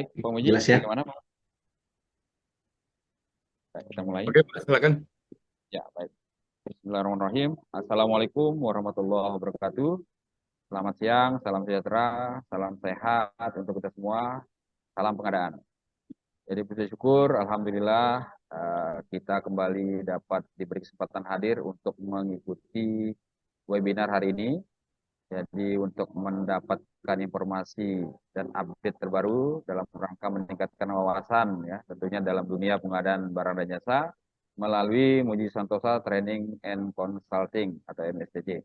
Baik, Pak Muji, Jelas ya? bagaimana Pak? Baik, kita mulai. Oke, Pak, silakan. Ya, baik. Bismillahirrahmanirrahim. Assalamualaikum warahmatullahi wabarakatuh. Selamat siang, salam sejahtera, salam sehat untuk kita semua. Salam pengadaan. Jadi puji syukur, alhamdulillah kita kembali dapat diberi kesempatan hadir untuk mengikuti webinar hari ini. Jadi untuk mendapatkan informasi dan update terbaru dalam rangka meningkatkan wawasan ya, tentunya dalam dunia pengadaan barang dan jasa melalui Muji Santosa Training and Consulting atau MSTC.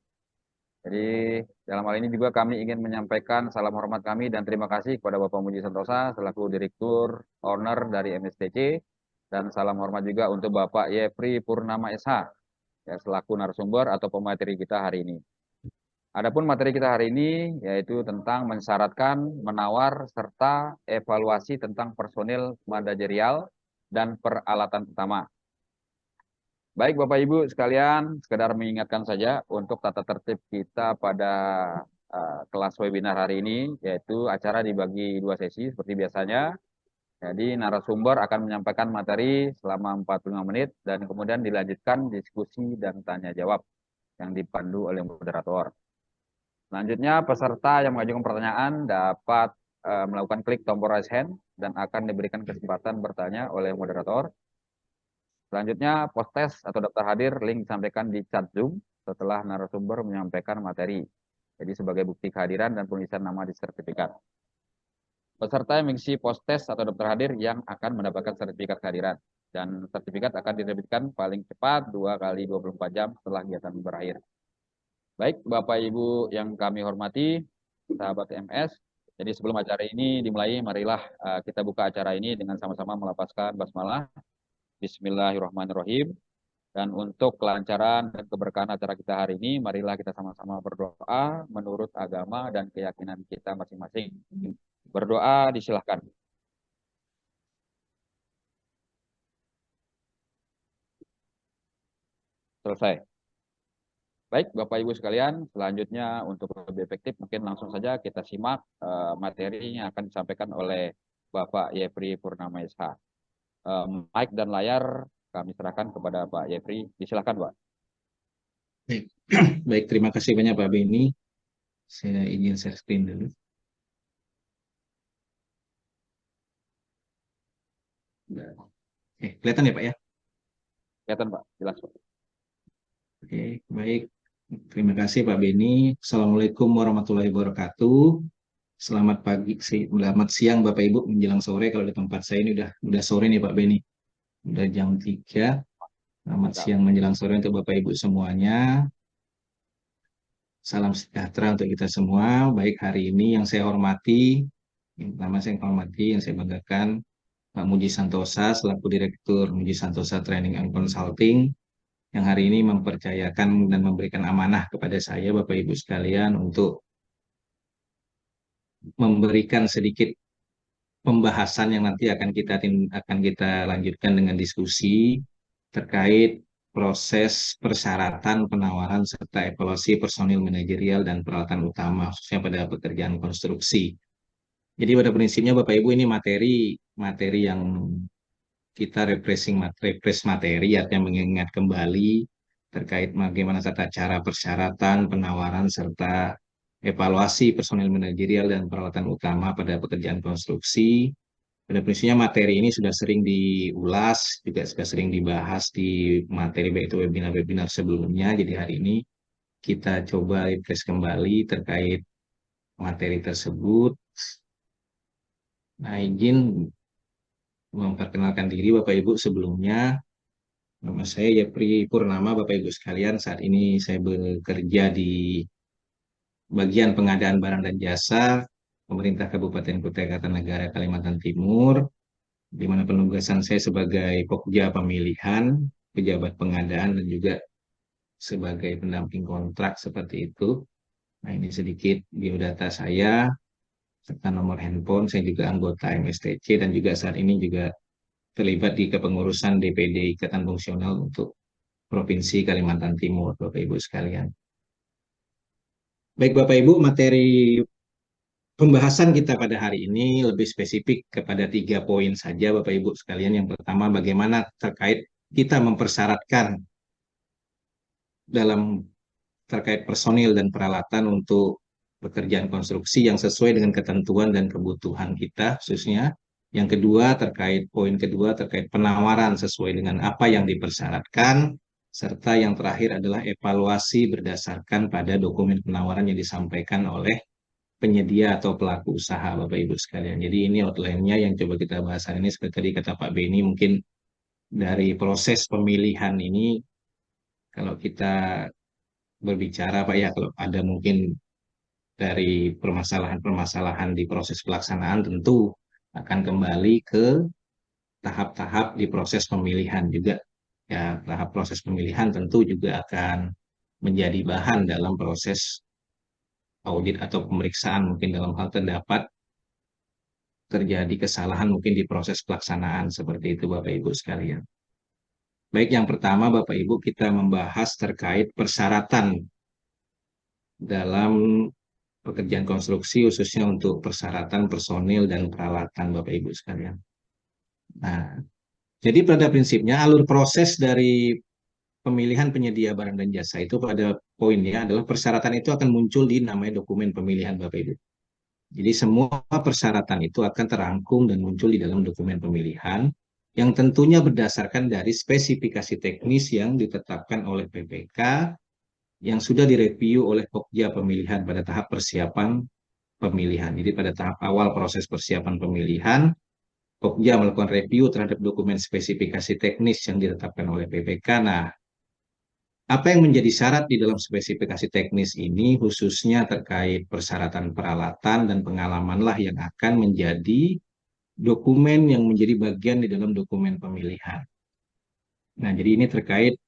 Jadi dalam hal ini juga kami ingin menyampaikan salam hormat kami dan terima kasih kepada Bapak Muji Santosa selaku Direktur Owner dari MSTC, dan salam hormat juga untuk Bapak Yepri Purnama SH ya, selaku narasumber atau pemateri kita hari ini. Adapun materi kita hari ini yaitu tentang mensyaratkan, menawar, serta evaluasi tentang personil manajerial dan peralatan utama. Baik Bapak Ibu sekalian, sekedar mengingatkan saja untuk tata tertib kita pada kelas webinar hari ini, yaitu acara dibagi 2 sesi seperti biasanya. Jadi narasumber akan menyampaikan materi selama 45 menit dan kemudian dilanjutkan diskusi dan tanya jawab yang dipandu oleh moderator. Selanjutnya, peserta yang mengajukan pertanyaan dapat melakukan klik tombol raise hand dan akan diberikan kesempatan bertanya oleh moderator. Selanjutnya, post test atau daftar hadir link disampaikan di chat Zoom setelah narasumber menyampaikan materi. Jadi sebagai bukti kehadiran dan penulisan nama di sertifikat. Peserta yang mengisi post test atau daftar hadir yang akan mendapatkan sertifikat kehadiran. Dan sertifikat akan diterbitkan paling cepat 2 kali 24 jam setelah kegiatan berakhir. Baik, Bapak Ibu yang kami hormati, sahabat MS. Jadi sebelum acara ini dimulai, marilah kita buka acara ini dengan sama-sama melafazkan basmalah. Bismillahirrahmanirrahim. Dan untuk kelancaran dan keberkahan acara kita hari ini, marilah kita sama-sama berdoa menurut agama dan keyakinan kita masing-masing. Berdoa disilahkan. Selesai. Baik, Bapak Ibu sekalian, selanjutnya untuk lebih efektif mungkin langsung saja kita simak materi yang akan disampaikan oleh Bapak Yepri Purnama SH. Mic dan layar kami serahkan kepada Pak Yepri. Disilakan, Pak. Baik, baik, terima kasih banyak Pak Beni. Saya izin share screen dulu. Oke, kelihatan ya Pak ya? Kelihatan, Pak. Jelas, Pak. Oke, baik. Terima kasih Pak Beni. Assalamualaikum warahmatullahi wabarakatuh. Selamat pagi, selamat siang Bapak Ibu menjelang sore. Kalau di tempat saya ini udah sore nih Pak Beni. Udah jam 3. Selamat siang menjelang sore untuk Bapak Ibu semuanya. Salam sejahtera untuk kita semua. Baik, hari ini yang saya hormati, yang saya banggakan, Pak Muji Santosa selaku Direktur Muji Santosa Training and Consulting, yang hari ini mempercayakan dan memberikan amanah kepada saya, Bapak Ibu sekalian, untuk memberikan sedikit pembahasan yang nanti akan kita lanjutkan dengan diskusi terkait proses persyaratan penawaran serta evaluasi personil manajerial dan peralatan utama khususnya pada pekerjaan konstruksi. Jadi pada prinsipnya Bapak Ibu ini materi yang kita refresh materi, artinya mengingat kembali terkait bagaimana tata cara persyaratan penawaran serta evaluasi personil manajerial dan peralatan utama pada pekerjaan konstruksi. Pada prinsipnya materi ini sudah sering diulas, juga sudah sering dibahas di materi baik itu webinar-webinar sebelumnya. Jadi hari ini kita coba refresh kembali terkait materi tersebut. Nah, izin memperkenalkan diri Bapak Ibu sebelumnya. Nama saya Yepri Purnama, Bapak Ibu sekalian. Saat ini saya bekerja di bagian pengadaan barang dan jasa Pemerintah Kabupaten Kutai Kartanegara Kalimantan Timur, di mana penugasan saya sebagai Pokja Pemilihan, pejabat pengadaan, dan juga sebagai pendamping kontrak seperti itu. Nah, ini sedikit biodata saya, serta nomor handphone. Saya juga anggota MSTC dan juga saat ini juga terlibat di kepengurusan DPD Ikatan Fungsional untuk Provinsi Kalimantan Timur, Bapak Ibu sekalian. Baik Bapak Ibu, materi Pembahasan kita pada hari ini lebih spesifik kepada 3 poin saja, Bapak Ibu sekalian. Yang pertama, bagaimana terkait kita mempersyaratkan dalam terkait personil dan peralatan untuk pekerjaan konstruksi yang sesuai dengan ketentuan dan kebutuhan kita khususnya. Yang kedua, poin kedua terkait penawaran sesuai dengan apa yang dipersyaratkan, serta yang terakhir adalah evaluasi berdasarkan pada dokumen penawaran yang disampaikan oleh penyedia atau pelaku usaha, Bapak Ibu sekalian. Jadi ini outline-nya yang coba kita bahas hari ini. Seperti tadi kata Pak Beni, mungkin dari proses pemilihan ini, kalau kita berbicara Pak ya, kalau ada mungkin dari permasalahan-permasalahan di proses pelaksanaan, tentu akan kembali ke tahap-tahap di proses pemilihan juga. Ya, tahap proses pemilihan tentu juga akan menjadi bahan dalam proses audit atau pemeriksaan, mungkin dalam hal terdapat terjadi kesalahan mungkin di proses pelaksanaan, seperti itu Bapak Ibu sekalian. Baik, yang pertama Bapak Ibu, kita membahas terkait persyaratan dalam pekerjaan konstruksi, khususnya untuk persyaratan personil dan peralatan Bapak Ibu sekalian. Nah, jadi pada prinsipnya alur proses dari pemilihan penyedia barang dan jasa itu pada poinnya adalah persyaratan itu akan muncul di namanya dokumen pemilihan Bapak Ibu. Jadi semua persyaratan itu akan terangkum dan muncul di dalam dokumen pemilihan yang tentunya berdasarkan dari spesifikasi teknis yang ditetapkan oleh PPK yang sudah direview oleh Pokja pemilihan pada tahap persiapan pemilihan. Jadi pada tahap awal proses persiapan pemilihan, Pokja melakukan review terhadap dokumen spesifikasi teknis yang ditetapkan oleh PPK. Nah, apa yang menjadi syarat di dalam spesifikasi teknis ini khususnya terkait persyaratan peralatan dan pengalamanlah yang akan menjadi dokumen yang menjadi bagian di dalam dokumen pemilihan. Nah, jadi ini terkait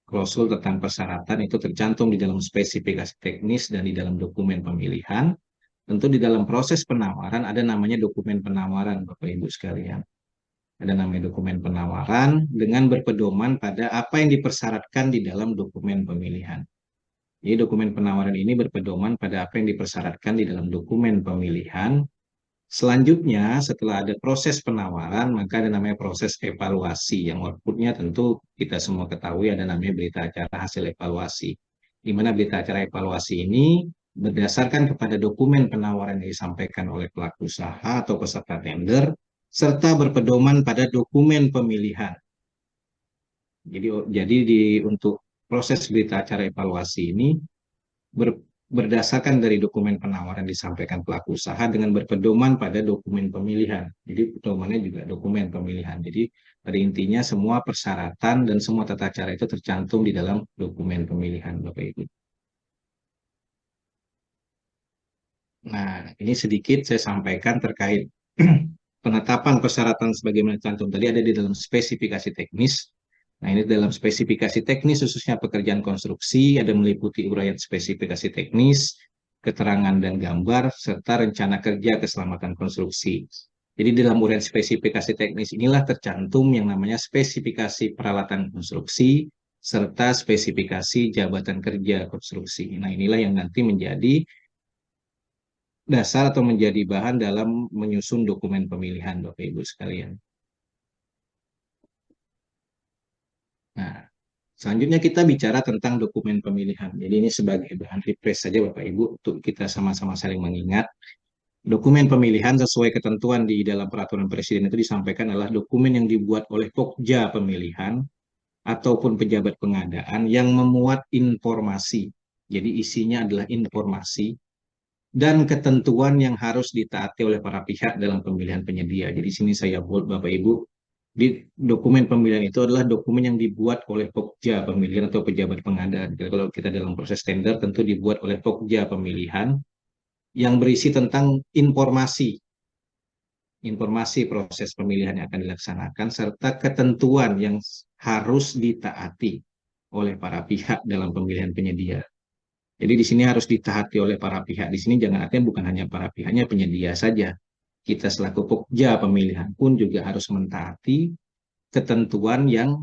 klausul tentang persyaratan itu tercantum di dalam spesifikasi teknis dan di dalam dokumen pemilihan. Tentu di dalam proses penawaran ada namanya dokumen penawaran, Bapak Ibu sekalian. Ada namanya dokumen penawaran dengan berpedoman pada apa yang dipersyaratkan di dalam dokumen pemilihan. Jadi dokumen penawaran ini berpedoman pada apa yang dipersyaratkan di dalam dokumen pemilihan. Selanjutnya, setelah ada proses penawaran, maka ada namanya proses evaluasi, yang outputnya tentu kita semua ketahui ada namanya berita acara hasil evaluasi. Di mana berita acara evaluasi ini berdasarkan kepada dokumen penawaran yang disampaikan oleh pelaku usaha atau peserta tender, serta berpedoman pada dokumen pemilihan. Untuk proses berita acara evaluasi ini berdasarkan dari dokumen penawaran disampaikan pelaku usaha dengan berpedoman pada dokumen pemilihan. Jadi pedomannya juga dokumen pemilihan. Jadi pada intinya semua persyaratan dan semua tata cara itu tercantum di dalam dokumen pemilihan, Bapak Ibu. Nah, ini sedikit saya sampaikan terkait penetapan persyaratan sebagaimana cantum tadi ada di dalam spesifikasi teknis. Nah, ini dalam spesifikasi teknis khususnya pekerjaan konstruksi ada meliputi uraian spesifikasi teknis, keterangan dan gambar, serta rencana kerja keselamatan konstruksi. Jadi dalam uraian spesifikasi teknis inilah tercantum yang namanya spesifikasi peralatan konstruksi, serta spesifikasi jabatan kerja konstruksi. Nah, inilah yang nanti menjadi dasar atau menjadi bahan dalam menyusun dokumen pemilihan, Bapak Ibu sekalian. Nah, selanjutnya kita bicara tentang dokumen pemilihan. Jadi ini sebagai bahan refresh saja Bapak Ibu untuk kita sama-sama saling mengingat. Dokumen pemilihan sesuai ketentuan di dalam peraturan presiden itu disampaikan adalah dokumen yang dibuat oleh Pokja pemilihan ataupun pejabat pengadaan yang memuat informasi. Jadi isinya adalah informasi dan ketentuan yang harus ditaati oleh para pihak dalam pemilihan penyedia. Jadi sini saya bold Bapak Ibu, di dokumen pemilihan itu adalah dokumen yang dibuat oleh Pokja pemilihan atau pejabat pengadaan. Jadi kalau kita dalam proses tender tentu dibuat oleh Pokja pemilihan yang berisi tentang informasi proses pemilihan yang akan dilaksanakan serta ketentuan yang harus ditaati oleh para pihak dalam pemilihan penyedia. Jadi di sini harus ditaati oleh para pihak. Di sini jangan artinya bukan hanya para pihaknya penyedia saja. Kita selaku Pokja pemilihan pun juga harus mentaati ketentuan yang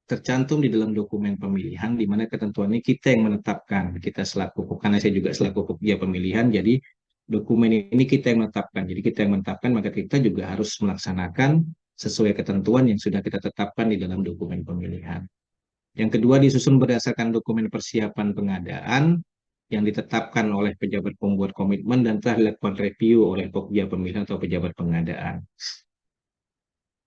tercantum di dalam dokumen pemilihan, di mana ketentuan ini kita yang menetapkan. Kita selaku, karena saya juga selaku Pokja pemilihan, jadi Dokumen ini kita yang menetapkan. Jadi kita yang menetapkan, maka kita juga harus melaksanakan sesuai ketentuan yang sudah kita tetapkan di dalam dokumen pemilihan. Yang kedua, disusun berdasarkan dokumen persiapan pengadaan yang ditetapkan oleh pejabat pembuat komitmen dan telah dilakukan review oleh Pokja pemilihan atau pejabat pengadaan.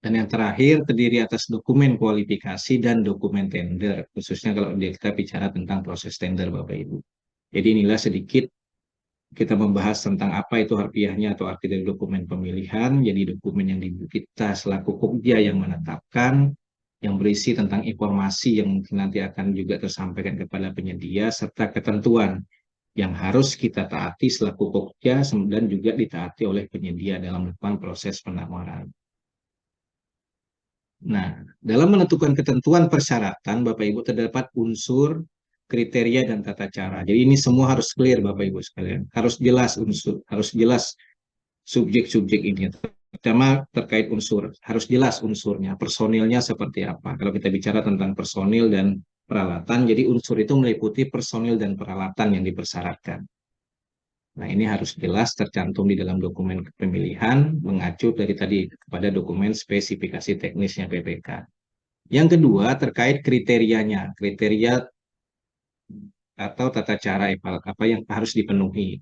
Dan yang terakhir, terdiri atas dokumen kualifikasi dan dokumen tender, khususnya kalau kita bicara tentang proses tender, Bapak Ibu. Jadi inilah sedikit kita membahas tentang apa itu harfiahnya atau arti dari dokumen pemilihan. Jadi dokumen yang kita selaku Pokja yang menetapkan, yang berisi tentang informasi yang mungkin nanti akan juga tersampaikan kepada penyedia, serta ketentuan yang harus kita taati selaku Pokja dan juga ditaati oleh penyedia dalam melakukan proses penawaran. Nah, dalam menentukan ketentuan persyaratan, Bapak Ibu, terdapat unsur, kriteria, dan tata cara. Jadi ini semua harus clear, Bapak Ibu sekalian. Harus jelas unsur, harus jelas subjek-subjek ini. Pertama terkait unsur, harus jelas unsurnya, personilnya seperti apa. Kalau kita bicara tentang personil dan peralatan, jadi unsur itu meliputi personil dan peralatan yang dipersyaratkan. Nah, ini harus jelas tercantum di dalam dokumen pemilihan, mengacu dari tadi kepada dokumen spesifikasi teknisnya PPK. Yang kedua, terkait kriterianya, kriteria atau tata cara apa yang harus dipenuhi.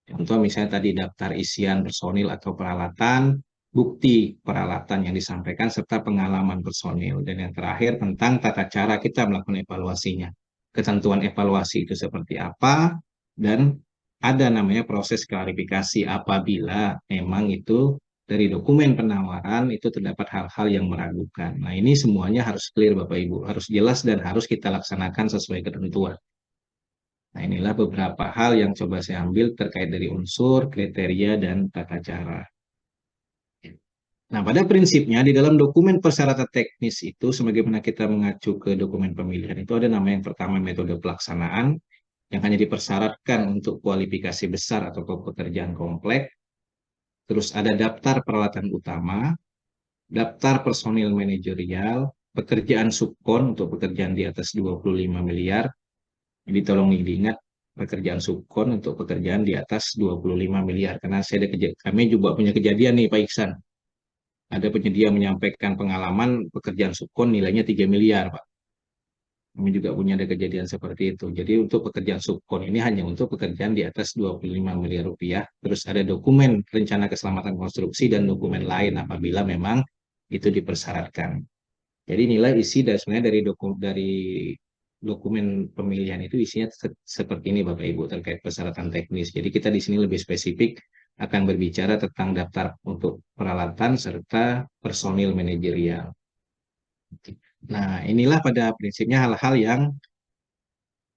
Contoh misalnya tadi daftar isian personil atau peralatan, bukti peralatan yang disampaikan, serta pengalaman personil. Dan yang terakhir tentang tata cara kita melakukan evaluasinya. Ketentuan evaluasi itu seperti apa, dan ada namanya proses klarifikasi apabila memang itu dari dokumen penawaran itu terdapat hal-hal yang meragukan. Nah, ini semuanya harus clear Bapak Ibu, harus jelas dan harus kita laksanakan sesuai ketentuan. Nah, inilah beberapa hal yang coba saya ambil terkait dari unsur, kriteria, dan tata cara. Nah, pada prinsipnya di dalam dokumen persyaratan teknis itu, sebagaimana kita mengacu ke dokumen pemilihan itu ada nama yang pertama metode pelaksanaan, yang hanya dipersyaratkan untuk kualifikasi besar atau pekerjaan kompleks. Terus ada daftar peralatan utama, daftar personil manajerial, pekerjaan subkon untuk pekerjaan di atas 25 miliar. Jadi tolong diingat, pekerjaan subkon untuk pekerjaan di atas 25 miliar. Karena kami juga punya kejadian nih Pak Iksan. Ada penyedia menyampaikan pengalaman pekerjaan subkon nilainya 3 miliar Pak. Kami juga punya ada kejadian seperti itu. Jadi untuk pekerjaan subkon ini hanya untuk pekerjaan di atas 25 miliar rupiah. Terus ada dokumen rencana keselamatan konstruksi dan dokumen lain apabila memang itu dipersyaratkan. Jadi nilai isi dan sebenarnya dari dokumen pemilihan itu isinya seperti ini Bapak Ibu terkait persyaratan teknis. Jadi kita di sini lebih spesifik akan berbicara tentang daftar untuk peralatan serta personil manajerial. Nah, inilah pada prinsipnya hal-hal yang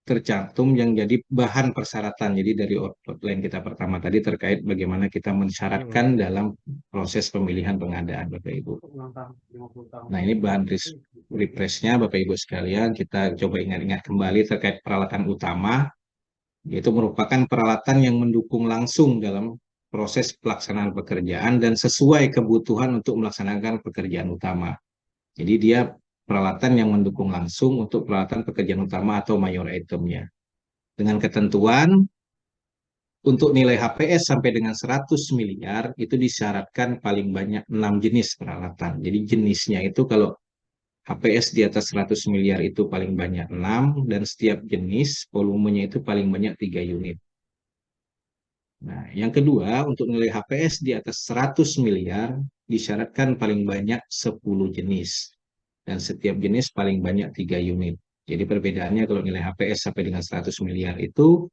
tercantum yang jadi bahan persyaratan. Jadi dari outline kita pertama tadi terkait bagaimana kita mensyaratkan dalam proses pemilihan pengadaan Bapak Ibu. Nah, ini bahan refreshnya Bapak Ibu sekalian. Kita coba ingat-ingat kembali terkait peralatan utama, yaitu merupakan peralatan yang mendukung langsung dalam proses pelaksanaan pekerjaan dan sesuai kebutuhan untuk melaksanakan pekerjaan utama. Jadi dia peralatan yang mendukung langsung untuk peralatan pekerjaan utama atau mayor itemnya. Dengan ketentuan untuk nilai HPS sampai dengan 100 miliar itu disyaratkan paling banyak 6 jenis peralatan. Jadi jenisnya itu kalau HPS di atas 100 miliar itu paling banyak 6 dan setiap jenis volumenya itu paling banyak 3 unit. Nah, yang kedua untuk nilai HPS di atas 100 miliar disyaratkan paling banyak 10 jenis. Dan setiap jenis paling banyak 3 unit. Jadi perbedaannya kalau nilai HPS sampai dengan 100 miliar itu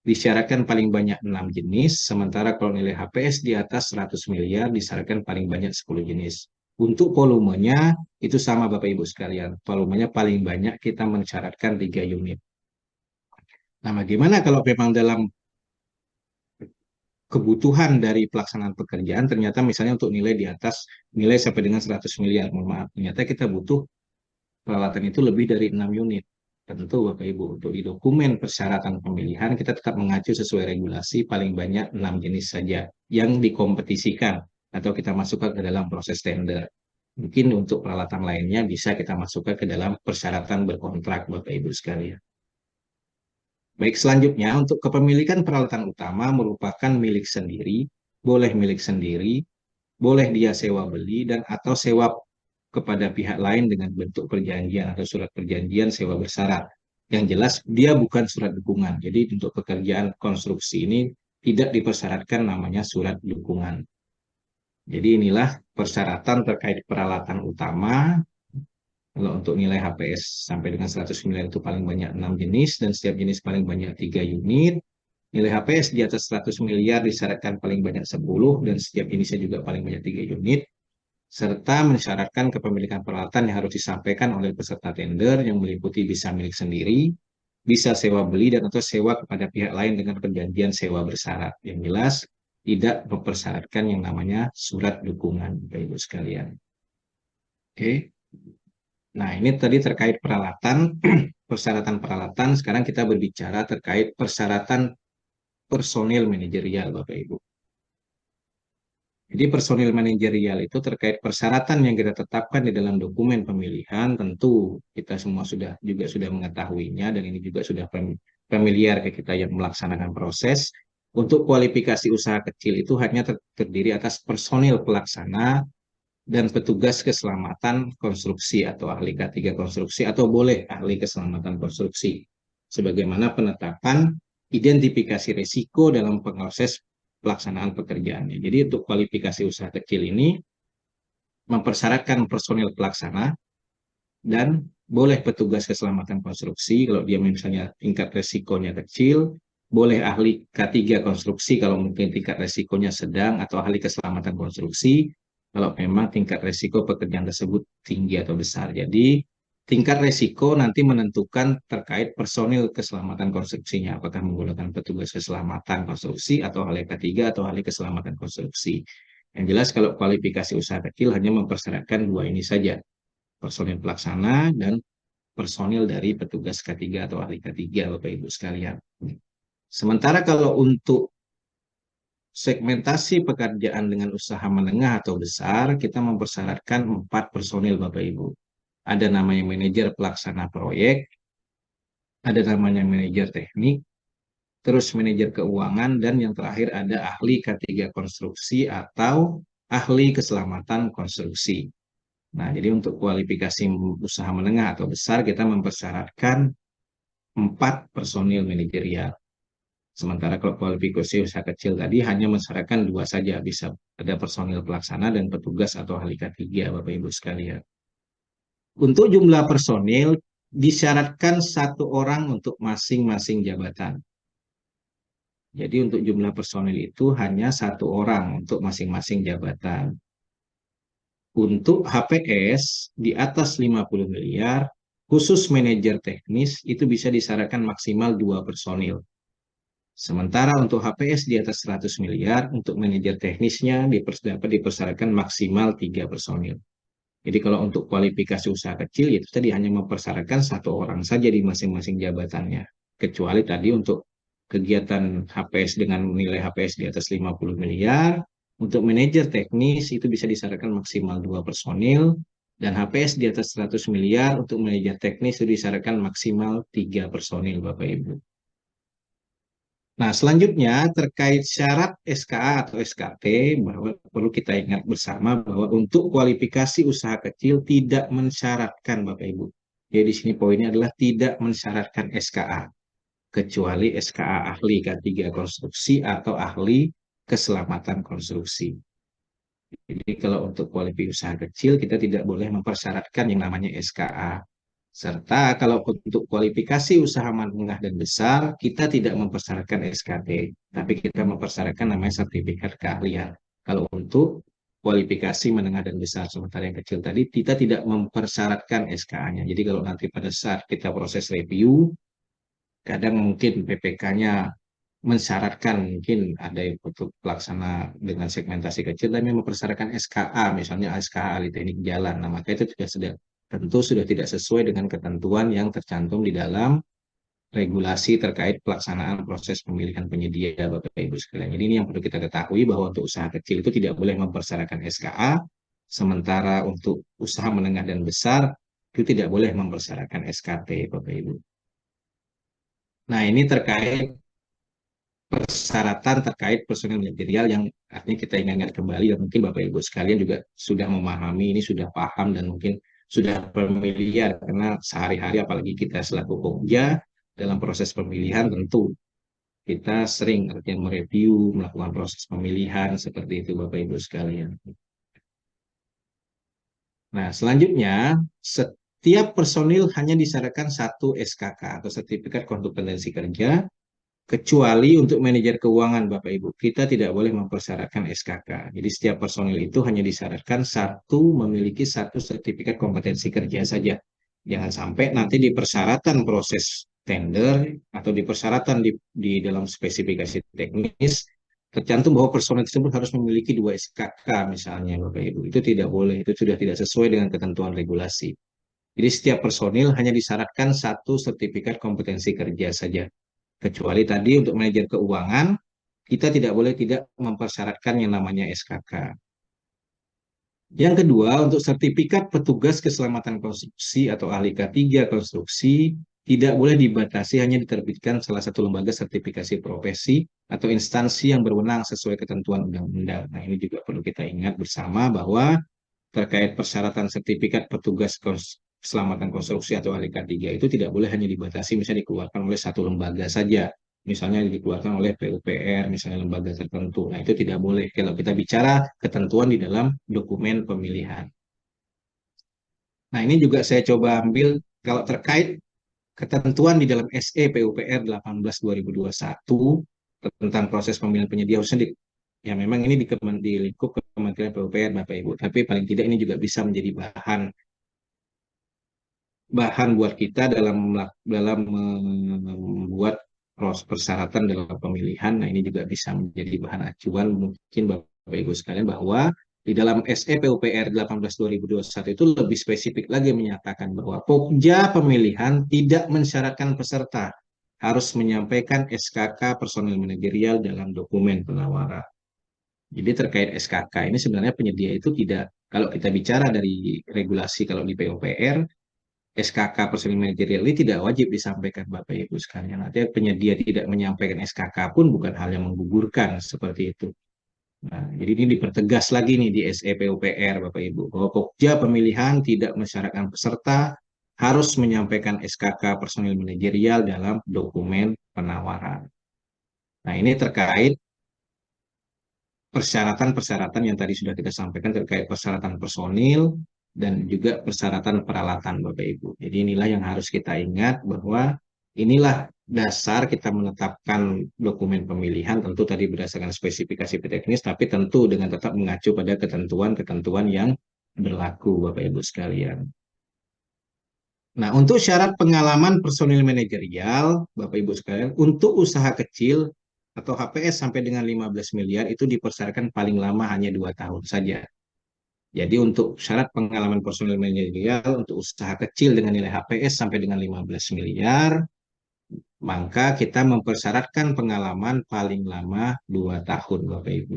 disyaratkan paling banyak 6 jenis, sementara kalau nilai HPS di atas 100 miliar disyaratkan paling banyak 10 jenis. Untuk volumenya itu sama Bapak Ibu sekalian, volumenya paling banyak kita mensyaratkan 3 unit. Nah, bagaimana kalau memang dalam kebutuhan dari pelaksanaan pekerjaan ternyata misalnya untuk nilai di atas nilai sampai dengan 100 miliar, mohon maaf, ternyata kita butuh peralatan itu lebih dari 6 unit. Tentu Bapak Ibu, untuk di dokumen persyaratan pemilihan kita tetap mengacu sesuai regulasi paling banyak 6 jenis saja yang dikompetisikan atau kita masukkan ke dalam proses tender. Mungkin untuk peralatan lainnya bisa kita masukkan ke dalam persyaratan berkontrak Bapak Ibu sekalian. Baik, selanjutnya untuk kepemilikan peralatan utama merupakan milik sendiri, boleh dia sewa beli dan atau sewa kepada pihak lain dengan bentuk perjanjian atau surat perjanjian sewa bersyarat. Yang jelas dia bukan surat dukungan. Jadi untuk pekerjaan konstruksi ini tidak dipersyaratkan namanya surat dukungan. Jadi inilah persyaratan terkait peralatan utama. Kalau untuk nilai HPS sampai dengan 100 miliar itu paling banyak 6 jenis dan setiap jenis paling banyak 3 unit. Nilai HPS di atas 100 miliar disyaratkan paling banyak 10 dan setiap jenisnya juga paling banyak 3 unit. Serta mensyaratkan kepemilikan peralatan yang harus disampaikan oleh peserta tender yang meliputi bisa milik sendiri, bisa sewa beli dan atau sewa kepada pihak lain dengan perjanjian sewa bersyarat. Yang jelas tidak mempersyaratkan yang namanya surat dukungan, Bapak Ibu sekalian. Oke. Nah, ini tadi terkait peralatan, persyaratan peralatan. Sekarang kita berbicara terkait persyaratan personil manajerial, Bapak Ibu. Jadi personil manajerial itu terkait persyaratan yang kita tetapkan di dalam dokumen pemilihan, tentu kita semua sudah mengetahuinya dan ini juga sudah familiar ke kita yang melaksanakan proses. Untuk kualifikasi usaha kecil itu hanya terdiri atas personil pelaksana dan petugas keselamatan konstruksi atau ahli K3 konstruksi atau boleh ahli keselamatan konstruksi. Sebagaimana penetapan identifikasi risiko dalam proses pelaksanaan pekerjaannya. Jadi untuk kualifikasi usaha kecil ini mempersyaratkan personil pelaksana dan boleh petugas keselamatan konstruksi kalau dia misalnya tingkat resikonya kecil, boleh ahli K3 konstruksi kalau mungkin tingkat resikonya sedang atau ahli keselamatan konstruksi kalau memang tingkat resiko pekerjaan tersebut tinggi atau besar. Jadi tingkat resiko nanti menentukan terkait personil keselamatan konstruksinya, apakah menggunakan petugas keselamatan konstruksi atau ahli K3 atau ahli keselamatan konstruksi. Yang jelas kalau kualifikasi usaha kecil hanya mempersyaratkan dua ini saja, personil pelaksana dan personil dari petugas K3 atau ahli K3, Bapak Ibu sekalian. Sementara kalau untuk segmentasi pekerjaan dengan usaha menengah atau besar, kita mempersyaratkan 4 personil, Bapak Ibu. Ada namanya manajer pelaksana proyek, ada namanya manajer teknik, terus manajer keuangan, dan yang terakhir ada ahli K3 konstruksi atau ahli keselamatan konstruksi. Nah, jadi untuk kualifikasi usaha menengah atau besar, kita mempersyaratkan 4 personil manajerial. Sementara kalau kualifikasi usaha kecil tadi hanya mensyaratkan 2 saja, bisa ada personil pelaksana dan petugas atau ahli K3, Bapak Ibu sekalian. Untuk jumlah personil disyaratkan 1 orang untuk masing-masing jabatan. Jadi untuk jumlah personil itu hanya 1 orang untuk masing-masing jabatan. Untuk HPS di atas 50 miliar, khusus manajer teknis itu bisa disyaratkan maksimal 2 personil. Sementara untuk HPS di atas 100 miliar, untuk manajer teknisnya dapat dipersyaratkan maksimal 3 personil. Jadi kalau untuk kualifikasi usaha kecil, itu tadi hanya mempersyaratkan 1 orang saja di masing-masing jabatannya. Kecuali tadi untuk kegiatan HPS dengan nilai HPS di atas 50 miliar, untuk manajer teknis itu bisa disyaratkan maksimal 2 personil, dan HPS di atas 100 miliar untuk manajer teknis itu disyaratkan maksimal 3 personil, Bapak Ibu. Nah, selanjutnya terkait syarat SKA atau SKT, bahwa perlu kita ingat bersama bahwa untuk kualifikasi usaha kecil tidak mensyaratkan, Bapak Ibu. Jadi di sini poinnya adalah tidak mensyaratkan SKA, kecuali SKA ahli K3 konstruksi atau ahli keselamatan konstruksi. Jadi kalau untuk kualifikasi usaha kecil kita tidak boleh mempersyaratkan yang namanya SKA. Serta kalau untuk kualifikasi usaha menengah dan besar, kita tidak mempersyaratkan SKT, tapi kita mempersyaratkan namanya sertifikat keahlian. Kalau untuk kualifikasi menengah dan besar, sementara yang kecil tadi, kita tidak mempersyaratkan SKA-nya. Jadi kalau nanti pada saat kita proses review, kadang mungkin PPK-nya mensyaratkan mungkin ada yang untuk pelaksana dengan segmentasi kecil dan mempersyaratkan SKA, misalnya SKA ahli teknik jalan. Nah, maka itu juga tentu sudah tidak sesuai dengan ketentuan yang tercantum di dalam regulasi terkait pelaksanaan proses pemilihan penyedia, Bapak Ibu sekalian. Jadi ini yang perlu kita ketahui bahwa untuk usaha kecil itu tidak boleh mempersyaratkan SKA, sementara untuk usaha menengah dan besar itu tidak boleh mempersyaratkan SKT, Bapak Ibu. Nah, ini terkait persyaratan terkait personil manajerial yang artinya kita ingat kembali, dan mungkin Bapak Ibu sekalian juga sudah memahami ini, sudah paham, dan mungkin sudah familiar karena sehari-hari apalagi kita selaku Pokja dalam proses pemilihan tentu kita sering artinya mereview, melakukan proses pemilihan seperti itu Bapak Ibu sekalian. Nah, selanjutnya setiap personil hanya disyaratkan satu SKK atau sertifikat kompetensi kerja. Kecuali untuk manajer keuangan, Bapak Ibu, kita tidak boleh mempersyaratkan SKK. Jadi setiap personil itu hanya disyaratkan memiliki satu sertifikat kompetensi kerja saja. Jangan sampai nanti di persyaratan proses tender atau di persyaratan di dalam spesifikasi teknis tercantum bahwa personil tersebut harus memiliki 2 SKK misalnya, Bapak Ibu. Itu tidak boleh, itu sudah tidak sesuai dengan ketentuan regulasi. Jadi setiap personil hanya disyaratkan satu sertifikat kompetensi kerja saja. Kecuali tadi untuk manajer keuangan, kita tidak boleh tidak mempersyaratkan yang namanya SKK. Yang kedua, untuk sertifikat petugas keselamatan konstruksi atau ahli K3 konstruksi, tidak boleh dibatasi hanya diterbitkan salah satu lembaga sertifikasi profesi atau instansi yang berwenang sesuai ketentuan undang-undang. Nah, ini juga perlu kita ingat bersama bahwa terkait persyaratan sertifikat petugas keselamatan konstruksi atau ahli K3 itu tidak boleh hanya dibatasi misalnya dikeluarkan oleh satu lembaga saja, misalnya dikeluarkan oleh PUPR, misalnya lembaga tertentu. Nah, itu tidak boleh kalau kita bicara ketentuan di dalam dokumen pemilihan. Nah, ini juga saya coba ambil kalau terkait ketentuan di dalam SE PUPR 18/2021 tentang proses pemilihan penyedia khususnya ya memang ini di lingkup Kementerian PUPR Bapak Ibu, tapi paling tidak ini juga bisa menjadi bahan bahan buat kita dalam membuat proses persyaratan dalam pemilihan. Nah, ini juga bisa menjadi bahan acuan mungkin Bapak Ibu sekalian bahwa di dalam SE PUPR 18/2021 itu lebih spesifik lagi menyatakan bahwa Pokja pemilihan tidak mensyaratkan peserta harus menyampaikan SKK personil manajerial dalam dokumen penawaran. Jadi terkait SKK ini sebenarnya penyedia itu tidak, kalau kita bicara dari regulasi kalau di PUPR, SKK personil manajerial ini tidak wajib disampaikan Bapak Ibu sekalian. Artinya penyedia tidak menyampaikan SKK pun bukan hal yang menggugurkan seperti itu. Nah, jadi ini dipertegas lagi nih di SE PUPR Bapak Ibu bahwa Pokja pemilihan tidak mensyaratkan peserta harus menyampaikan SKK personil manajerial dalam dokumen penawaran. Nah, ini terkait persyaratan-persyaratan yang tadi sudah kita sampaikan terkait persyaratan personil dan juga persyaratan peralatan Bapak Ibu. Jadi inilah yang harus kita ingat bahwa inilah dasar kita menetapkan dokumen pemilihan, tentu tadi berdasarkan spesifikasi teknis tapi tentu dengan tetap mengacu pada ketentuan-ketentuan yang berlaku Bapak Ibu sekalian. Nah, untuk syarat pengalaman personil manajerial, Bapak Ibu sekalian, untuk usaha kecil atau HPS sampai dengan 15 miliar itu dipersyaratkan paling lama hanya 2 tahun saja. Jadi untuk syarat pengalaman personil manajerial untuk usaha kecil dengan nilai HPS sampai dengan 15 miliar, maka kita mempersyaratkan pengalaman paling lama 2 tahun, Bapak Ibu.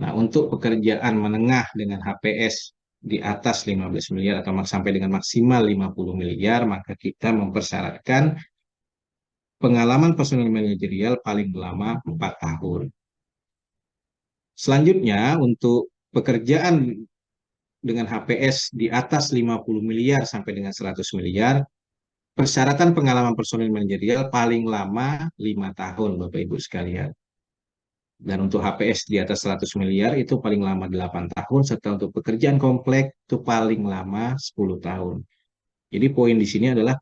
Nah, untuk pekerjaan menengah dengan HPS di atas 15 miliar atau sampai dengan maksimal 50 miliar, maka kita mempersyaratkan pengalaman personil manajerial paling lama 4 tahun. Selanjutnya, untuk pekerjaan dengan HPS di atas 50 miliar sampai dengan 100 miliar, persyaratan pengalaman personil manajerial paling lama 5 tahun, Bapak Ibu sekalian. Dan untuk HPS di atas 100 miliar itu paling lama 8 tahun, serta untuk pekerjaan kompleks itu paling lama 10 tahun. Jadi poin di sini adalah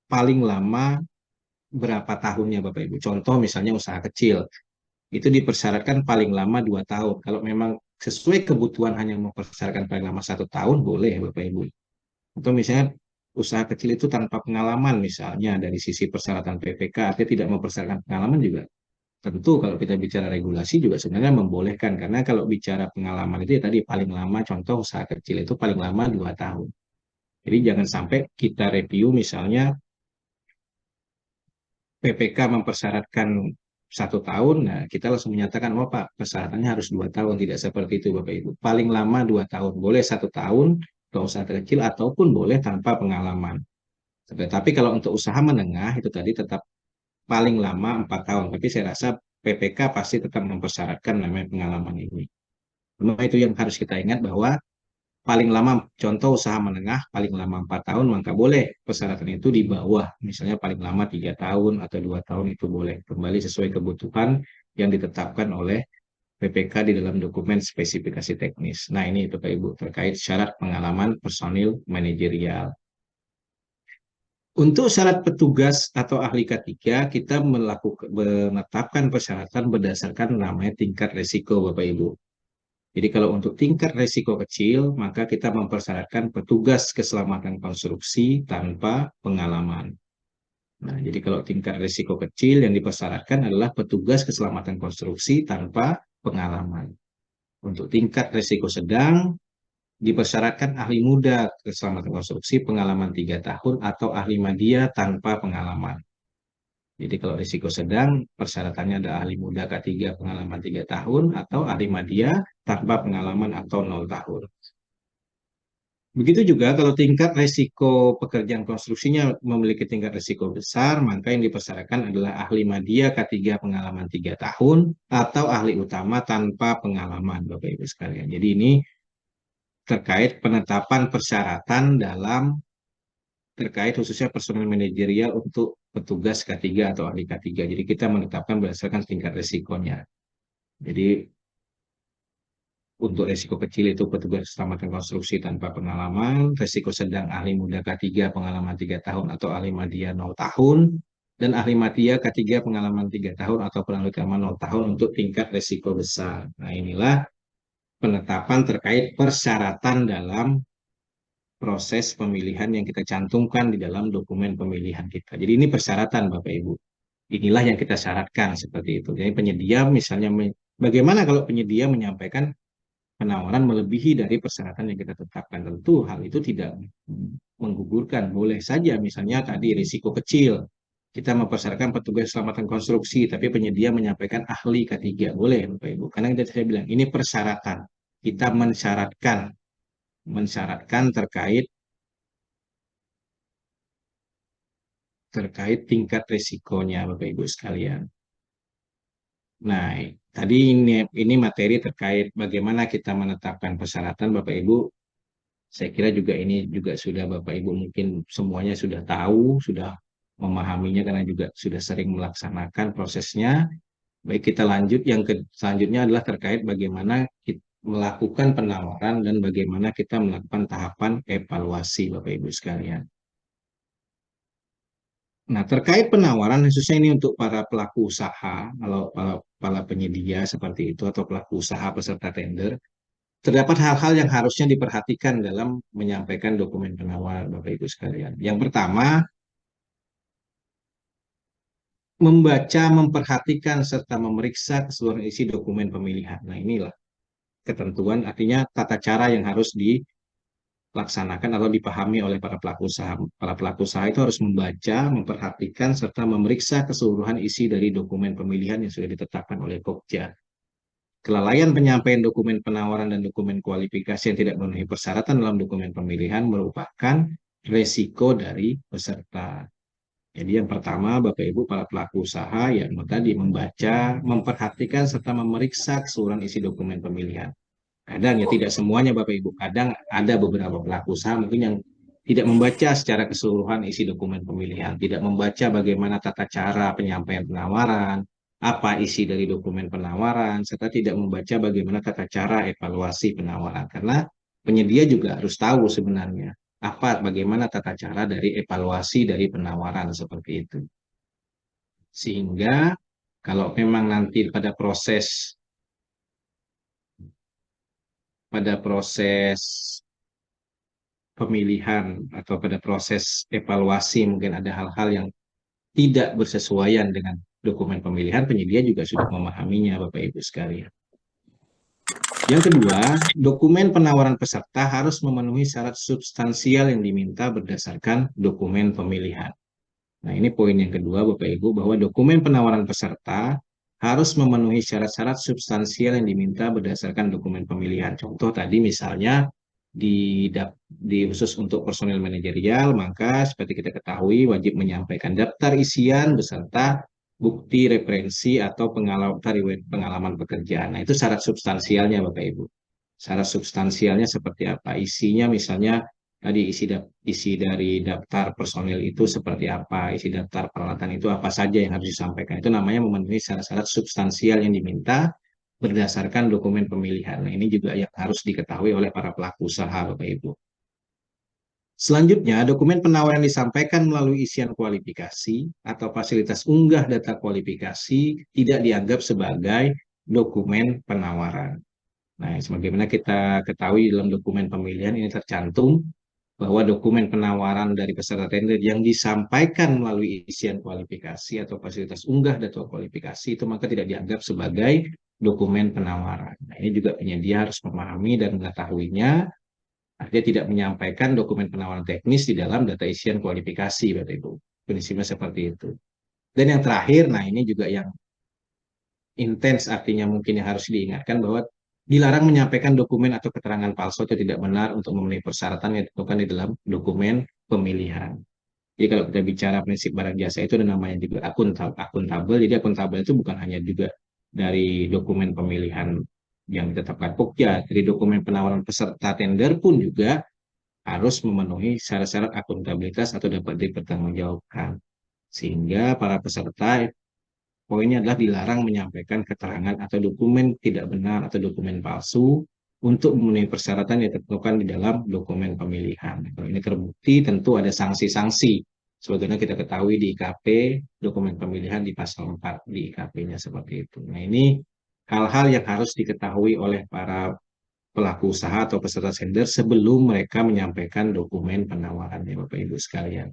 paling lama berapa tahunnya Bapak Ibu. Contoh misalnya usaha kecil, itu dipersyaratkan paling lama 2 tahun. Kalau memang sesuai kebutuhan hanya mempersyaratkan paling lama 1 tahun, boleh Bapak Ibu. Atau misalnya usaha kecil itu tanpa pengalaman misalnya dari sisi persyaratan PPK, artinya tidak mempersyaratkan pengalaman juga. Tentu kalau kita bicara regulasi juga sebenarnya membolehkan, karena kalau bicara pengalaman itu ya tadi paling lama contoh usaha kecil itu paling lama 2 tahun. Jadi jangan sampai kita review misalnya PPK mempersyaratkan 1 tahun, nah kita langsung menyatakan, oh Pak, persyaratannya harus 2 tahun. Tidak seperti itu Bapak Ibu. Paling lama 2 tahun. Boleh 1 tahun, kalau usaha kecil, ataupun boleh tanpa pengalaman. Tetapi kalau untuk usaha menengah itu tadi tetap paling lama 4 tahun. Tapi saya rasa PPK pasti tetap mempersyaratkan namanya pengalaman ini. Cuma itu yang harus kita ingat bahwa paling lama contoh usaha menengah paling lama 4 tahun, maka boleh persyaratan itu di bawah, misalnya paling lama 3 tahun atau 2 tahun itu boleh, kembali sesuai kebutuhan yang ditetapkan oleh PPK di dalam dokumen spesifikasi teknis. Nah, ini itu Pak Ibu terkait syarat pengalaman personil manajerial. Untuk syarat petugas atau ahli K3, kita menetapkan persyaratan berdasarkan namanya tingkat risiko Bapak Ibu. Jadi kalau untuk tingkat risiko kecil, maka kita mempersyaratkan petugas keselamatan konstruksi tanpa pengalaman. Nah, jadi kalau tingkat risiko kecil yang dipersyaratkan adalah petugas keselamatan konstruksi tanpa pengalaman. Untuk tingkat risiko sedang, dipersyaratkan ahli muda keselamatan konstruksi pengalaman 3 tahun atau ahli media tanpa pengalaman. Jadi kalau risiko sedang, persyaratannya ada ahli muda K3 pengalaman 3 tahun atau ahli media tanpa pengalaman atau 0 tahun. Begitu juga kalau tingkat risiko pekerjaan konstruksinya memiliki tingkat risiko besar, maka yang dipersyaratkan adalah ahli media K3 pengalaman 3 tahun atau ahli utama tanpa pengalaman, Bapak Ibu sekalian. Jadi ini terkait penetapan persyaratan dalam terkait khususnya personal manajerial untuk petugas K3 atau ahli K3. Jadi kita menetapkan berdasarkan tingkat risikonya. Jadi untuk risiko kecil itu petugas keselamatan konstruksi tanpa pengalaman, risiko sedang ahli muda K3 pengalaman 3 tahun atau ahli media 0 tahun, dan ahli media K3 pengalaman 3 tahun atau ahli utama 0 tahun untuk tingkat risiko besar. Nah, inilah penetapan terkait persyaratan dalam proses pemilihan yang kita cantumkan di dalam dokumen pemilihan kita. Jadi ini persyaratan Bapak Ibu. Inilah yang kita syaratkan seperti itu. Jadi penyedia misalnya, bagaimana kalau penyedia menyampaikan penawaran melebihi dari persyaratan yang kita tetapkan? Tentu hal itu tidak menggugurkan. Boleh saja misalnya tadi risiko kecil. Kita mempersyaratkan petugas keselamatan konstruksi, tapi penyedia menyampaikan ahli K3. Boleh Bapak Ibu. Karena saya bilang ini persyaratan. Kita mensyaratkan terkait tingkat risikonya Bapak Ibu sekalian. Nah, tadi ini materi terkait bagaimana kita menetapkan persyaratan Bapak Ibu. Saya kira juga ini juga sudah Bapak Ibu mungkin semuanya sudah tahu, sudah memahaminya karena juga sudah sering melaksanakan prosesnya. Baik, kita lanjut. Selanjutnya adalah terkait bagaimana kita melakukan penawaran dan bagaimana kita melakukan tahapan evaluasi Bapak Ibu sekalian. Nah, terkait penawaran, khususnya ini untuk para pelaku usaha, kalau para penyedia seperti itu, atau pelaku usaha peserta tender, terdapat hal-hal yang harusnya diperhatikan dalam menyampaikan dokumen penawaran, Bapak Ibu sekalian. Yang pertama, membaca, memperhatikan, serta memeriksa keseluruhan isi dokumen pemilihan. Nah, inilah ketentuan, artinya tata cara yang harus dilaksanakan atau dipahami oleh para pelaku usaha. Para pelaku usaha itu harus membaca, memperhatikan, serta memeriksa keseluruhan isi dari dokumen pemilihan yang sudah ditetapkan oleh Pokja. Kelalaian penyampaian dokumen penawaran dan dokumen kualifikasi yang tidak memenuhi persyaratan dalam dokumen pemilihan merupakan resiko dari peserta. Jadi yang pertama, Bapak Ibu para pelaku usaha yang tadi membaca, memperhatikan, serta memeriksa keseluruhan isi dokumen pemilihan. Kadang ya tidak semuanya Bapak Ibu, kadang ada beberapa pelaku usaha mungkin yang tidak membaca secara keseluruhan isi dokumen pemilihan, tidak membaca bagaimana tata cara penyampaian penawaran, apa isi dari dokumen penawaran, serta tidak membaca bagaimana tata cara evaluasi penawaran. Karena penyedia juga harus tahu sebenarnya bagaimana tata cara dari evaluasi dari penawaran seperti itu. Sehingga kalau memang nanti pada proses pemilihan atau pada proses evaluasi mungkin ada hal-hal yang tidak bersesuaian dengan dokumen pemilihan, penyedia juga sudah memahaminya Bapak Ibu sekalian. Yang kedua, dokumen penawaran peserta harus memenuhi syarat substansial yang diminta berdasarkan dokumen pemilihan. Nah, ini poin yang kedua Bapak Ibu, bahwa dokumen penawaran peserta harus memenuhi syarat-syarat substansial yang diminta berdasarkan dokumen pemilihan. Contoh tadi misalnya di khusus untuk personil manajerial, maka seperti kita ketahui wajib menyampaikan daftar isian beserta bukti referensi atau pengalaman pekerjaan. Nah, itu syarat substansialnya Bapak Ibu. Syarat substansialnya seperti apa? Isinya misalnya tadi isi dari daftar personil itu seperti apa, isi daftar peralatan itu apa saja yang harus disampaikan. Itu namanya memenuhi syarat-syarat substansial yang diminta berdasarkan dokumen pemilihan. Nah, ini juga yang harus diketahui oleh para pelaku usaha, Bapak Ibu. Selanjutnya, dokumen penawaran disampaikan melalui isian kualifikasi atau fasilitas unggah data kualifikasi tidak dianggap sebagai dokumen penawaran. Nah, sebagaimana kita ketahui dalam dokumen pemilihan ini tercantum bahwa dokumen penawaran dari peserta tender yang disampaikan melalui isian kualifikasi atau fasilitas unggah data kualifikasi itu maka tidak dianggap sebagai dokumen penawaran. Nah, ini juga penyedia harus memahami dan mengetahuinya. Artinya tidak menyampaikan dokumen penawaran teknis di dalam data isian kualifikasi, Bapak Ibu. Prinsipnya seperti itu. Dan yang terakhir, nah ini juga yang intens artinya mungkin yang harus diingatkan bahwa dilarang menyampaikan dokumen atau keterangan palsu atau tidak benar untuk memenuhi persyaratan yang ditentukan di dalam dokumen pemilihan. Jadi kalau kita bicara prinsip barang jasa itu ada namanya juga akuntabel. Jadi akuntabel itu bukan hanya juga dari dokumen pemilihan yang ditetapkan Pokja, dari dokumen penawaran peserta tender pun juga harus memenuhi syarat-syarat akuntabilitas atau dapat dipertanggungjawabkan. Sehingga para peserta poinnya adalah dilarang menyampaikan keterangan atau dokumen tidak benar atau dokumen palsu untuk memenuhi persyaratan yang ditentukan di dalam dokumen pemilihan. Kalau ini terbukti tentu ada sanksi-sanksi. Sebagaimana kita ketahui di IKP, dokumen pemilihan di pasal 4 di IKP-nya seperti itu. Nah, ini hal-hal yang harus diketahui oleh para pelaku usaha atau peserta tender sebelum mereka menyampaikan dokumen penawarannya, Bapak Ibu sekalian.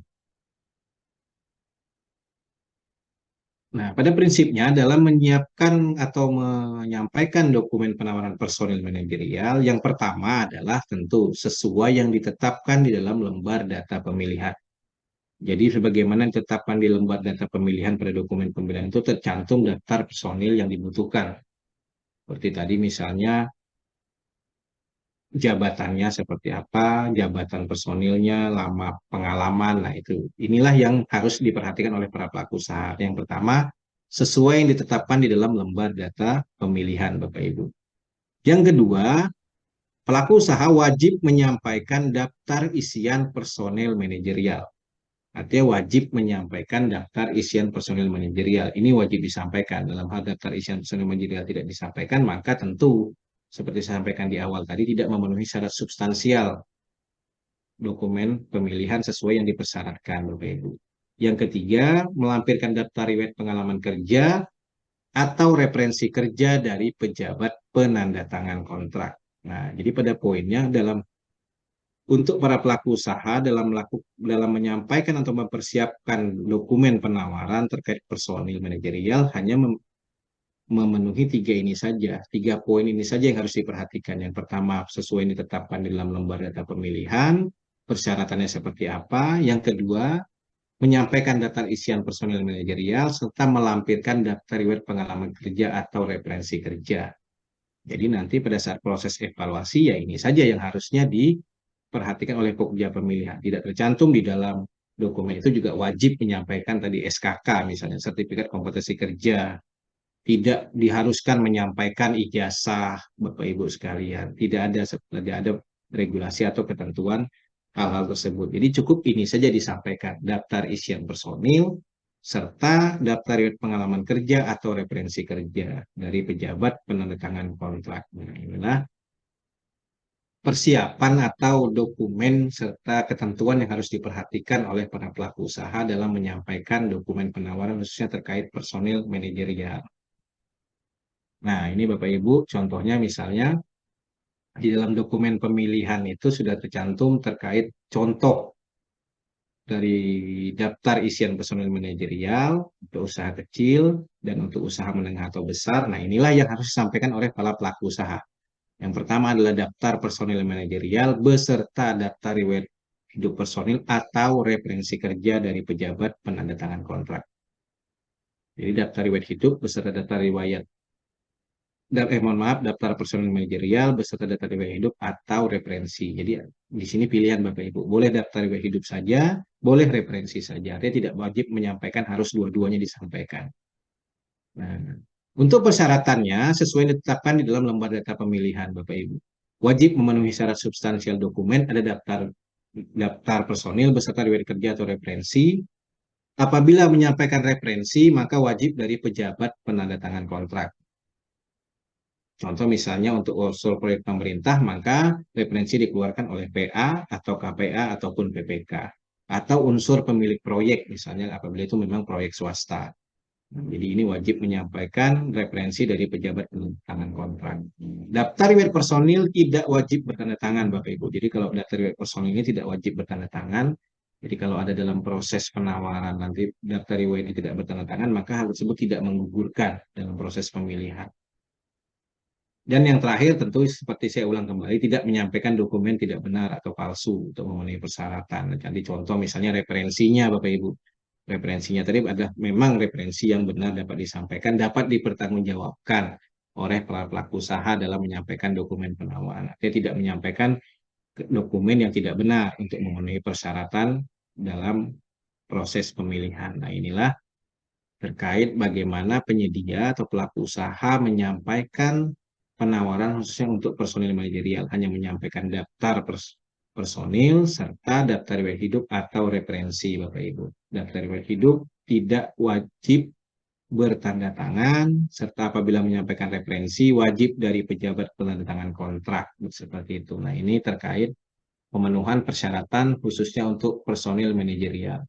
Nah, pada prinsipnya dalam menyiapkan atau menyampaikan dokumen penawaran personil manajerial, yang pertama adalah tentu sesuai yang ditetapkan di dalam lembar data pemilihan. Jadi sebagaimana ditetapkan di lembar data pemilihan pada dokumen pemilihan itu tercantum daftar personil yang dibutuhkan. Seperti tadi misalnya jabatannya seperti apa, jabatan personilnya, lama pengalaman. Nah, itu inilah yang harus diperhatikan oleh para pelaku usaha. Yang pertama, sesuai yang ditetapkan di dalam lembar data pemilihan, Bapak Ibu. Yang kedua, pelaku usaha wajib menyampaikan daftar isian personel manajerial. Artinya wajib menyampaikan daftar isian personil manajerial. Ini wajib disampaikan. Dalam hal daftar isian personil manajerial tidak disampaikan, maka tentu seperti saya sampaikan di awal tadi tidak memenuhi syarat substansial dokumen pemilihan sesuai yang dipersyaratkan, Bapak Ibu. Yang ketiga, melampirkan daftar riwayat pengalaman kerja atau referensi kerja dari pejabat penandatangan kontrak. Nah, jadi pada poinnya untuk para pelaku usaha dalam menyampaikan atau mempersiapkan dokumen penawaran terkait personil manajerial hanya memenuhi tiga poin ini saja yang harus diperhatikan. Yang pertama, sesuai yang ditetapkan di dalam lembar data pemilihan, persyaratannya seperti apa. Yang kedua, menyampaikan daftar isian personil manajerial serta melampirkan daftar riwayat pengalaman kerja atau referensi kerja. Jadi nanti pada saat proses evaluasi ya ini saja yang harusnya diperhatikan oleh Pokja pemilihan. Tidak tercantum di dalam dokumen itu juga wajib menyampaikan tadi SKK misalnya, sertifikat kompetensi kerja, tidak diharuskan menyampaikan ijazah, Bapak Ibu sekalian. Tidak ada regulasi atau ketentuan hal-hal tersebut. Jadi cukup ini saja disampaikan, daftar isian personil serta daftar riwayat pengalaman kerja atau referensi kerja dari pejabat penandatangan kontrak. Nah, inilah persiapan atau dokumen serta ketentuan yang harus diperhatikan oleh para pelaku usaha dalam menyampaikan dokumen penawaran khususnya terkait personil manajerial. Nah, ini Bapak Ibu, contohnya misalnya di dalam dokumen pemilihan itu sudah tercantum terkait contoh dari daftar isian personil manajerial untuk usaha kecil dan untuk usaha menengah atau besar. Nah, inilah yang harus disampaikan oleh para pelaku usaha. Yang pertama adalah daftar personil manajerial beserta daftar riwayat hidup personil atau referensi kerja dari pejabat penandatangan kontrak. Jadi daftar riwayat hidup beserta daftar riwayat mohon maaf, daftar personil manajerial beserta data riwayat hidup atau referensi. Jadi di sini pilihan Bapak Ibu, boleh daftar riwayat hidup saja, boleh referensi saja. Artinya tidak wajib menyampaikan, harus dua-duanya disampaikan. Nah, untuk persyaratannya sesuai ditetapkan di dalam lembar data pemilihan Bapak Ibu. Wajib memenuhi syarat substansial dokumen, ada daftar personil beserta riwayat kerja atau referensi. Apabila menyampaikan referensi, maka wajib dari pejabat penandatangan kontrak. Contoh misalnya untuk usul proyek pemerintah, maka referensi dikeluarkan oleh PA atau KPA ataupun PPK. Atau unsur pemilik proyek, misalnya apabila itu memang proyek swasta. Jadi ini wajib menyampaikan referensi dari pejabat penandatangan kontrak. Daftar riwayat personil tidak wajib bertanda tangan, Bapak Ibu. Jadi kalau daftar riwayat personil ini tidak wajib bertanda tangan. Jadi kalau ada dalam proses penawaran nanti daftar riwayat ini tidak bertanda tangan, maka hal tersebut tidak menggugurkan dalam proses pemilihan. Dan yang terakhir tentu seperti saya ulang kembali, tidak menyampaikan dokumen tidak benar atau palsu untuk memenuhi persyaratan. Jadi contoh misalnya referensinya Bapak Ibu. Referensinya tadi adalah memang referensi yang benar dapat disampaikan, dapat dipertanggungjawabkan oleh pelaku usaha dalam menyampaikan dokumen penawaran. Dia tidak menyampaikan dokumen yang tidak benar untuk memenuhi persyaratan dalam proses pemilihan. Nah inilah terkait bagaimana penyedia atau pelaku usaha menyampaikan penawaran khususnya untuk personil manajerial, hanya menyampaikan daftar personil serta daftar riwayat hidup atau referensi Bapak Ibu. Daftar riwayat hidup tidak wajib bertanda tangan serta apabila menyampaikan referensi wajib dari pejabat penandatangan kontrak seperti itu. Nah, ini terkait pemenuhan persyaratan khususnya untuk personil manajerial.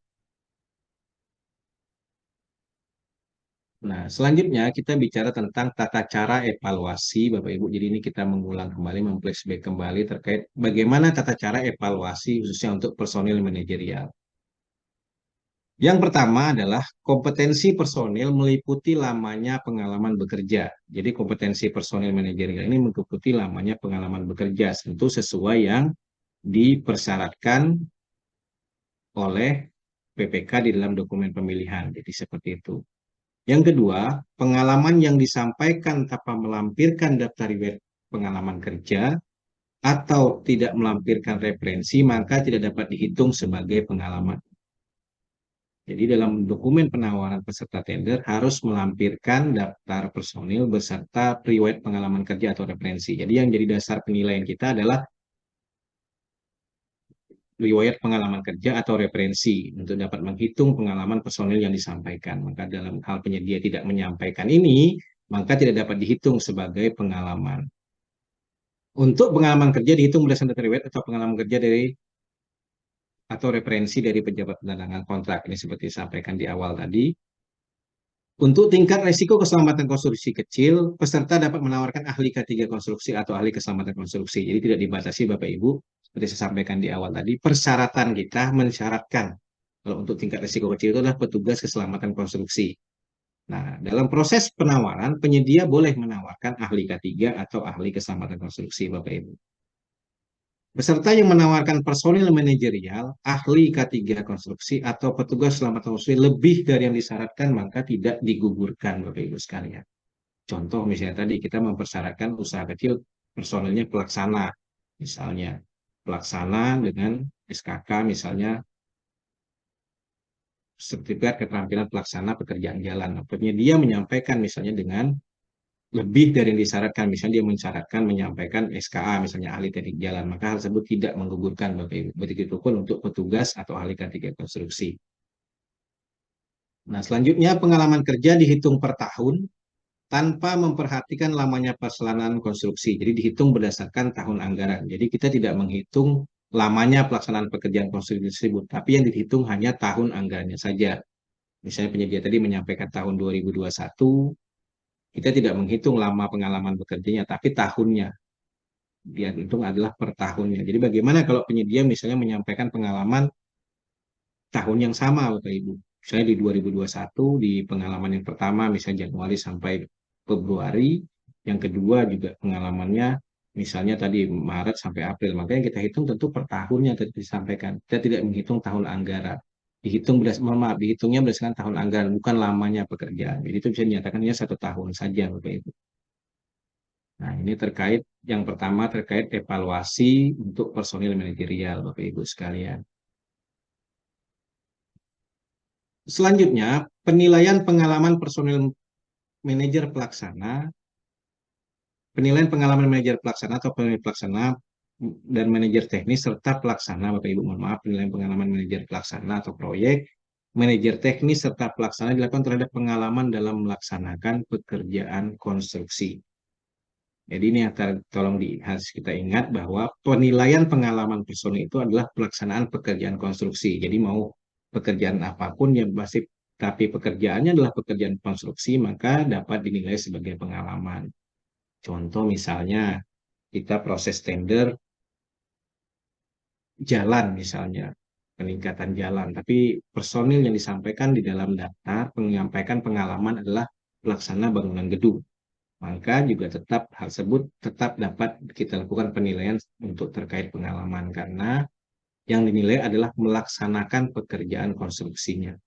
Nah, selanjutnya kita bicara tentang tata cara evaluasi, Bapak Ibu. Jadi ini kita mengulang kembali, memflashback kembali terkait bagaimana tata cara evaluasi khususnya untuk personil manajerial. Yang pertama adalah kompetensi personil meliputi lamanya pengalaman bekerja. Jadi kompetensi personil manajerial ini meliputi lamanya pengalaman bekerja, tentu sesuai yang dipersyaratkan oleh PPK di dalam dokumen pemilihan. Jadi seperti itu. Yang kedua, pengalaman yang disampaikan tanpa melampirkan daftar riwayat pengalaman kerja atau tidak melampirkan referensi, maka tidak dapat dihitung sebagai pengalaman. Jadi dalam dokumen penawaran peserta tender harus melampirkan daftar personil beserta riwayat pengalaman kerja atau referensi. Jadi yang jadi dasar penilaian kita adalah riwayat pengalaman kerja atau referensi untuk dapat menghitung pengalaman personil yang disampaikan. Maka dalam hal penyedia tidak menyampaikan ini, maka tidak dapat dihitung sebagai pengalaman. Untuk pengalaman kerja dihitung berdasarkan data riwayat atau pengalaman kerja dari atau referensi dari pejabat penandatangan kontrak. Ini seperti disampaikan di awal tadi. Untuk tingkat resiko keselamatan konstruksi kecil, peserta dapat menawarkan ahli K3 konstruksi atau ahli keselamatan konstruksi. Jadi tidak dibatasi Bapak Ibu, seperti saya sampaikan di awal tadi, persyaratan kita mensyaratkan kalau untuk tingkat resiko kecil itu adalah petugas keselamatan konstruksi. Nah, dalam proses penawaran, penyedia boleh menawarkan ahli K3 atau ahli keselamatan konstruksi Bapak Ibu. Peserta yang menawarkan personil manajerial, ahli K3 konstruksi, atau petugas keselamatan konstruksi lebih dari yang disyaratkan, maka tidak digugurkan, Bapak Ibu sekalian. Contoh misalnya tadi kita mempersyaratkan usaha kecil personilnya pelaksana, misalnya pelaksana dengan SKK, misalnya sertifikat keterampilan pelaksana pekerjaan jalan. Penyedia menyampaikan misalnya dengan lebih dari yang disyaratkan, misalnya dia mensyaratkan menyampaikan SKA, misalnya ahli teknik jalan, maka hal tersebut tidak menggugurkan Bapak Ibu. Begitu pun untuk petugas atau ahli K3 konstruksi. Nah, selanjutnya pengalaman kerja dihitung per tahun tanpa memperhatikan lamanya pelaksanaan konstruksi. Jadi dihitung berdasarkan tahun anggaran. Jadi kita tidak menghitung lamanya pelaksanaan pekerjaan konstruksi tersebut, tapi yang dihitung hanya tahun anggarannya saja. Misalnya penyedia tadi menyampaikan tahun 2021, kita tidak menghitung lama pengalaman bekerjanya, tapi tahunnya. Dia hitung adalah per tahunnya. Jadi bagaimana kalau penyedia misalnya menyampaikan pengalaman tahun yang sama, Bapak Ibu. Misalnya di 2021, di pengalaman yang pertama, misalnya Januari sampai Februari, yang kedua juga pengalamannya, misalnya tadi Maret sampai April. Makanya kita hitung tentu per tahunnya tadi disampaikan. Kita tidak menghitung tahun anggaran. Dihitungnya berdasarkan tahun anggaran, bukan lamanya pekerjaan. Jadi itu bisa dinyatakan hanya 1 tahun saja, Bapak Ibu. Nah, ini terkait yang pertama terkait evaluasi untuk personil manajerial, Bapak Ibu sekalian. Selanjutnya, penilaian pengalaman personil manajer pelaksana, penilaian pengalaman manajer pelaksana atau penilaian pelaksana dan manajer teknis serta pelaksana, Bapak Ibu mohon maaf, penilaian pengalaman manajer pelaksana atau proyek, manajer teknis serta pelaksana dilakukan terhadap pengalaman dalam melaksanakan pekerjaan konstruksi. Jadi ini tolong harus kita ingat bahwa penilaian pengalaman personil itu adalah pelaksanaan pekerjaan konstruksi. Jadi mau pekerjaan apapun yang pasti, tapi pekerjaannya adalah pekerjaan konstruksi, maka dapat dinilai sebagai pengalaman. Contoh misalnya kita proses tender jalan misalnya, peningkatan jalan, tapi personil yang disampaikan di dalam daftar menyampaikan pengalaman adalah pelaksana bangunan gedung, maka juga tetap hal tersebut tetap dapat kita lakukan penilaian untuk terkait pengalaman karena yang dinilai adalah melaksanakan pekerjaan konstruksinya,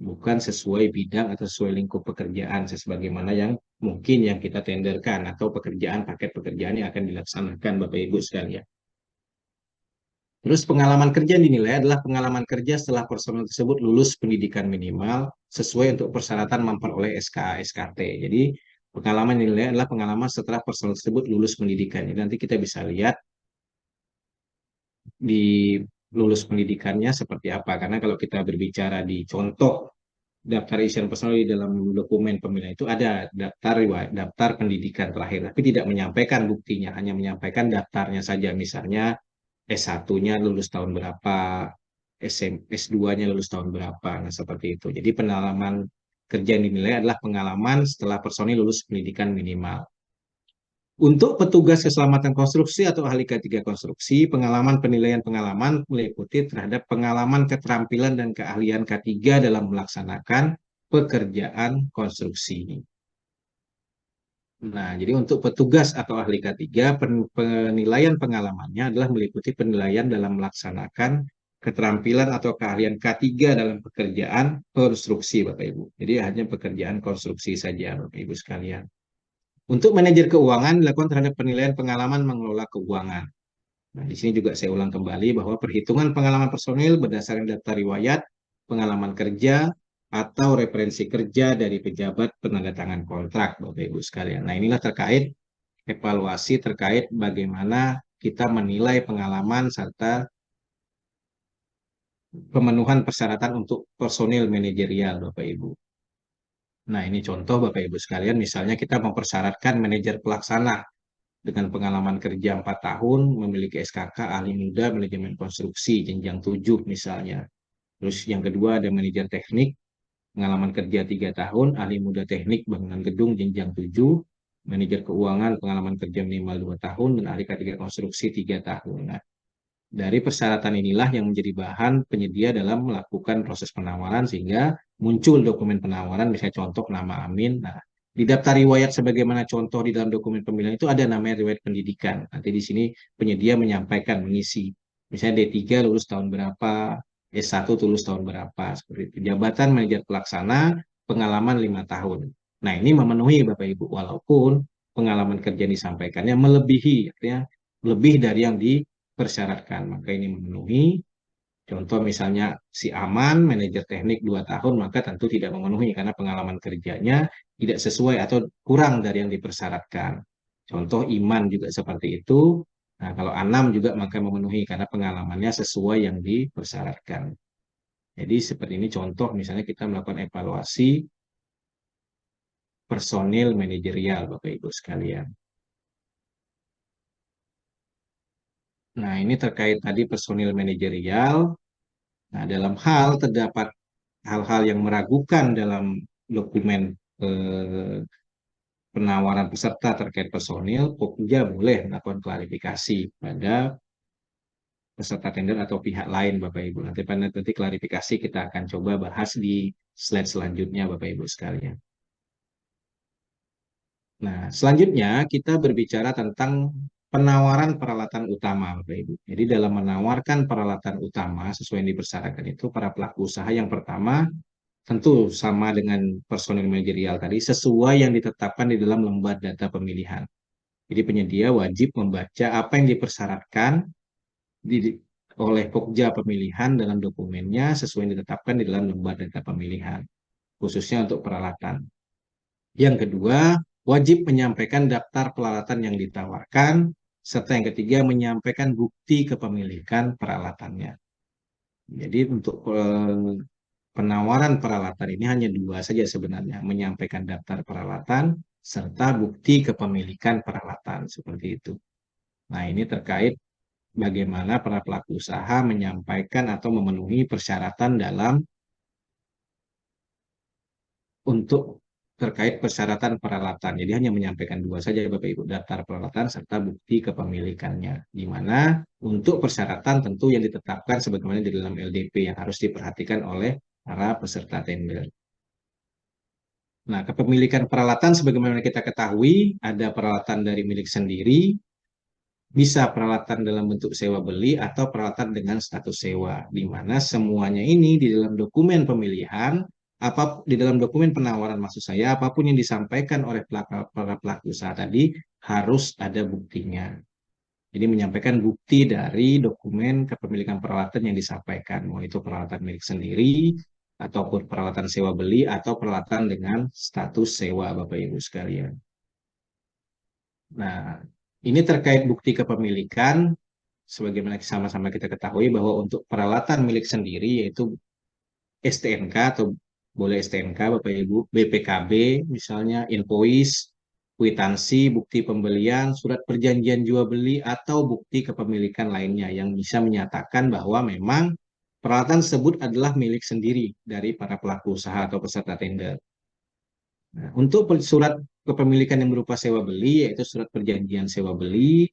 bukan sesuai bidang atau sesuai lingkup pekerjaan sebagaimana yang mungkin yang kita tenderkan atau pekerjaan paket pekerjaan yang akan dilaksanakan Bapak Ibu sekalian. Terus pengalaman kerja dinilai adalah pengalaman kerja setelah personel tersebut lulus pendidikan minimal sesuai untuk persyaratan memperoleh SKA SKT. Jadi pengalaman dinilai adalah pengalaman setelah personel tersebut lulus pendidikan. Jadi nanti kita bisa lihat di lulus pendidikannya seperti apa. Karena kalau kita berbicara di contoh daftar isian personel di dalam dokumen pemilihan itu ada daftar pendidikan terakhir, tapi tidak menyampaikan buktinya, hanya menyampaikan daftarnya saja. Misalnya S1-nya lulus tahun berapa, S2-nya lulus tahun berapa, nah seperti itu. Jadi pengalaman kerja yang dinilai adalah pengalaman setelah personil lulus pendidikan minimal. Untuk petugas keselamatan konstruksi atau ahli K3 konstruksi, pengalaman penilaian pengalaman meliputi terhadap pengalaman keterampilan dan keahlian K3 dalam melaksanakan pekerjaan konstruksi. Nah, jadi untuk petugas atau ahli K3, penilaian pengalamannya adalah meliputi penilaian dalam melaksanakan keterampilan atau keahlian K3 dalam pekerjaan konstruksi, Bapak Ibu. Jadi hanya pekerjaan konstruksi saja, Bapak Ibu sekalian. Untuk manajer keuangan dilakukan terhadap penilaian pengalaman mengelola keuangan. Nah, di sini juga saya ulang kembali bahwa perhitungan pengalaman personil berdasarkan daftar riwayat, pengalaman kerja, atau referensi kerja dari pejabat penandatangan kontrak, Bapak Ibu sekalian. Nah, inilah terkait evaluasi terkait bagaimana kita menilai pengalaman serta pemenuhan persyaratan untuk personil manajerial, Bapak Ibu. Nah, ini contoh Bapak Ibu sekalian, misalnya kita mempersyaratkan manajer pelaksana dengan pengalaman kerja 4 tahun, memiliki SKK, ahli muda, manajemen konstruksi, jenjang 7 misalnya. Terus yang kedua ada manajer teknik, pengalaman kerja 3 tahun, ahli muda teknik, bangunan gedung, jenjang 7, manajer keuangan, pengalaman kerja minimal 2 tahun, dan ahli K3 konstruksi 3 tahun. Nah, dari persyaratan inilah yang menjadi bahan penyedia dalam melakukan proses penawaran sehingga muncul dokumen penawaran, misalnya contoh nama Amin. Nah, di daftar riwayat sebagaimana contoh di dalam dokumen pemilihan itu ada namanya riwayat pendidikan. Nanti di sini penyedia menyampaikan, mengisi. Misalnya D3 lulus tahun berapa, S1 lulus tahun berapa, seperti itu. Jabatan manajer pelaksana, pengalaman 5 tahun. Nah, ini memenuhi Bapak Ibu, walaupun pengalaman kerja disampaikannya melebihi, artinya lebih dari yang persyaratkan, maka ini memenuhi. Contoh misalnya si Aman, manajer teknik 2 tahun, maka tentu tidak memenuhi karena pengalaman kerjanya tidak sesuai atau kurang dari yang dipersyaratkan. Contoh Iman juga seperti itu. Nah, kalau Anam juga maka memenuhi karena pengalamannya sesuai yang dipersyaratkan. Jadi seperti ini contoh misalnya kita melakukan evaluasi personil manajerial Bapak Ibu sekalian. Nah, ini terkait tadi personil manajerial. Nah, dalam hal terdapat hal-hal yang meragukan dalam dokumen penawaran peserta terkait personil, Pokja boleh melakukan klarifikasi pada peserta tender atau pihak lain, Bapak Ibu. Nanti klarifikasi kita akan coba bahas di slide selanjutnya, Bapak Ibu sekalian. Nah, selanjutnya kita berbicara tentang penawaran peralatan utama, Bapak Ibu. Jadi dalam menawarkan peralatan utama sesuai yang dipersyaratkan itu, para pelaku usaha yang pertama tentu sama dengan personil manajerial tadi, sesuai yang ditetapkan di dalam lembar data pemilihan. Jadi penyedia wajib membaca apa yang dipersyaratkan oleh Pokja pemilihan dalam dokumennya sesuai yang ditetapkan di dalam lembar data pemilihan, khususnya untuk peralatan. Yang kedua, wajib menyampaikan daftar peralatan yang ditawarkan, serta yang ketiga, menyampaikan bukti kepemilikan peralatannya. Jadi untuk penawaran peralatan ini hanya dua saja sebenarnya, menyampaikan daftar peralatan serta bukti kepemilikan peralatan, seperti itu. Nah, ini terkait bagaimana para pelaku usaha menyampaikan atau memenuhi persyaratan dalam untuk terkait persyaratan peralatan. Jadi hanya menyampaikan dua saja Bapak Ibu, daftar peralatan serta bukti kepemilikannya. Di mana untuk persyaratan tentu yang ditetapkan sebagaimana di dalam LDP yang harus diperhatikan oleh para peserta tender. Nah, kepemilikan peralatan sebagaimana kita ketahui, ada peralatan dari milik sendiri, bisa peralatan dalam bentuk sewa beli atau peralatan dengan status sewa, di mana semuanya ini di dalam dokumen pemilihan, di dalam dokumen penawaran maksud saya, apapun yang disampaikan oleh para pelaku usaha tadi harus ada buktinya. Jadi menyampaikan bukti dari dokumen kepemilikan peralatan yang disampaikan, mau itu peralatan milik sendiri, ataupun peralatan sewa beli, atau peralatan dengan status sewa, Bapak Ibu sekalian. Nah, ini terkait bukti kepemilikan, sebagaimana sama-sama kita ketahui bahwa untuk peralatan milik sendiri yaitu STNK atau boleh STNK Bapak Ibu, BPKB misalnya, invoice, kwitansi, bukti pembelian, surat perjanjian jual beli atau bukti kepemilikan lainnya yang bisa menyatakan bahwa memang peralatan tersebut adalah milik sendiri dari para pelaku usaha atau peserta tender. Nah, untuk surat kepemilikan yang berupa sewa beli yaitu surat perjanjian sewa beli,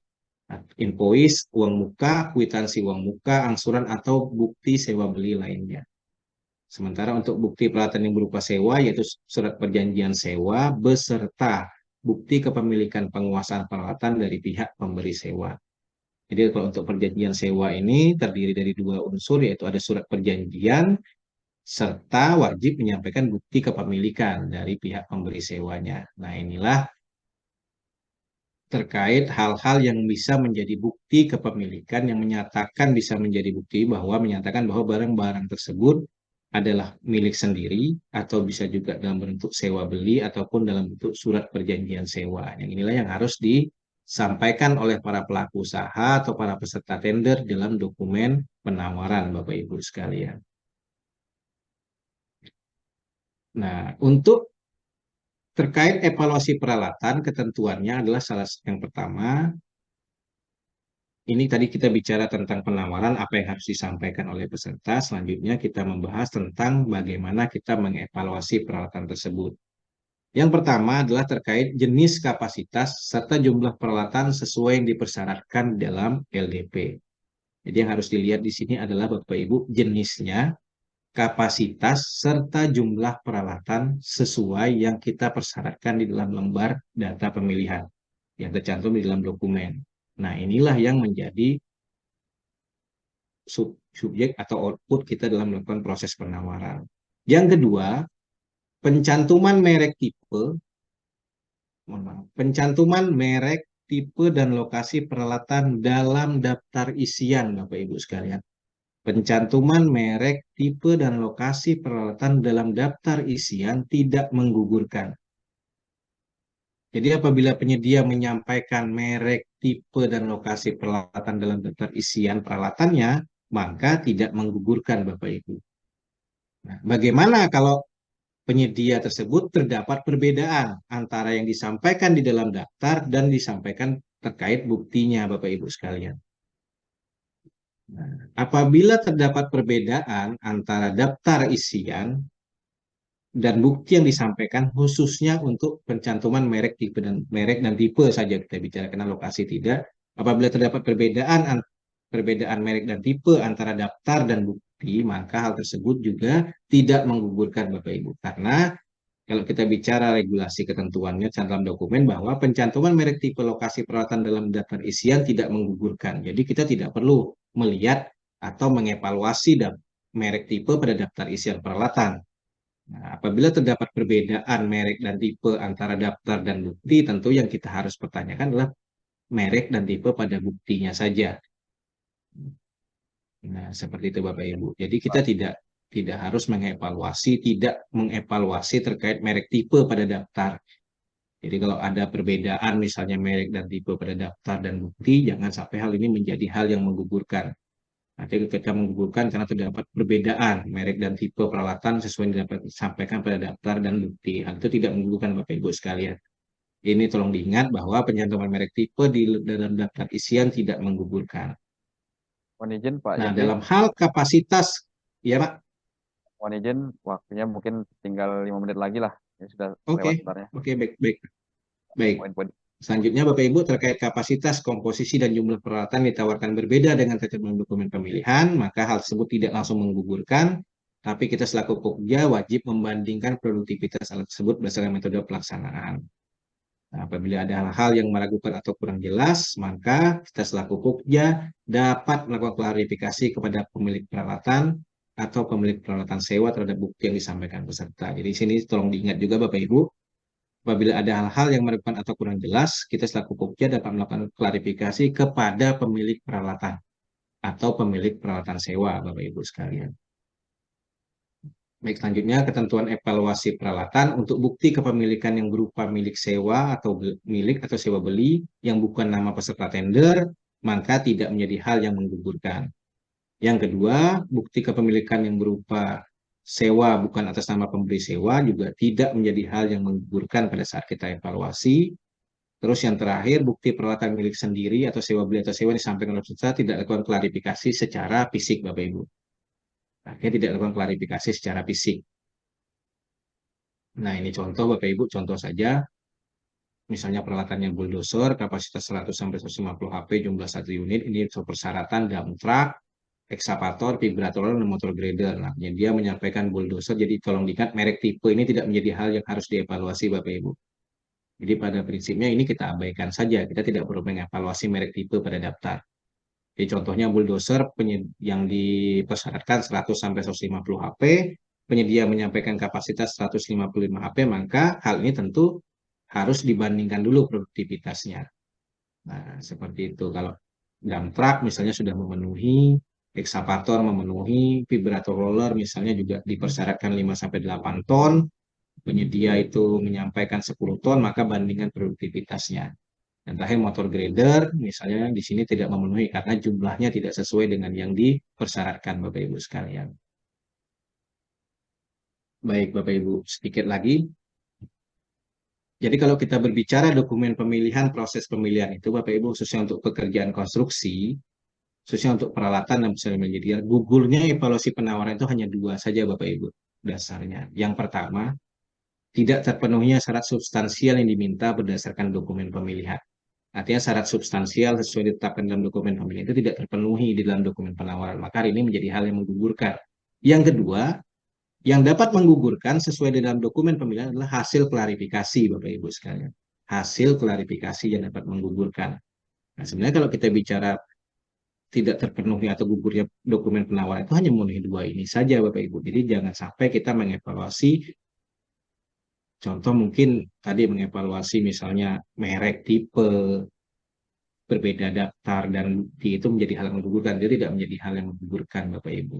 invoice, uang muka, kwitansi uang muka, angsuran atau bukti sewa beli lainnya. Sementara untuk bukti peralatan yang berupa sewa, yaitu surat perjanjian sewa beserta bukti kepemilikan penguasaan peralatan dari pihak pemberi sewa. Jadi kalau untuk perjanjian sewa ini terdiri dari dua unsur, yaitu ada surat perjanjian serta wajib menyampaikan bukti kepemilikan dari pihak pemberi sewanya. Nah, inilah terkait hal-hal yang bisa menjadi bukti kepemilikan yang menyatakan bisa menjadi bukti bahwa menyatakan bahwa barang-barang tersebut adalah milik sendiri atau bisa juga dalam bentuk sewa beli ataupun dalam bentuk surat perjanjian sewa. Yang inilah yang harus disampaikan oleh para pelaku usaha atau para peserta tender dalam dokumen penawaran Bapak Ibu sekalian. Nah, untuk terkait evaluasi peralatan, ketentuannya adalah yang pertama, ini tadi kita bicara tentang penawaran, apa yang harus disampaikan oleh peserta. Selanjutnya kita membahas tentang bagaimana kita mengevaluasi peralatan tersebut. Yang pertama adalah terkait jenis kapasitas serta jumlah peralatan sesuai yang dipersyaratkan dalam LDP. Jadi yang harus dilihat di sini adalah Bapak Ibu jenisnya, kapasitas, serta jumlah peralatan sesuai yang kita persyaratkan di dalam lembar data pemilihan yang tercantum di dalam dokumen. Nah, inilah yang menjadi subjek atau output kita dalam melakukan proses penawaran. Yang kedua, pencantuman merek tipe, pencantuman merek, tipe, dan lokasi peralatan dalam daftar isian, Bapak Ibu sekalian. Pencantuman merek, tipe, dan lokasi peralatan dalam daftar isian tidak menggugurkan. Jadi apabila penyedia menyampaikan merek, tipe, dan lokasi peralatan dalam daftar isian peralatannya, maka tidak menggugurkan Bapak Ibu. Nah, bagaimana kalau penyedia tersebut terdapat perbedaan antara yang disampaikan di dalam daftar dan disampaikan terkait buktinya Bapak Ibu sekalian? Nah, apabila terdapat perbedaan antara daftar isian dan bukti yang disampaikan khususnya untuk pencantuman merek dan tipe saja kita bicara karena lokasi tidak. Apabila terdapat perbedaan merek dan tipe antara daftar dan bukti, maka hal tersebut juga tidak menggugurkan Bapak Ibu. Karena kalau kita bicara regulasi ketentuannya dalam dokumen bahwa pencantuman merek tipe lokasi peralatan dalam daftar isian tidak menggugurkan. Jadi kita tidak perlu melihat atau mengevaluasi merek tipe pada daftar isian peralatan. Nah, apabila terdapat perbedaan merek dan tipe antara daftar dan bukti, tentu yang kita harus pertanyakan adalah merek dan tipe pada buktinya saja. Nah, seperti itu Bapak Ibu. Jadi kita tidak harus mengevaluasi terkait merek tipe pada daftar. Jadi kalau ada perbedaan misalnya merek dan tipe pada daftar dan bukti, jangan sampai hal ini menjadi hal yang menggugurkan. Nanti ketika menggugurkan karena terdapat perbedaan merek dan tipe peralatan sesuai yang dapat disampaikan pada daftar dan bukti. Hal itu tidak menggugurkan Bapak Ibu sekalian. Ini tolong diingat bahwa pencantuman merek tipe di dalam daftar isian tidak menggugurkan. Mohon izin Pak Nah, Yenti, dalam hal kapasitas, ya Pak, mohon izin waktunya mungkin tinggal 5 menit lagi lah. Ini sudah oke, lewat sebenarnya. oke, baik, baik, baik. Poin-poin. Selanjutnya, Bapak Ibu, terkait kapasitas, komposisi, dan jumlah peralatan ditawarkan berbeda dengan tercantum dokumen pemilihan, maka hal tersebut tidak langsung menggugurkan, tapi kita selaku Pokja wajib membandingkan produktivitas alat tersebut berdasarkan metode pelaksanaan. Nah, apabila ada hal-hal yang meragukan atau kurang jelas, maka kita selaku Pokja dapat melakukan klarifikasi kepada pemilik peralatan atau pemilik peralatan sewa terhadap bukti yang disampaikan peserta. Jadi di sini tolong diingat juga Bapak Ibu, apabila ada hal-hal yang meragukan atau kurang jelas, kita selaku Pokja dapat melakukan klarifikasi kepada pemilik peralatan atau pemilik peralatan sewa, Bapak Ibu sekalian. Baik, selanjutnya ketentuan evaluasi peralatan untuk bukti kepemilikan yang berupa milik sewa atau milik atau sewa beli yang bukan nama peserta tender, maka tidak menjadi hal yang menggugurkan. Yang kedua, bukti kepemilikan yang berupa sewa bukan atas nama pemberi sewa juga tidak menjadi hal yang menggugurkan pada saat kita evaluasi. Terus yang terakhir, bukti peralatan milik sendiri atau sewa beli atau sewa disampaikan oleh peserta tidak lakukan klarifikasi secara fisik, Bapak Ibu. Akhirnya tidak lakukan klarifikasi secara fisik. Nah, ini contoh Bapak Ibu, contoh saja. Misalnya peralatannya bulldozer, kapasitas 100 sampai 150 HP, jumlah 1 unit. Ini persyaratan dump truck, ekskavator, vibrator, dan motor grader. Nah, dia menyampaikan bulldozer, jadi tolong diingat merek tipe ini tidak menjadi hal yang harus dievaluasi Bapak Ibu. Jadi pada prinsipnya ini kita abaikan saja, kita tidak perlu mengevaluasi merek tipe pada daftar. Jadi contohnya bulldozer yang dipersyaratkan 100 sampai 150 HP, penyedia menyampaikan kapasitas 155 HP, maka hal ini tentu harus dibandingkan dulu produktivitasnya. Nah, seperti itu. Kalau dump truck misalnya sudah memenuhi, ekskavator memenuhi, vibrator roller misalnya juga dipersyaratkan 5 sampai 8 ton, penyedia itu menyampaikan 10 ton, maka bandingkan produktivitasnya. Dan terakhir motor grader, misalnya di sini tidak memenuhi karena jumlahnya tidak sesuai dengan yang dipersyaratkan Bapak Ibu sekalian. Baik Bapak Ibu, sedikit lagi. Jadi kalau kita berbicara dokumen pemilihan, proses pemilihan itu Bapak Ibu khususnya untuk pekerjaan konstruksi, khususnya untuk peralatan dan misalnya menjadi gugurnya evaluasi penawaran itu hanya dua saja Bapak Ibu dasarnya. Yang pertama, tidak terpenuhinya syarat substansial yang diminta berdasarkan dokumen pemilihan. Artinya syarat substansial sesuai ditetapkan dalam dokumen pemilihan itu tidak terpenuhi di dalam dokumen penawaran. Maka hari ini menjadi hal yang menggugurkan. Yang kedua, yang dapat menggugurkan sesuai di dalam dokumen pemilihan adalah hasil klarifikasi, Bapak Ibu sekalian. Hasil klarifikasi yang dapat menggugurkan. Nah, sebenarnya kalau kita bicara tidak terpenuhi atau gugurnya dokumen penawaran itu hanya memenuhi dua ini saja, Bapak Ibu. Jadi jangan sampai kita mengevaluasi, contoh mungkin tadi mengevaluasi misalnya merek, tipe, berbeda daftar dan bukti itu menjadi hal yang menggugurkan. Jadi tidak menjadi hal yang menggugurkan, Bapak Ibu.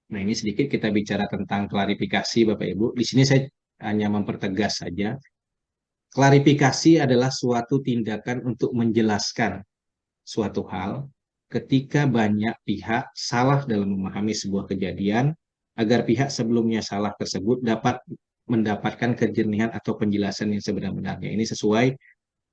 Nah, ini sedikit kita bicara tentang klarifikasi, Bapak Ibu. Di sini saya hanya mempertegas saja. Klarifikasi adalah suatu tindakan untuk menjelaskan suatu hal ketika banyak pihak salah dalam memahami sebuah kejadian agar pihak sebelumnya salah tersebut dapat mendapatkan kejernihan atau penjelasan yang sebenar-benarnya. Ini sesuai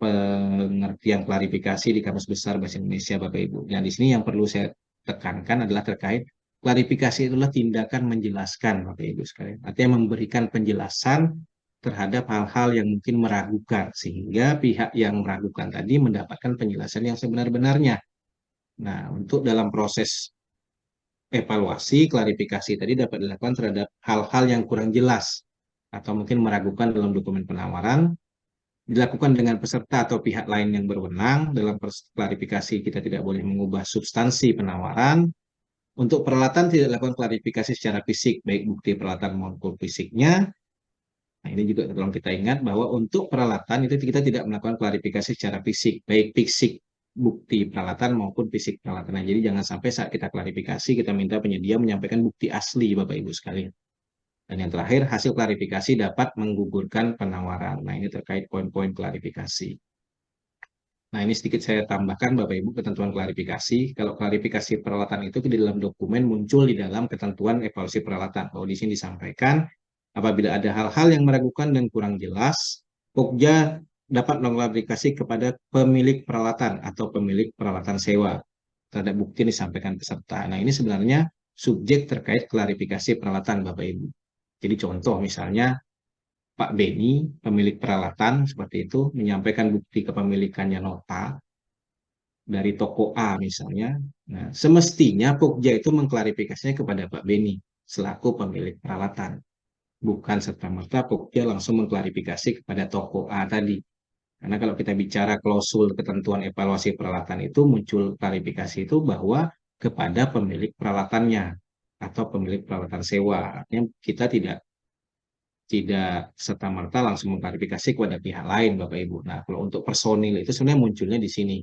pengertian klarifikasi di Kamus Besar Bahasa Indonesia, Bapak Ibu. Dan di sini yang perlu saya tekankan adalah terkait klarifikasi itulah tindakan menjelaskan, Bapak Ibu sekalian. Artinya memberikan penjelasan terhadap hal-hal yang mungkin meragukan, sehingga pihak yang meragukan tadi mendapatkan penjelasan yang sebenar-benarnya. Nah, untuk dalam proses evaluasi, klarifikasi tadi dapat dilakukan terhadap hal-hal yang kurang jelas atau mungkin meragukan dalam dokumen penawaran, dilakukan dengan peserta atau pihak lain yang berwenang. Dalam klarifikasi kita tidak boleh mengubah substansi penawaran. Untuk peralatan tidak dilakukan klarifikasi secara fisik, baik bukti peralatan maupun fisiknya. Nah, ini juga tolong kita ingat bahwa untuk peralatan itu kita tidak melakukan klarifikasi secara fisik, baik fisik bukti peralatan maupun fisik peralatan. Nah, jadi jangan sampai saat kita klarifikasi kita minta penyedia menyampaikan bukti asli, Bapak Ibu sekalian. Dan yang terakhir, hasil klarifikasi dapat menggugurkan penawaran. Nah, ini terkait poin-poin klarifikasi. Nah, ini sedikit saya tambahkan, Bapak Ibu, ketentuan klarifikasi. Kalau klarifikasi peralatan itu di dalam dokumen muncul di dalam ketentuan evaluasi peralatan. Kalau di sini disampaikan, apabila ada hal-hal yang meragukan dan kurang jelas, Pokja dapat mengklarifikasi kepada pemilik peralatan atau pemilik peralatan sewa terhadap bukti yang disampaikan peserta. Nah, ini sebenarnya subjek terkait klarifikasi peralatan, Bapak Ibu. Jadi contoh misalnya, Pak Beni, pemilik peralatan seperti itu, menyampaikan bukti kepemilikannya nota dari toko A misalnya. Nah, semestinya Pokja itu mengklarifikasinya kepada Pak Beni selaku pemilik peralatan. Bukan serta-merta Pokja langsung mengklarifikasi kepada toko A tadi. Karena kalau kita bicara klausul ketentuan evaluasi peralatan itu muncul klarifikasi itu bahwa kepada pemilik peralatannya atau pemilik peralatan sewa. Artinya kita tidak serta-merta langsung mengklarifikasi kepada pihak lain, Bapak Ibu. Nah, kalau untuk personil itu sebenarnya munculnya di sini.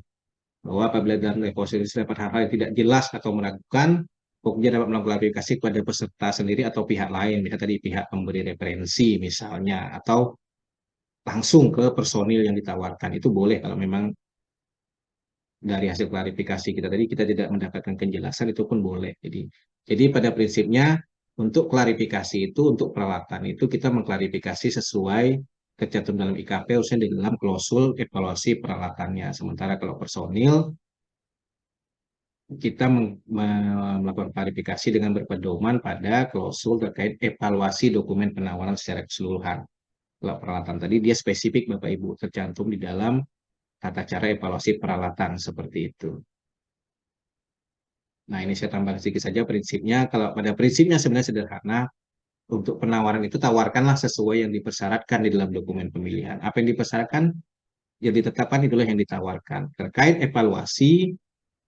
Bahwa apabila dalam evaluasi terdapat hal-hal yang tidak jelas atau meragukan, Pokja dapat melakukan klarifikasi kepada peserta sendiri atau pihak lain, misalnya tadi pihak pemberi referensi misalnya, atau langsung ke personil yang ditawarkan. Itu boleh kalau memang dari hasil klarifikasi kita tadi kita tidak mendapatkan penjelasan, itu pun boleh. Jadi pada prinsipnya untuk klarifikasi itu untuk peralatan itu kita mengklarifikasi sesuai tercantum dalam IKP khususnya di dalam klausul evaluasi peralatannya. Sementara kalau personil kita melakukan klarifikasi dengan berpedoman pada klausul terkait evaluasi dokumen penawaran secara keseluruhan. Kalau peralatan tadi dia spesifik Bapak Ibu tercantum di dalam tata cara evaluasi peralatan seperti itu. Nah, ini saya tambah sedikit saja prinsipnya. Kalau pada prinsipnya sebenarnya sederhana, untuk penawaran itu tawarkanlah sesuai yang dipersyaratkan di dalam dokumen pemilihan. Apa yang dipersyaratkan, yang ditetapkan itulah yang ditawarkan. Terkait evaluasi,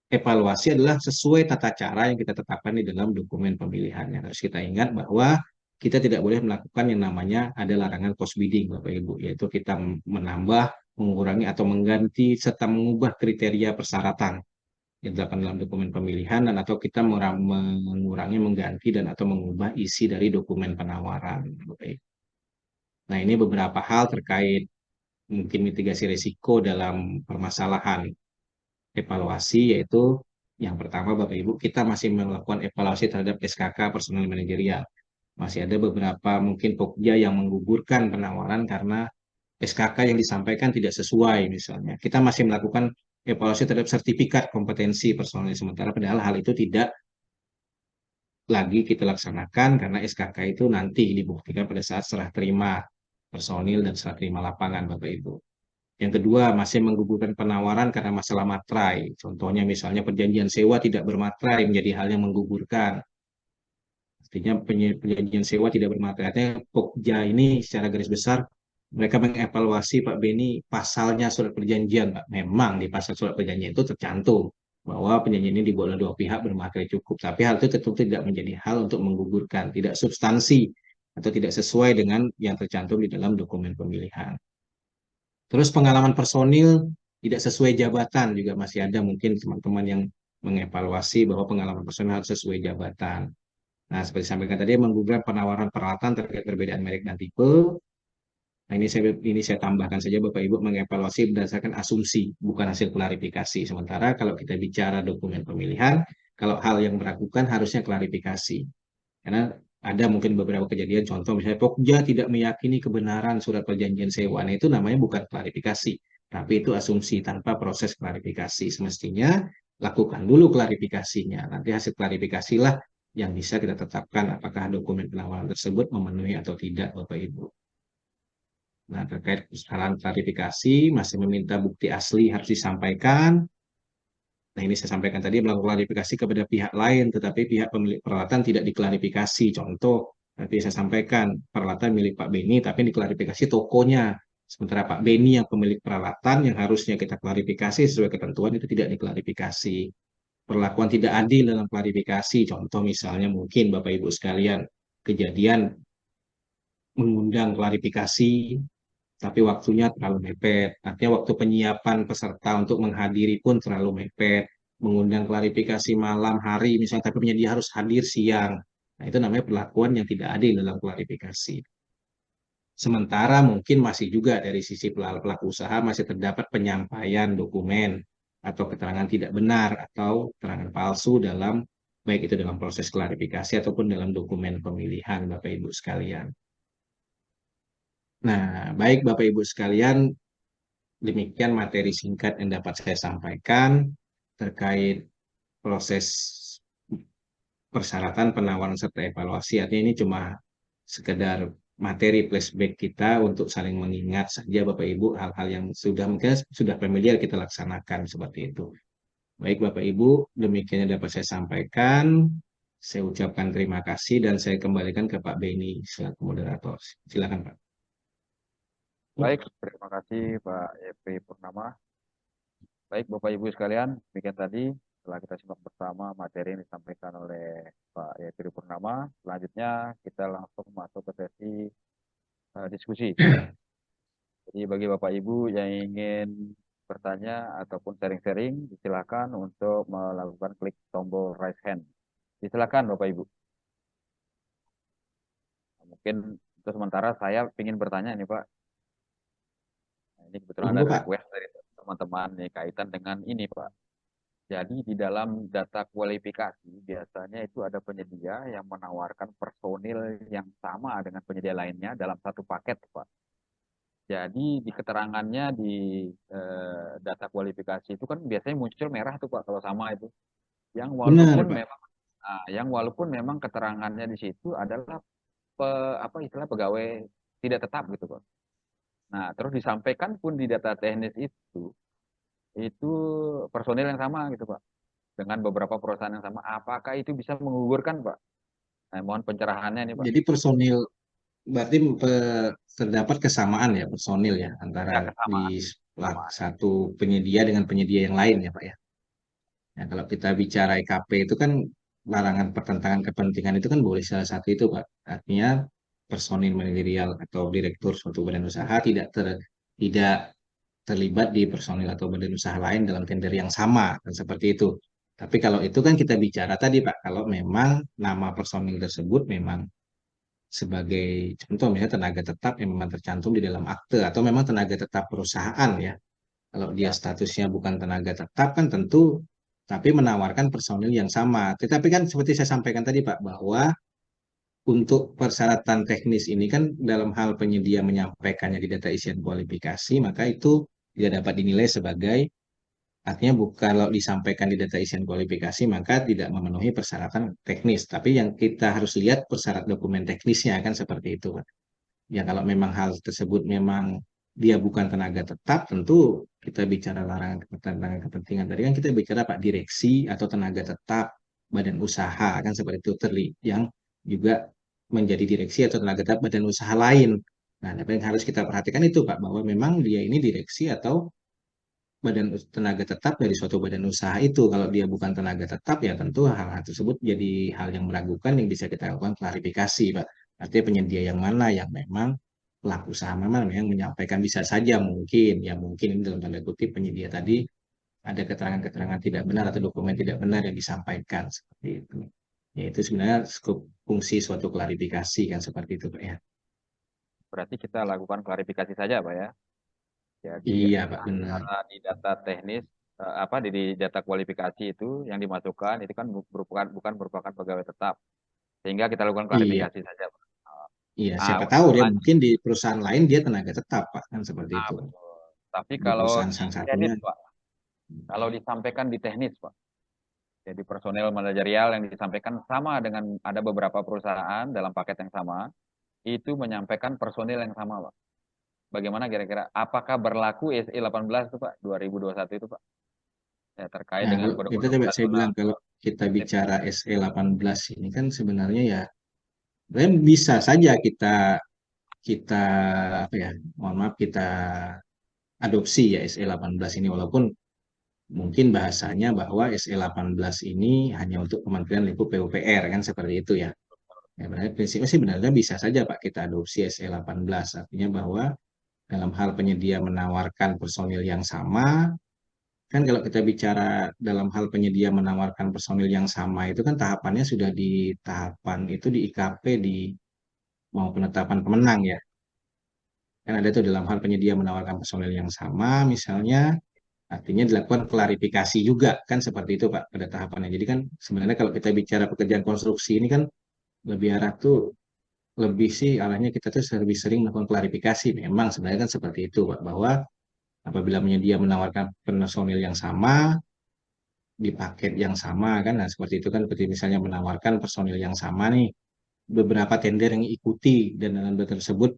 evaluasi adalah sesuai tata cara yang kita tetapkan di dalam dokumen pemilihannya. Harus kita ingat bahwa kita tidak boleh melakukan yang namanya ada larangan cost bidding, Bapak Ibu, yaitu kita menambah, mengurangi, atau mengganti, serta mengubah kriteria persyaratan yang dilakukan dalam dokumen pemilihan dan atau kita mengurangi, mengganti dan atau mengubah isi dari dokumen penawaran. Nah, ini beberapa hal terkait mungkin mitigasi risiko dalam permasalahan evaluasi, yaitu yang pertama Bapak Ibu, kita masih melakukan evaluasi terhadap SKK personal manajerial. Masih ada beberapa mungkin Pokja yang menggugurkan penawaran karena SKK yang disampaikan tidak sesuai misalnya. Kita masih melakukan evaluasi terhadap sertifikat kompetensi personal, sementara padahal hal itu tidak lagi kita laksanakan karena SKK itu nanti dibuktikan pada saat serah terima personil dan serah terima lapangan, Bapak Ibu. Yang kedua, masih menggugurkan penawaran karena masalah materai. Contohnya misalnya perjanjian sewa tidak bermaterai menjadi hal yang menggugurkan. Artinya perjanjian sewa tidak bermaterai. Artinya Pokja ini secara garis besar mereka mengevaluasi Pak Beni pasalnya surat perjanjian, Pak. Memang di pasal surat perjanjian itu tercantum bahwa perjanjian ini dibuat oleh dua pihak bermaterai cukup. Tapi hal itu tentu tidak menjadi hal untuk menggugurkan, tidak substansi atau tidak sesuai dengan yang tercantum di dalam dokumen pemilihan. Terus pengalaman personil tidak sesuai jabatan juga masih ada mungkin teman-teman yang mengevaluasi bahwa pengalaman personil harus sesuai jabatan. Nah, seperti sampaikan tadi, menggugurkan penawaran peralatan terkait perbedaan merek dan tipe. Nah, ini saya tambahkan saja Bapak Ibu mengevaluasi berdasarkan asumsi, bukan hasil klarifikasi. Sementara kalau kita bicara dokumen pemilihan, kalau hal yang meragukan harusnya klarifikasi. Karena ada mungkin beberapa kejadian, contoh misalnya Pokja tidak meyakini kebenaran surat perjanjian sewa. Nah, itu namanya bukan klarifikasi, tapi itu asumsi tanpa proses klarifikasi. Semestinya lakukan dulu klarifikasinya. Nanti hasil klarifikasilah yang bisa kita tetapkan apakah dokumen penawaran tersebut memenuhi atau tidak, Bapak Ibu. Nah, terkait kesalahan klarifikasi, masih meminta bukti asli harus disampaikan. Nah, ini saya sampaikan tadi melakukan klarifikasi kepada pihak lain, tetapi pihak pemilik peralatan tidak diklarifikasi. Contoh, nanti saya sampaikan peralatan milik Pak Beni, tapi diklarifikasi tokonya. Sementara Pak Beni yang pemilik peralatan yang harusnya kita klarifikasi sesuai ketentuan itu tidak diklarifikasi. Perlakuan tidak adil dalam klarifikasi. Contoh misalnya mungkin Bapak Ibu sekalian, kejadian mengundang klarifikasi, tapi waktunya terlalu mepet. Artinya waktu penyiapan peserta untuk menghadiri pun terlalu mepet. Mengundang klarifikasi malam hari, misalnya, tapi penyedia harus hadir siang. Nah, itu namanya perlakuan yang tidak adil dalam klarifikasi. Sementara mungkin masih juga dari sisi pelaku usaha masih terdapat penyampaian dokumen atau keterangan tidak benar atau keterangan palsu dalam baik itu dalam proses klarifikasi ataupun dalam dokumen pemilihan Bapak Ibu sekalian. Nah, baik Bapak Ibu sekalian, demikian materi singkat yang dapat saya sampaikan terkait proses persyaratan penawaran serta evaluasi. Artinya ini cuma sekedar materi flashback kita untuk saling mengingat saja Bapak Ibu hal-hal yang sudah mungkin sudah familiar kita laksanakan seperti itu. Baik Bapak Ibu, demikian yang dapat saya sampaikan. Saya ucapkan terima kasih dan saya kembalikan ke Pak Beni selaku moderator. Silakan Pak. Baik, terima kasih Pak Yepri Purnama. Baik, Bapak Ibu sekalian, demikian tadi setelah kita simak bersama materi yang disampaikan oleh Pak Yepri Purnama. Selanjutnya kita langsung masuk ke sesi diskusi. Jadi bagi Bapak Ibu yang ingin bertanya ataupun sharing-sharing, silakan untuk melakukan klik tombol raise hand. Silakan Bapak Ibu. Mungkin untuk sementara saya ingin bertanya nih Pak. Nah, ini kebetulan ada Monggo Pak. request dari teman-teman nih kaitan dengan ini Pak. Jadi di dalam data kualifikasi biasanya itu ada penyedia yang menawarkan personil yang sama dengan penyedia lainnya dalam satu paket, Pak. Jadi di keterangannya di data kualifikasi itu kan biasanya muncul merah tuh Pak kalau sama itu. Yang Benar walaupun Pak. memang yang walaupun memang keterangannya di situ adalah apa istilah pegawai tidak tetap gitu Pak. Nah, terus disampaikan pun di data teknis itu personil yang sama gitu Pak. Dengan beberapa perusahaan yang sama. Apakah itu bisa menggugurkan, Pak? Nah, mohon pencerahannya nih, Pak. Jadi personil berarti terdapat kesamaan ya personil ya antara Ya, di kesamaan. Kesamaan. satu penyedia dengan penyedia yang lain ya Pak ya. Nah, kalau kita bicara IKP itu kan larangan pertentangan kepentingan itu kan boleh salah satu itu Pak. Artinya personil manajerial atau direktur suatu badan usaha tidak terlibat di personil atau badan usaha lain dalam tender yang sama dan seperti itu. Tapi kalau itu kan kita bicara tadi Pak, kalau memang nama personil tersebut memang sebagai contoh misalnya tenaga tetap yang memang tercantum di dalam akte atau memang tenaga tetap perusahaan ya. Kalau dia Ya, statusnya bukan tenaga tetap kan tentu tapi menawarkan personil yang sama. Tetapi kan seperti saya sampaikan tadi Pak bahwa untuk persyaratan teknis ini kan dalam hal penyedia menyampaikannya di data isian kualifikasi maka itu tidak dapat dinilai sebagai artinya bukan kalau disampaikan di data isian kualifikasi maka tidak memenuhi persyaratan teknis. Tapi yang kita harus lihat persyaratan dokumen teknisnya kan seperti itu Pak. Ya kalau memang hal tersebut memang dia bukan tenaga tetap, tentu kita bicara larangan kepentingan kepentingan. Tadi kan kita bicara Pak direksi atau tenaga tetap badan usaha kan seperti itu yang juga menjadi direksi atau tenaga tetap badan usaha lain. Nah, apa yang harus kita perhatikan itu Pak bahwa memang dia ini direksi atau tenaga tetap dari suatu badan usaha itu. Kalau dia bukan tenaga tetap, ya tentu hal-hal tersebut jadi hal yang meragukan yang bisa kita lakukan klarifikasi, Pak. Artinya penyedia yang mana yang memang pelaku usaha memang yang menyampaikan bisa saja mungkin, ya mungkin ini dalam tanda kutip penyedia tadi ada keterangan-keterangan tidak benar atau dokumen tidak benar yang disampaikan seperti itu. Ya itu sebenarnya skop fungsi suatu klarifikasi kan seperti itu, Pak ya. berarti kita lakukan klarifikasi saja, Pak ya. Jadi Iya, Pak, benar. antara di data teknis apa di data kualifikasi itu yang dimasukkan itu kan bukan merupakan pegawai tetap. Sehingga kita lakukan Iya, klarifikasi saja, Pak. iya. Ah, Siapa tahu untuk dia lanjut, mungkin di perusahaan lain dia tenaga tetap, Pak, kan seperti itu. betul. Tapi Di kalau perusahaan di sang teknis, satunya. Pak, kalau disampaikan di teknis, Pak. Jadi personel manajerial yang disampaikan sama dengan ada beberapa perusahaan dalam paket yang sama, itu menyampaikan personil yang sama, Pak. Bagaimana kira-kira? Apakah berlaku SE 18 itu, Pak? 2021 itu, Pak? Ya, terkait Nah, dengan itu kode-kode coba saya operasional. bilang kalau kita bicara SE 18 ini kan sebenarnya ya sebenarnya bisa saja kita kita apa ya, mohon maaf kita adopsi ya SE 18 ini walaupun mungkin bahasanya bahwa SE 18 ini hanya untuk Kementerian Lingkup PUPR kan seperti itu ya. Ya, prinsipnya sih benarnya bisa saja Pak kita adopsi SE 18, artinya bahwa dalam hal penyedia menawarkan personil yang sama, kan kalau kita bicara dalam hal penyedia menawarkan personil yang sama itu kan tahapannya sudah di tahapan itu di IKP di mau penetapan pemenang ya. Kan ada tuh dalam hal penyedia menawarkan personil yang sama, misalnya artinya dilakukan klarifikasi juga kan seperti itu Pak pada tahapannya. Jadi kan sebenarnya kalau kita bicara pekerjaan konstruksi ini kan lebih arah tuh lebih sih arahnya kita tuh lebih sering melakukan klarifikasi. Memang sebenarnya kan seperti itu Pak bahwa apabila penyedia menawarkan personil yang sama di paket yang sama kan, nah seperti itu kan seperti misalnya menawarkan personil yang sama nih beberapa tender yang ikuti dan dalam tender tersebut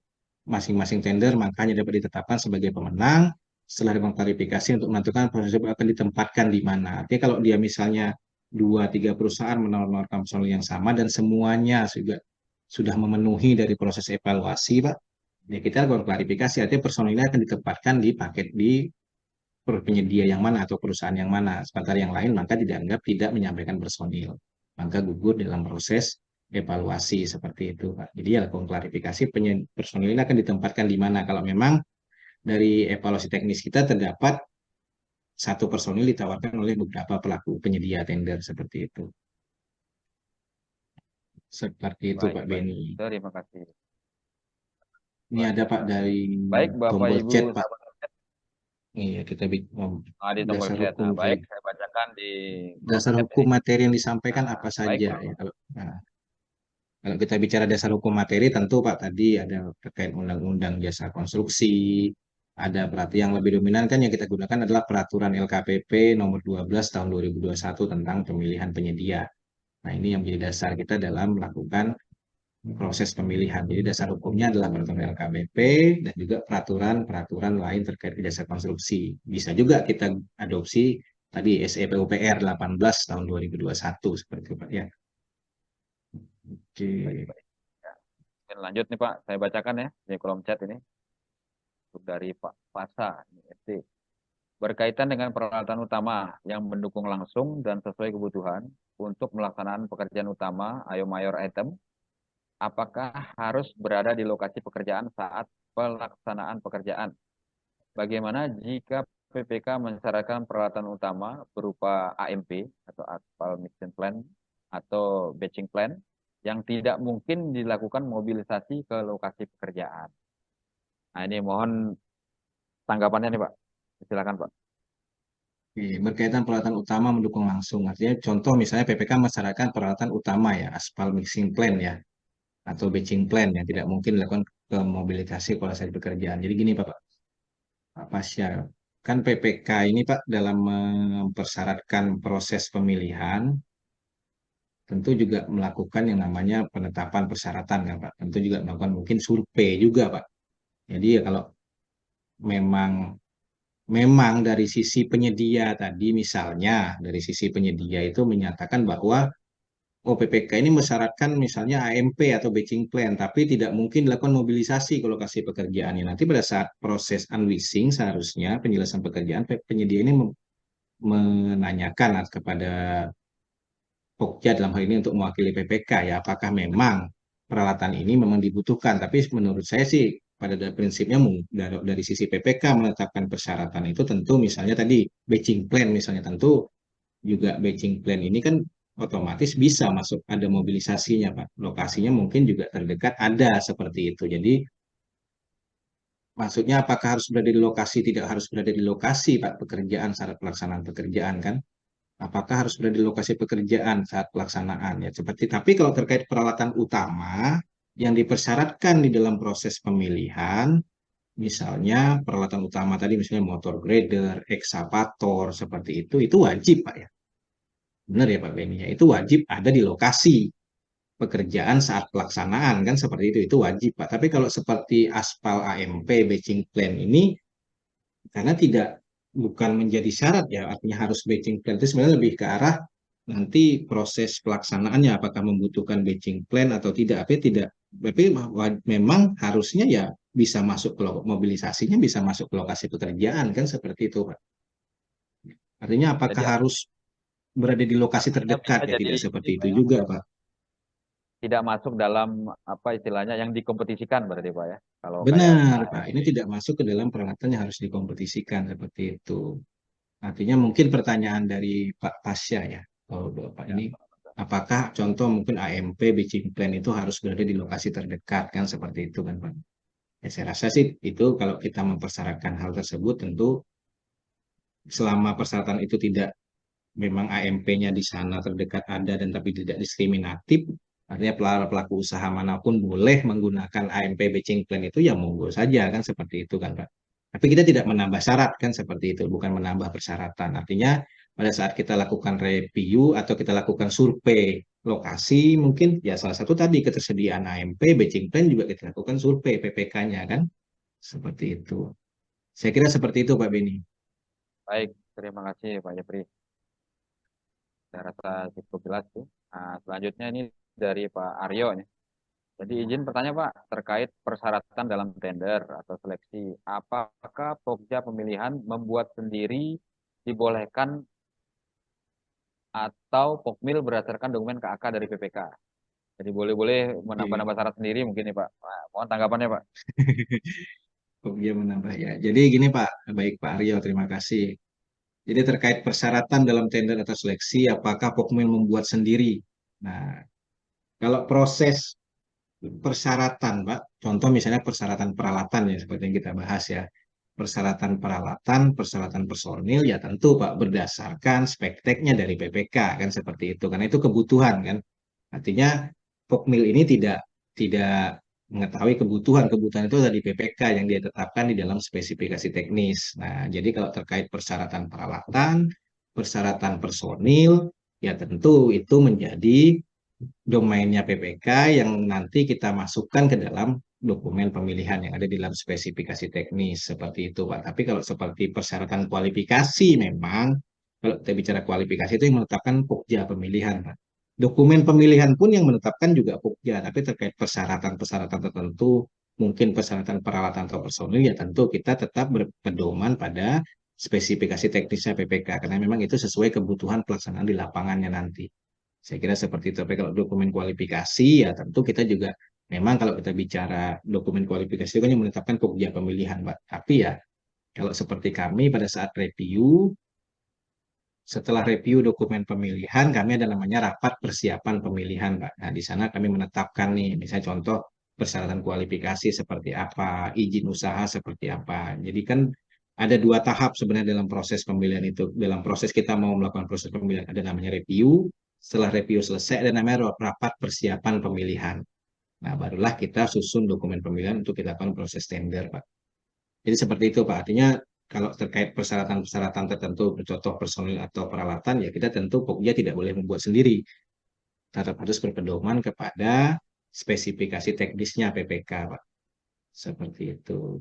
masing-masing tender makanya dapat ditetapkan sebagai pemenang setelah diklarifikasi untuk menentukan proses tersebut akan ditempatkan di mana. Artinya kalau dia misalnya dua tiga perusahaan menawarkan personil yang sama dan semuanya juga sudah memenuhi dari proses evaluasi, Pak, ya kita lakukan klarifikasi. Artinya personilnya akan ditempatkan di paket di penyedia yang mana atau perusahaan yang mana. Sementara yang lain maka dianggap tidak menyampaikan personil. Maka gugur dalam proses evaluasi seperti itu, Pak. Jadi ya lakukan klarifikasi personil ini akan ditempatkan di mana. Kalau memang dari evaluasi teknis kita terdapat satu personil ditawarkan oleh beberapa pelaku penyedia tender seperti itu. Seperti itu Baik, Pak baik. Beni. Terima kasih. Ini Baik. ada Pak dari Baik, Bapak tombol Ibu chat Pak. sahabat Iya kita di tombol dasar chat. hukum Nah, baik, tadi. saya bacakan di kolom Dasar chat hukum ini. materi yang disampaikan Nah, apa baik, saja Pak. ya kalau kita bicara dasar hukum materi, tentu Pak tadi ada terkait undang-undang jasa konstruksi, ada peraturan yang lebih dominan kan yang kita gunakan adalah peraturan LKPP nomor 12 tahun 2021 tentang pemilihan penyedia. Nah, ini yang menjadi dasar kita dalam melakukan proses pemilihan. Jadi dasar hukumnya adalah peraturan LKPP dan juga peraturan-peraturan lain terkait jasa konstruksi. Bisa juga kita adopsi tadi SE PUPR 18 tahun 2021 seperti itu Pak ya. Baik, Oke. baik. Ya. Mungkin lanjut nih, Pak. Saya bacakan ya di kolom chat ini. Untuk dari Pak Fasa, ini SD. Berkaitan dengan peralatan utama yang mendukung langsung dan sesuai kebutuhan untuk melaksanaan pekerjaan utama, ayo mayor item, apakah harus berada di lokasi pekerjaan saat pelaksanaan pekerjaan? Bagaimana jika PPK mensyaratkan peralatan utama berupa AMP atau Aspal Mixing Plan atau Batching Plan yang tidak mungkin dilakukan mobilisasi ke lokasi pekerjaan? Nah, ini mohon tanggapannya nih Pak. Silakan Pak. Oke, berkaitan peralatan utama mendukung langsung. Artinya contoh misalnya PPK mensyaratkan peralatan utama ya, aspal mixing plan ya, atau batching plan yang tidak mungkin dilakukan ke mobilisasi pada saat pekerjaan. Jadi gini Pak Pasya, kan PPK ini Pak dalam mempersyaratkan proses pemilihan, tentu juga melakukan yang namanya penetapan persyaratan kan Pak. Tentu juga melakukan mungkin survei juga Pak. Jadi ya kalau memang memang dari sisi penyedia tadi misalnya dari sisi penyedia itu menyatakan bahwa OPPK ini mensyaratkan misalnya AMP atau batching plan tapi tidak mungkin dilakukan mobilisasi ke lokasi pekerjaannya. Nanti pada saat proses unleasing seharusnya penjelasan pekerjaan penyedia ini menanyakan kepada Pokja dalam hal ini untuk mewakili PPK ya apakah memang peralatan ini memang dibutuhkan. Tapi menurut saya sih pada prinsipnya dari sisi PPK menetapkan persyaratan itu tentu misalnya tadi batching plan misalnya tentu juga batching plan ini kan otomatis bisa masuk ada mobilisasinya Pak. Lokasinya mungkin juga terdekat ada seperti itu. Jadi maksudnya apakah harus berada di lokasi tidak harus berada di lokasi Pak pekerjaan syarat pelaksanaan pekerjaan kan? Apakah harus berada di lokasi pekerjaan saat pelaksanaan ya seperti tapi kalau terkait peralatan utama yang dipersyaratkan di dalam proses pemilihan misalnya peralatan utama tadi misalnya motor grader, ekskavator seperti itu wajib Pak ya. Benar ya Pak Beni ya, itu wajib ada di lokasi pekerjaan saat pelaksanaan kan seperti itu wajib Pak. Tapi kalau seperti aspal AMP batching plan ini karena tidak bukan menjadi syarat ya artinya harus batching plan itu sebenarnya lebih ke arah nanti proses pelaksanaannya apakah membutuhkan batching plan atau tidak tapi tidak tapi memang harusnya ya bisa masuk ke mobilisasinya bisa masuk ke lokasi pekerjaan kan seperti itu Pak. Artinya apakah Jadi harus berada di lokasi artinya terdekat bisa ya jadi tidak ini seperti Pak itu ya. juga Pak. tidak masuk dalam apa istilahnya yang dikompetisikan berarti Pak ya. Kalau kayak Benar, Pak. AMP. Ini tidak masuk ke dalam peralatan yang harus dikompetisikan seperti itu. Artinya mungkin pertanyaan dari Pak Pasya ya, kalau Bapak Ya, ini, apakah contoh mungkin AMP, Beijing Plan itu harus berada di lokasi terdekat kan seperti itu kan Pak? Ya, saya rasa sih itu kalau kita mempersyaratkan hal tersebut tentu selama persyaratan itu tidak memang AMP-nya di sana terdekat ada dan tapi tidak diskriminatif, artinya pelaku usaha manapun boleh menggunakan AMP Batching Plan itu ya monggo saja kan seperti itu kan Pak. Tapi kita tidak menambah syarat kan seperti itu, bukan menambah persyaratan. Artinya pada saat kita lakukan review atau kita lakukan survei lokasi, mungkin ya salah satu tadi ketersediaan AMP, Batching Plan juga kita lakukan survei PPK-nya kan, seperti itu. Saya kira seperti itu Pak Beni. baik, terima kasih Pak Jepri. Saya rasa cukup jelas tuh. Nah, selanjutnya ini dari Pak Aryo nih. Jadi izin bertanya Pak, terkait persyaratan dalam tender atau seleksi, apakah Pokja pemilihan membuat sendiri dibolehkan atau Pokmil berdasarkan dokumen KAK dari PPK? Jadi boleh-boleh Oke. menambah-nambah syarat sendiri mungkin nih Pak. Nah, mohon tanggapannya Pak. Oh, dia menambah ya. Jadi gini Pak, baik Pak Aryo, terima kasih. Jadi terkait persyaratan dalam tender atau seleksi, apakah Pokmil membuat sendiri? Nah, kalau proses persyaratan, Pak, contoh misalnya persyaratan peralatan ya, seperti yang kita bahas ya. Persyaratan peralatan, persyaratan personil, ya tentu Pak, berdasarkan spekteknya dari PPK, kan seperti itu. Karena itu kebutuhan kan. Artinya Pokmil ini tidak mengetahui kebutuhan itu dari PPK yang dia tetapkan di dalam spesifikasi teknis. Nah, jadi kalau terkait persyaratan peralatan, persyaratan personil, ya tentu itu menjadi domainnya PPK yang nanti kita masukkan ke dalam dokumen pemilihan yang ada di dalam spesifikasi teknis seperti itu, Pak. Tapi kalau seperti persyaratan kualifikasi memang kalau kita bicara kualifikasi itu yang menetapkan Pokja pemilihan, Pak. Dokumen pemilihan pun yang menetapkan juga Pokja, tapi terkait persyaratan-persyaratan tertentu, mungkin persyaratan peralatan atau personil, ya tentu kita tetap berpedoman pada spesifikasi teknisnya PPK, karena memang itu sesuai kebutuhan pelaksanaan di lapangannya nanti. Saya kira seperti itu. Tapi kalau dokumen kualifikasi, ya tentu kita juga, memang kalau kita bicara dokumen kualifikasi itu kan yang menetapkan Pokja pemilihan, Pak. Tapi ya, kalau seperti kami pada saat review, setelah review dokumen pemilihan, kami ada namanya rapat persiapan pemilihan, Pak. Nah, di sana kami menetapkan nih, misalnya contoh persyaratan kualifikasi seperti apa, izin usaha seperti apa. Jadi kan ada dua tahap sebenarnya dalam proses pemilihan itu. Dalam proses kita mau melakukan proses pemilihan, ada namanya review. Setelah review selesai, ada namanya rapat persiapan pemilihan. Nah, barulah kita susun dokumen pemilihan untuk kita lakukan proses tender, Pak. Jadi seperti itu, Pak. Artinya kalau terkait persyaratan-persyaratan tertentu, contoh personil atau peralatan, ya kita tentu Pokja tidak boleh membuat sendiri. Tetap harus berpedoman kepada spesifikasi teknisnya PPK, Pak. Seperti itu.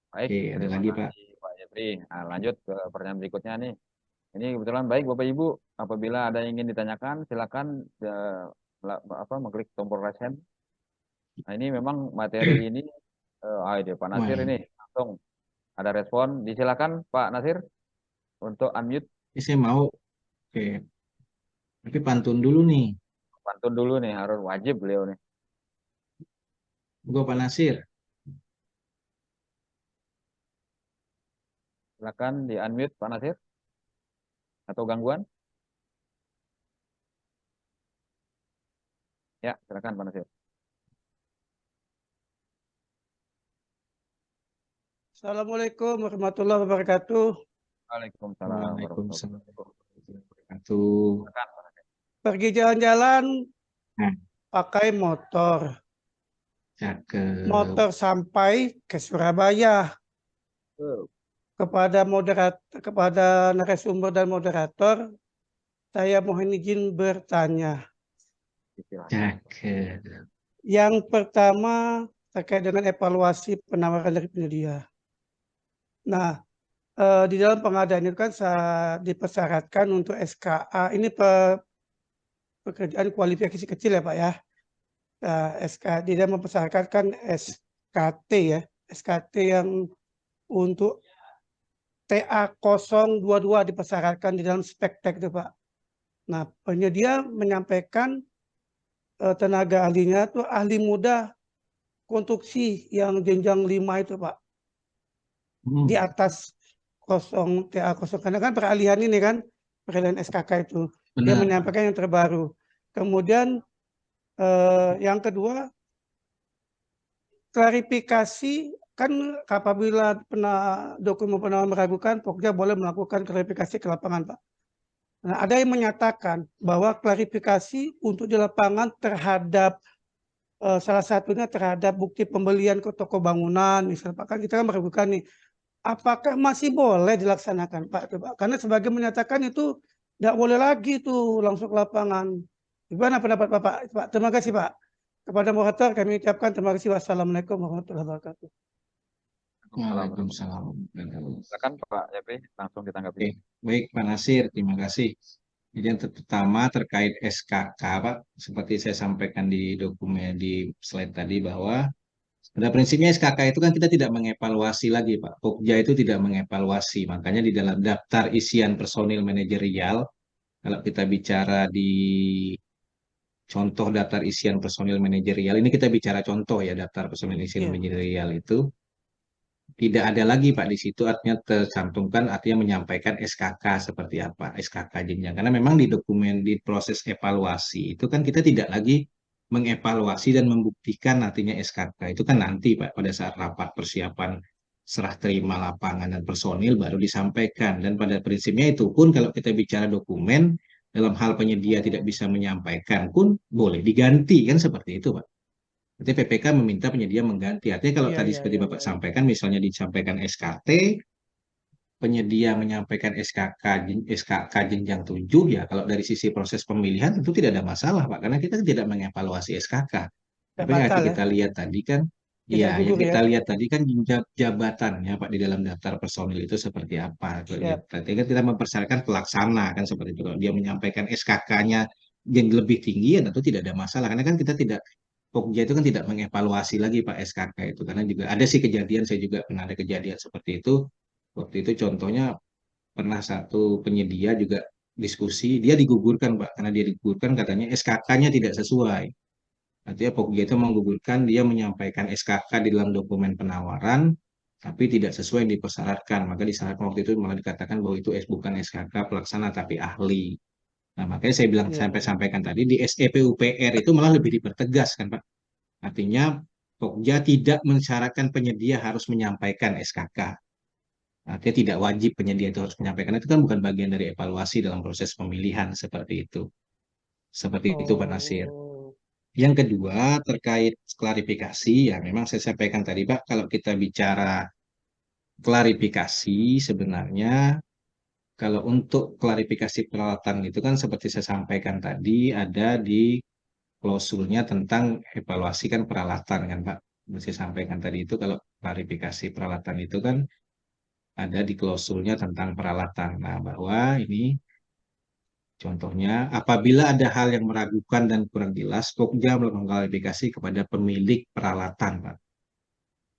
Baik, Oke, ada terima lagi, Pak. kasih Pak Jepri. Nah, lanjut ke pertanyaan berikutnya nih. Ini kebetulan baik Bapak Ibu, apabila ada yang ingin ditanyakan, silakan mengklik tombol raise hand. Nah, ini memang materi ini, ini Pak Wah, Nasir ini langsung ada respon. Disilakan Pak Nasir untuk unmute, ini saya mau, oke, tapi pantun dulu nih. pantun dulu nih, harus wajib beliau nih. Gue Pak Nasir. Silakan di unmute Pak Nasir atau gangguan? Ya, silakan Pak Nasir. Assalamualaikum warahmatullahi wabarakatuh. Waalaikumsalam warahmatullahi Waalaikumsalam wabarakatuh. warahmatullahi wabarakatuh. Silakan Pak Nasir. Pergi jalan-jalan Nah, pakai motor. cakep. Motor sampai ke Surabaya. Kepada narasumber dan moderator, saya mohon izin bertanya. Cakep. Yang pertama terkait dengan evaluasi penawaran dari penyedia. Nah, di dalam pengadaan itu kan dipersyaratkan untuk SKA. Ini pekerjaan kualifikasi kecil ya Pak ya. Dia mempersyaratkan SKT ya. SKT yang untuk TA 022 dipersyaratkan di dalam spektek itu Pak. Nah, penyedia menyampaikan tenaga ahlinya tuh ahli muda konstruksi yang jenjang 5 itu Pak, di atas 0 TA 0, karena kan peralihan ini kan, peralihan SKK itu. Dia Benar. menyampaikan yang terbaru. Kemudian yang kedua, klarifikasi kan apabila dokumen penawaran meragukan, Pokja boleh melakukan klarifikasi ke lapangan, Pak. Nah, ada yang menyatakan bahwa klarifikasi untuk di lapangan terhadap salah satunya terhadap bukti pembelian ke toko bangunan, misalnya Pak, kan kita kan meragukan nih, apakah masih boleh dilaksanakan Pak? Coba. Karena sebagian menyatakan itu tidak boleh lagi tuh langsung ke lapangan. Gimana pendapat Bapak? Pak, terima kasih Pak. Kepada moderator kami ucapkan terima kasih. Wassalamualaikum warahmatullahi wabarakatuh. Waalaikumsalam. Silakan Pak Yape, langsung ditanggapi. Oke, baik Pak Nasir, terima kasih. Jadi yang pertama terkait SKK, Pak, seperti saya sampaikan di dokumen di slide tadi bahwa pada prinsipnya SKK itu kan kita tidak mengevaluasi lagi, Pak. Pokja itu tidak mengevaluasi, makanya di dalam daftar isian personil manajerial, kalau kita bicara di contoh daftar isian personil manajerial, ini kita bicara contoh ya daftar personil isian Iya. manajerial itu tidak ada lagi Pak di situ artinya tercantumkan artinya menyampaikan SKK seperti apa SKK jenjang karena memang di dokumen di proses evaluasi itu kan kita tidak lagi mengevaluasi dan membuktikan artinya SKK itu kan nanti Pak pada saat rapat persiapan serah terima lapangan dan personil baru disampaikan dan pada prinsipnya itu pun kalau kita bicara dokumen dalam hal penyedia tidak bisa menyampaikan pun boleh diganti kan seperti itu Pak. Berarti PPK meminta penyedia mengganti. Artinya kalau Iya, tadi iya, seperti iya, Bapak iya. sampaikan, misalnya disampaikan SKT, penyedia menyampaikan SKK jenjang 7, ya kalau dari sisi proses pemilihan tentu tidak ada masalah, Pak. Karena kita tidak mengevaluasi SKK. Tidak Tapi yang batal ya. kita lihat tadi kan, Tidak ya yang gugur ya. kita lihat tadi kan jabatannya Pak di dalam daftar personil itu seperti apa. Siap. Tadi kan kita mempersyaratkan pelaksana kan seperti itu. Kalau dia menyampaikan SKK-nya yang lebih tinggi, ya tentu tidak ada masalah. Karena kan kita tidak Pokja itu kan tidak mengevaluasi lagi Pak SKK itu karena juga ada sih kejadian saya juga pernah ada kejadian seperti itu waktu itu contohnya pernah satu penyedia juga diskusi dia digugurkan Pak karena dia digugurkan katanya SKK-nya tidak sesuai artinya Pokja itu menggugurkan dia menyampaikan SKK di dalam dokumen penawaran tapi tidak sesuai yang dipersyaratkan maka disyaratkan waktu itu malah dikatakan bahwa itu bukan SKK pelaksana tapi ahli. Nah, makanya saya bilang Iya, sampai iya. sampaikan tadi di SEPUPR itu malah lebih dipertegas kan Pak. Artinya Pokja tidak mensyaratkan penyedia harus menyampaikan SKK. Artinya tidak wajib penyedia itu harus menyampaikan. Itu kan bukan bagian dari evaluasi dalam proses pemilihan seperti itu. Seperti itu Pak Nasir. Oh, Yang kedua terkait klarifikasi ya memang saya sampaikan tadi Pak kalau kita bicara klarifikasi sebenarnya kalau untuk klarifikasi peralatan itu kan seperti saya sampaikan tadi ada di klausulnya tentang evaluasi kan peralatan kan Pak. Saya sampaikan tadi itu kalau klarifikasi peralatan itu kan ada di klausulnya tentang peralatan. Nah, bahwa ini contohnya apabila ada hal yang meragukan dan kurang jelas, Pokja melakukan klarifikasi kepada pemilik peralatan Pak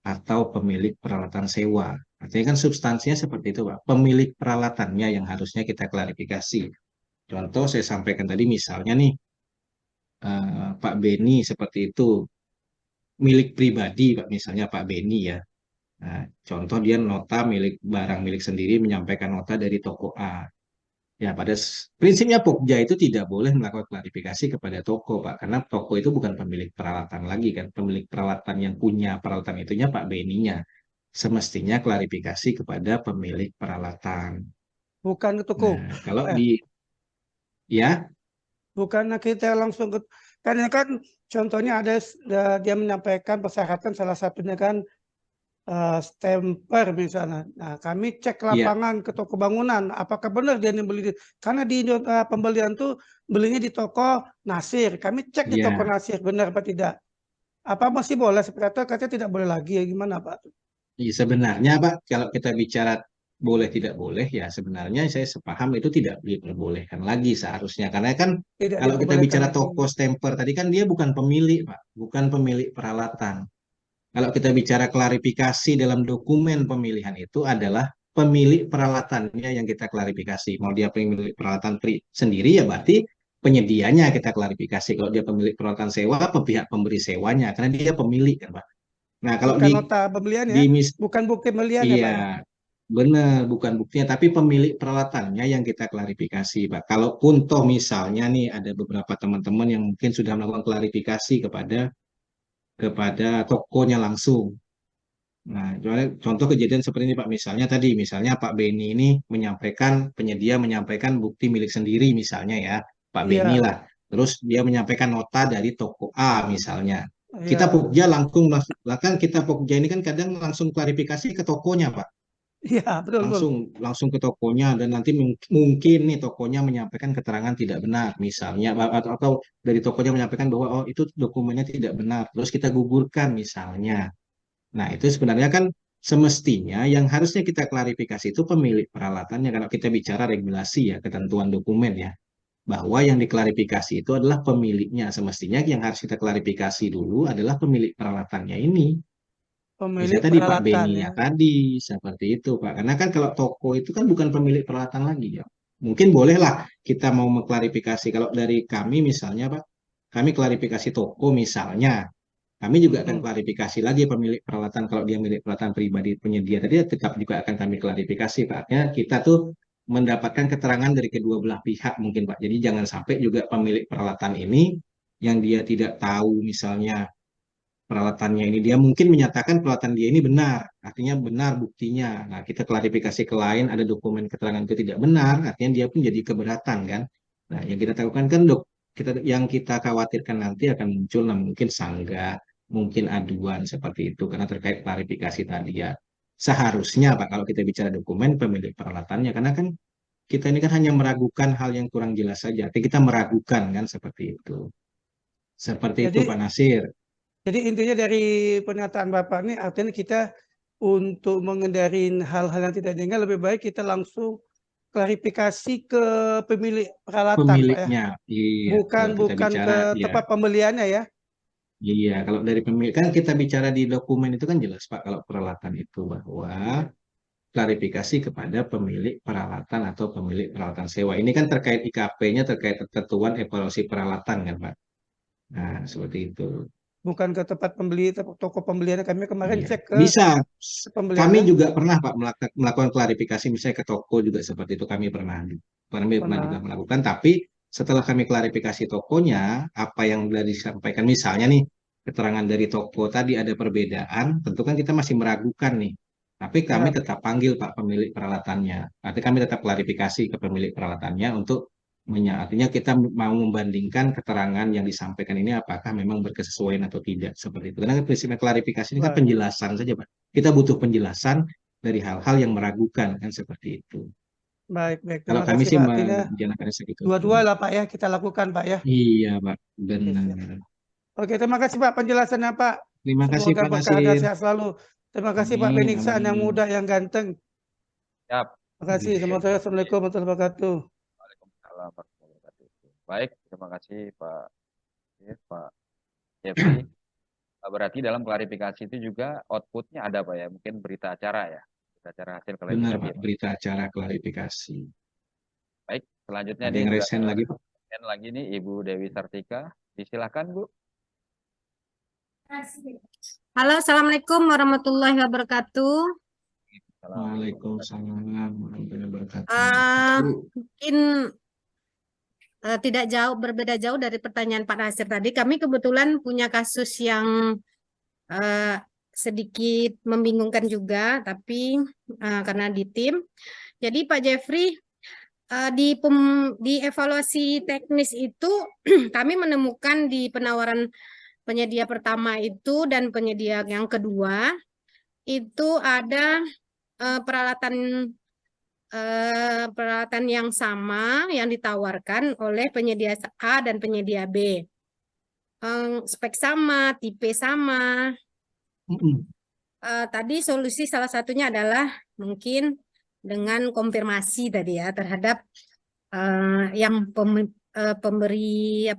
atau pemilik peralatan sewa. Artinya kan substansinya seperti itu Pak. Pemilik peralatannya yang harusnya kita klarifikasi. Contoh saya sampaikan tadi misalnya nih Pak Beni seperti itu milik pribadi, Pak, misalnya Pak Beni ya. Nah, contoh dia nota milik barang milik sendiri menyampaikan nota dari toko A. Ya, pada prinsipnya Pokja itu tidak boleh melakukan klarifikasi kepada toko, Pak, karena toko itu bukan pemilik peralatan lagi kan. Pemilik peralatan yang punya peralatan itunya Pak Beninya. Semestinya klarifikasi kepada pemilik peralatan. bukan ke toko. Nah, kalau Eh, di ya, bukannya kita langsung ke, karena kan contohnya ada dia menyampaikan persyaratan salah satunya kan stemper misalnya. Nah, kami cek ya, lapangan ke toko bangunan, apakah benar dia yang beli karena di pembelian tuh belinya di toko Nasir. Kami cek di toko ya. Nasir benar apa tidak? Apa masih boleh seperti itu? Katanya tidak boleh lagi ya gimana Pak? Iya, sebenarnya Pak, kalau kita bicara boleh tidak boleh, ya sebenarnya saya sepaham itu tidak diperbolehkan lagi seharusnya. Karena kan Tidak kalau kita diperbolehkan bicara lagi. toko stemper tadi kan dia bukan pemilik Pak, bukan pemilik peralatan. Kalau kita bicara klarifikasi dalam dokumen pemilihan itu adalah pemilik peralatannya yang kita klarifikasi. Mau dia pemilik peralatan sendiri ya berarti penyedianya kita klarifikasi. Kalau dia pemilik peralatan sewa, pihak pemberi sewanya, karena dia pemilik kan Pak. Nah kalau Bukan nota pembelian ya, di bukan bukti pembelian ya iya, Pak ya. benar, bukan buktinya, tapi pemilik peralatannya yang kita klarifikasi, Pak. Kalaupun toh misalnya nih ada beberapa teman-teman yang mungkin sudah melakukan klarifikasi kepada tokonya langsung. Nah, contoh kejadian seperti ini, Pak. Misalnya Pak Beni ini penyedia menyampaikan bukti milik sendiri, misalnya ya, Pak Beni Iya, lah. Terus dia menyampaikan nota dari toko A, misalnya. Kita iya, Pokja bahkan kita Pokja ini kan kadang langsung klarifikasi ke tokonya, Pak. iya, betul, betul. Langsung ke tokonya, dan nanti mungkin nih tokonya menyampaikan keterangan tidak benar, misalnya, atau dari tokonya menyampaikan bahwa oh itu dokumennya tidak benar, terus kita gugurkan misalnya. Nah, itu sebenarnya kan semestinya yang harusnya kita klarifikasi itu pemilik peralatannya. Kalau kita bicara regulasi ya, ketentuan dokumen ya, bahwa yang diklarifikasi itu adalah pemiliknya. Semestinya yang harus kita klarifikasi dulu adalah pemilik peralatannya ini. Pemilik Misalnya tadi Pak peralatan Beni ya. ya tadi, seperti itu Pak. Karena kan kalau toko itu kan bukan pemilik peralatan lagi ya. Mungkin bolehlah kita mau mengklarifikasi. Kalau dari kami misalnya Pak, kami klarifikasi toko misalnya. Kami juga akan Mm-mm. klarifikasi lagi pemilik peralatan. Kalau dia milik peralatan pribadi penyedia tadi tetap juga akan kami klarifikasi Pak. Artinya kita tuh mendapatkan keterangan dari kedua belah pihak mungkin Pak. Jadi jangan sampai juga pemilik peralatan ini yang dia tidak tahu misalnya peralatannya ini, dia mungkin menyatakan peralatan dia ini benar, artinya benar buktinya. Nah, kita klarifikasi ke lain, ada dokumen keterangan itu tidak benar, artinya dia pun jadi keberatan kan. Nah, yang kita lakukan kan yang kita khawatirkan nanti akan muncul, nah, mungkin sanggah, mungkin aduan seperti itu karena terkait klarifikasi tadi ya. Seharusnya Pak, kalau kita bicara dokumen pemilik peralatannya, karena kan kita ini kan hanya meragukan hal yang kurang jelas saja, tapi kita meragukan kan seperti itu. Seperti itu Jadi Pak Nasir. Jadi intinya dari pernyataan Bapak ini artinya kita untuk menghindari hal-hal yang tidak diinginkan lebih baik kita langsung klarifikasi ke pemilik peralatan, Pak ya. Pemiliknya. Iya, Bukan kalau kita bukan bicara ke ya, tempat pembeliannya ya. iya, kalau dari pemilik kan kita bicara di dokumen itu kan jelas Pak, kalau peralatan itu bahwa klarifikasi kepada pemilik peralatan atau pemilik peralatan sewa. Ini kan terkait IKP-nya, terkait ketentuan evaluasi peralatan kan Pak. Nah, seperti itu. Bukan ke tempat pembeli, toko pembeliannya. Kami kemarin Iya. cek ke Bisa. Kami pembeliannya. juga pernah Pak melakukan klarifikasi misalnya ke toko juga seperti itu, kami pernah juga Pernah. melakukan, tapi setelah kami klarifikasi tokonya, apa yang sudah disampaikan misalnya nih keterangan dari toko tadi ada perbedaan, tentu kan kita masih meragukan nih. Tapi kami Ya, tetap panggil Pak pemilik peralatannya. Artinya kami tetap klarifikasi ke pemilik peralatannya untuk artinya kita mau membandingkan keterangan yang disampaikan ini apakah memang berkesesuaian atau tidak seperti itu. Karena prinsipnya klarifikasi ini kan baik. penjelasan saja, Pak. Kita butuh penjelasan dari hal-hal yang meragukan kan seperti itu. Baik, baik. Kalau Terima kami kasih sih Pak. Artinya menjalankannya segitu. dua-dua lah Pak ya kita lakukan Pak ya. Iya, Pak. Oke, siap. Benar. Oke, terima kasih Pak penjelasannya Pak. Terima kasih Semoga Pak berkah dan Nasir. sehat selalu. Terima kasih Pak Amin, Beniksan yang amin. muda, yang ganteng. Siap. Terima kasih. Iya. Selamat sore. Assalamualaikum warahmatullahi wabarakatuh. Waalaikumsalam warahmatullahi wabarakatuh. Baik, terima kasih Pak Pak Jeffrey. Berarti dalam klarifikasi itu juga outputnya ada Pak ya, mungkin berita acara ya, berita acara hasil Benar, klarifikasi Pak. ya, Pak. Berita acara klarifikasi. Baik, selanjutnya Ada nih yang udah resen lagi, Pak? lagi nih Ibu Dewi Sartika, disilakan Bu. Halo, Assalamualaikum warahmatullahi wabarakatuh. Waalaikumsalam warahmatullahi wabarakatuh. Mungkin tidak jauh berbeda jauh dari pertanyaan Pak Nasir tadi. Kami kebetulan punya kasus yang sedikit membingungkan juga, tapi karena di tim. Jadi Pak Jeffrey, di evaluasi teknis itu kami menemukan di penawaran penyedia pertama itu dan penyedia yang kedua itu ada peralatan yang sama yang ditawarkan oleh penyedia A dan penyedia B. Spek sama, tipe sama. Tadi solusi salah satunya adalah mungkin dengan konfirmasi tadi ya terhadap yang pemberi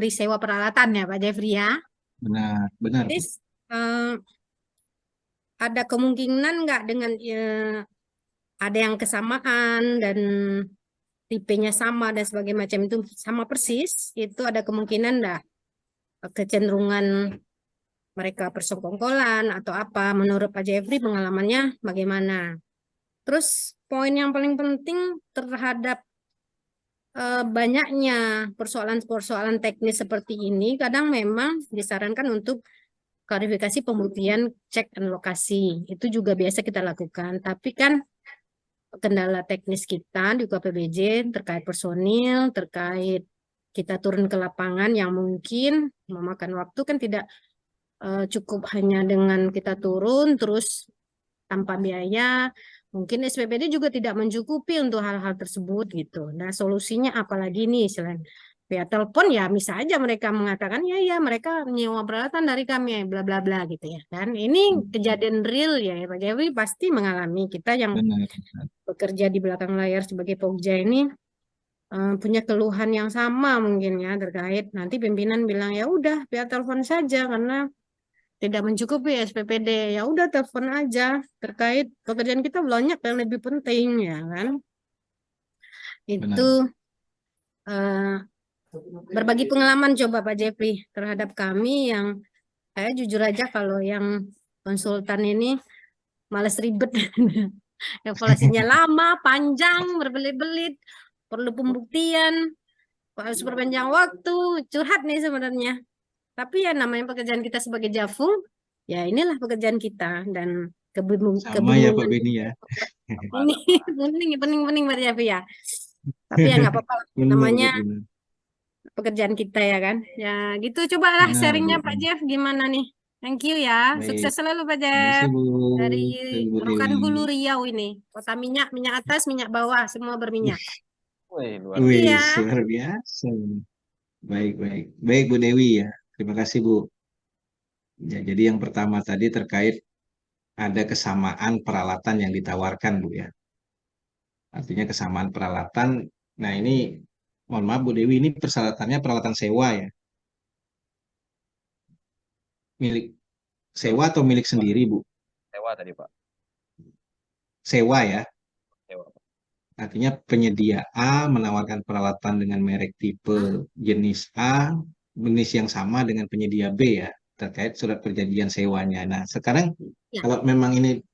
sewa peralatan ya Pak Jeffrey ya. Benar, benar. Jadi ada kemungkinan nggak dengan ada yang kesamaan dan tipenya sama dan sebagainya macam itu sama persis, itu ada kemungkinan kecenderungan mereka persekongkolan atau apa. Menurut Pak Jeffrey pengalamannya bagaimana? Terus poin yang paling penting terhadap banyaknya persoalan-persoalan teknis seperti ini, kadang memang disarankan untuk klarifikasi pembuktian cek dan lokasi. Itu juga biasa kita lakukan. Tapi kan kendala teknis kita di UKPBJ terkait personil, terkait kita turun ke lapangan yang mungkin memakan waktu kan tidak cukup hanya dengan kita turun terus tanpa biaya. Mungkin SPPD juga tidak mencukupi untuk hal-hal tersebut gitu. Nah, solusinya apalagi nih selain via telepon ya bisa aja mereka mengatakan ya mereka nyewa peralatan dari kami bla bla bla gitu ya. Dan ini kejadian real ya Pak Jeffrey pasti mengalami. Kita yang Benar. bekerja di belakang layar sebagai Pokja ini punya keluhan yang sama mungkin ya terkait nanti pimpinan bilang ya udah via telepon saja karena tidak mencukupi SPPD, ya udah telepon aja terkait pekerjaan kita banyak yang lebih penting ya kan. Itu berbagi pengalaman coba Pak Jeffrey terhadap kami yang saya jujur aja kalau yang konsultan ini males ribet. Evaluasinya lama, panjang, berbelit-belit, perlu pembuktian, harus perpanjang waktu, curhat nih sebenarnya. Tapi ya namanya pekerjaan kita sebagai Jafung, ya inilah pekerjaan kita dan Sama ya Pak Beni ya. Ini pening Mbak Jaffi ya. Tapi ya nggak apa-apa, Benar, namanya benar. pekerjaan kita ya kan. Ya gitu, cobalah Benar, sharingnya Bu. Pak Jeff gimana nih. Thank you ya, Baik. sukses selalu Pak Terima kasih, Jeff. Bu. Dari Bu Rokan Dewi. Hulu Riau ini, kota minyak, minyak atas, minyak bawah, semua berminyak. Wih, luar Wih, biasa. Iya. luar biasa. Baik, baik. Baik, Bu Dewi ya. Terima kasih, Bu. Ya, jadi yang pertama tadi terkait ada kesamaan peralatan yang ditawarkan, Bu ya. Artinya kesamaan peralatan. Nah, ini mohon maaf Bu Dewi, ini persyaratannya peralatan sewa ya. Milik sewa atau milik sendiri, Bu? Sewa tadi Pak. Sewa ya. Sewa. Artinya penyedia A menawarkan peralatan dengan merek tipe jenis A, jenis yang sama dengan penyedia B ya, terkait surat perjanjian sewanya. Nah, sekarang Ya.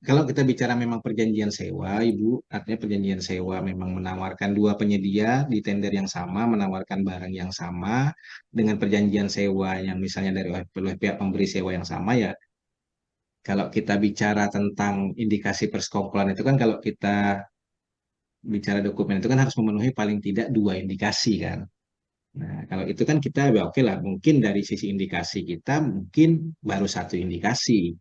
kalau kita bicara memang perjanjian sewa, Ibu, artinya perjanjian sewa memang menawarkan dua penyedia di tender yang sama, menawarkan barang yang sama dengan perjanjian sewa yang misalnya dari oleh pihak pemberi sewa yang sama ya. Kalau kita bicara tentang indikasi persekongkolan itu kan kalau kita bicara dokumen itu kan harus memenuhi paling tidak dua indikasi kan. Nah, kalau itu kan kita ya oke lah, mungkin dari sisi indikasi kita mungkin baru satu indikasi.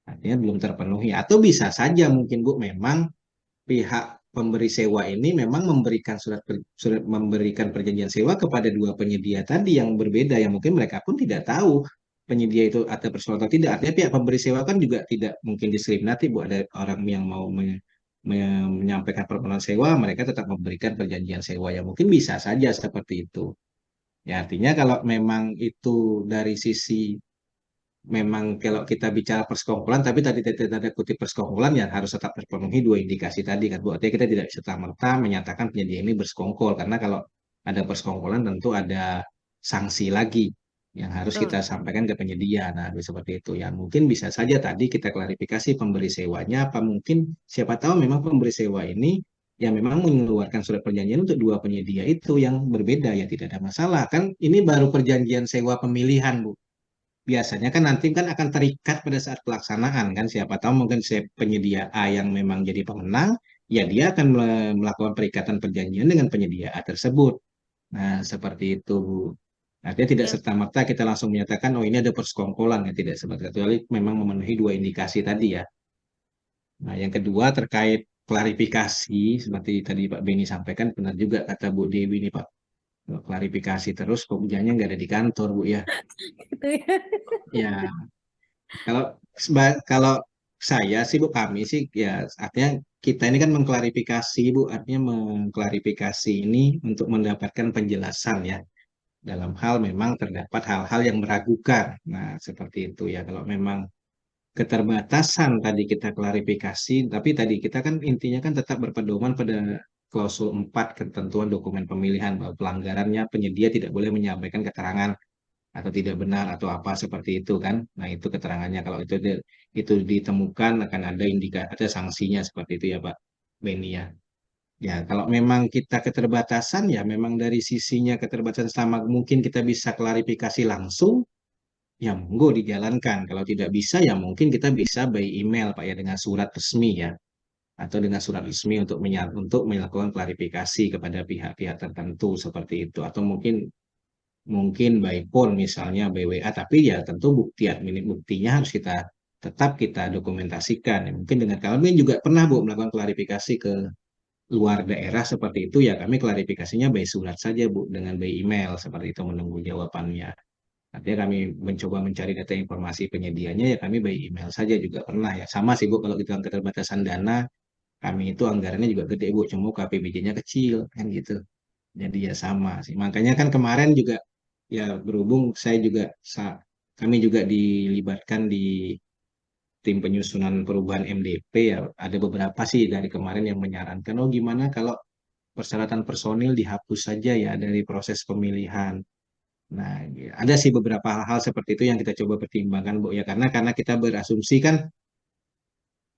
Artinya belum terpenuhi. Atau bisa saja mungkin Bu memang pihak pemberi sewa ini memang memberikan memberikan perjanjian sewa kepada dua penyedia tadi yang berbeda yang mungkin mereka pun tidak tahu penyedia itu ada persoalan atau tidak. Artinya pihak pemberi sewa kan juga tidak mungkin diskriminatif Bu, ada orang yang mau menyampaikan permohonan sewa, mereka tetap memberikan perjanjian sewa yang mungkin bisa saja seperti itu. Ya artinya kalau memang itu dari sisi memang kalau kita bicara persekongkolan, tapi tadi tanda kutip persekongkolan ya harus tetap terpenuhi dua indikasi tadi kan Bu. Artinya kita tidak bisa serta-merta menyatakan penyedia ini bersekongkol karena kalau ada persekongkolan tentu ada sanksi lagi yang harus kita sampaikan ke penyedia. Nah, seperti itu ya. Mungkin bisa saja tadi kita klarifikasi pemberi sewanya apa mungkin siapa tahu memang pemberi sewa ini yang memang mengeluarkan surat perjanjian untuk dua penyedia itu yang berbeda ya tidak ada masalah kan ini baru perjanjian sewa pemilihan Bu. Biasanya kan nanti kan akan terikat pada saat pelaksanaan kan siapa tahu mungkin penyedia A yang memang jadi pemenang ya dia akan melakukan perikatan perjanjian dengan penyedia A tersebut. Nah, seperti itu Bu. Artinya tidak serta-merta kita langsung menyatakan oh ini ada persekongkolan ya tidak seperti itu kecuali memang memenuhi dua indikasi tadi ya. Nah, yang kedua terkait klarifikasi seperti tadi Pak Beni sampaikan benar juga kata Bu Dewi ini Pak. Klarifikasi terus kok hujannya nggak ada di kantor Bu ya. Gitu ya. Ya, kalau saya sih Bu kami sih ya artinya kita ini kan mengklarifikasi Bu artinya mengklarifikasi ini untuk mendapatkan penjelasan ya dalam hal memang terdapat hal-hal yang meragukan. Nah, seperti itu ya kalau memang keterbatasan tadi kita klarifikasi tapi tadi kita kan intinya kan tetap berpedoman pada klausul 4 ketentuan dokumen pemilihan bahwa pelanggarannya penyedia tidak boleh menyampaikan keterangan atau tidak benar atau apa seperti itu kan. Nah, itu keterangannya kalau itu ditemukan akan ada ada sanksinya seperti itu ya Pak Beni ya. Ya, kalau memang kita keterbatasan ya memang dari sisinya keterbatasan sama mungkin kita bisa klarifikasi langsung ya monggo dijalankan. Kalau tidak bisa ya mungkin kita bisa by email Pak ya dengan surat resmi ya atau dengan surat resmi untuk melakukan klarifikasi kepada pihak-pihak tertentu seperti itu atau mungkin by phone misalnya by WA tapi ya tentu buktinya harus tetap kita dokumentasikan. Ya, mungkin dengan kami juga pernah Bu melakukan klarifikasi ke luar daerah seperti itu ya kami klarifikasinya by surat saja Bu dengan by email seperti itu menunggu jawabannya. Artinya kami mencoba mencari data informasi penyedianya ya kami by email saja juga pernah ya. Sama sih Bu kalau kita keterbatasan dana kami itu anggarannya juga gede Bu cuma KPBJ-nya kecil kan gitu. Jadi ya sama sih. Makanya kan kemarin juga ya berhubung kami juga dilibatkan di tim penyusunan perubahan MDP ya ada beberapa sih dari kemarin yang menyarankan oh gimana kalau persyaratan personil dihapus saja ya dari proses pemilihan. Nah, ya, ada sih beberapa hal-hal seperti itu yang kita coba pertimbangkan, Bu ya karena kita berasumsi kan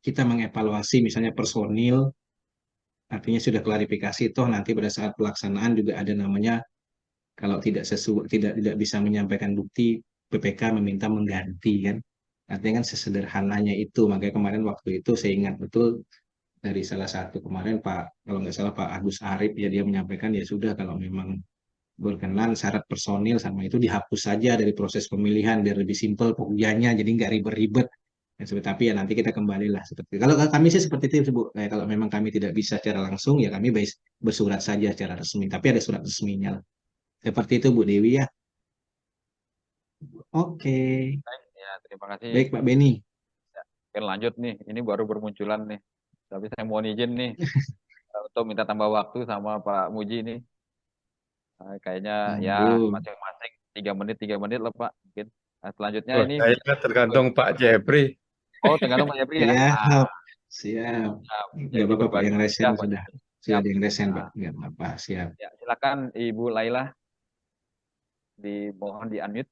kita mengevaluasi misalnya personil artinya sudah klarifikasi toh nanti pada saat pelaksanaan juga ada namanya kalau tidak bisa menyampaikan bukti PPK meminta mengganti kan. Artinya kan sesederhananya itu makanya kemarin waktu itu saya ingat betul dari salah satu kemarin Pak kalau nggak salah Pak Agus Arif ya dia menyampaikan ya sudah kalau memang berkenan syarat personil sama itu dihapus saja dari proses pemilihan biar lebih simpel pokjanya jadi nggak ribet-ribet. Ya, tapi ya nanti kita kembalilah seperti itu. Kalau kami sih seperti itu Bu. Kayak kalau memang kami tidak bisa secara langsung ya kami bersurat saja secara resmi. Tapi ada surat resminya. Seperti itu Bu Dewi ya. Oke. Baik, ya, terima kasih. Baik Pak Beni. Ya, oke, lanjut nih. Ini baru bermunculan nih. Tapi saya mohon izin nih untuk minta tambah waktu sama Pak Muji nih. Kayaknya ya masing-masing 3 menit lah Pak. Mungkin. Nah, selanjutnya ini kayaknya tergantung Pak Jeffrey. oh tergantung Pak Jeffrey ya. Ya, Ah, siap. jadi Nggak apa-apa Pak berbagi yang resen ya, Pak. sudah Siap. ada yang resen Pak. Nah, Nggak apa-apa, siap. ya, silakan Ibu Laila dimohon di unmute.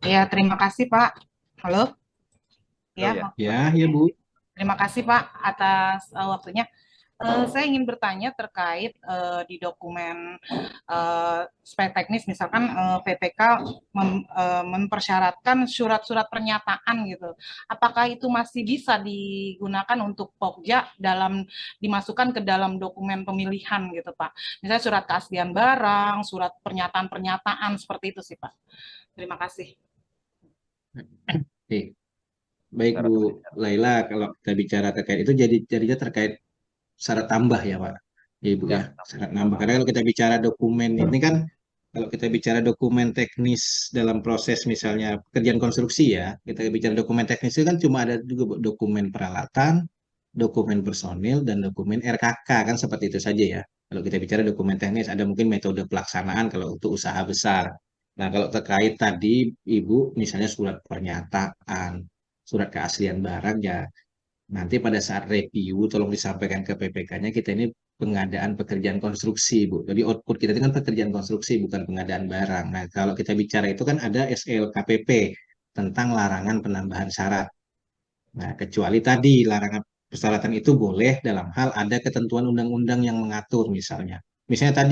Ya, terima kasih Pak. Halo? Ya. Ya Bu. Terima kasih Pak atas waktunya. Saya ingin bertanya terkait di dokumen spek teknis, misalkan PPK mempersyaratkan surat-surat pernyataan gitu. Apakah itu masih bisa digunakan untuk Pokja dimasukkan ke dalam dokumen pemilihan gitu Pak? Misalnya surat keaslian barang, surat pernyataan-pernyataan seperti itu sih Pak. Terima kasih. Baik Bu Laila, kalau kita bicara terkait itu jadinya terkait syarat tambah ya Pak, Ibu ya, syarat tambah. Karena kalau kita bicara dokumen ini kan, kalau kita bicara dokumen teknis dalam proses misalnya pekerjaan konstruksi ya, kita bicara dokumen teknis itu kan cuma ada juga Bu, dokumen peralatan, dokumen personil, dan dokumen RKK kan seperti itu saja ya. Kalau kita bicara dokumen teknis ada mungkin metode pelaksanaan kalau untuk usaha besar. Nah kalau terkait tadi Ibu misalnya surat pernyataan, surat keaslian barang ya nanti pada saat review tolong disampaikan ke PPK-nya kita ini pengadaan pekerjaan konstruksi Bu. Jadi output kita itu kan pekerjaan konstruksi bukan pengadaan barang. Nah kalau kita bicara itu kan ada SLKPP tentang larangan penambahan syarat. Nah kecuali tadi larangan persyaratan itu boleh dalam hal ada ketentuan undang-undang yang mengatur misalnya. Misalnya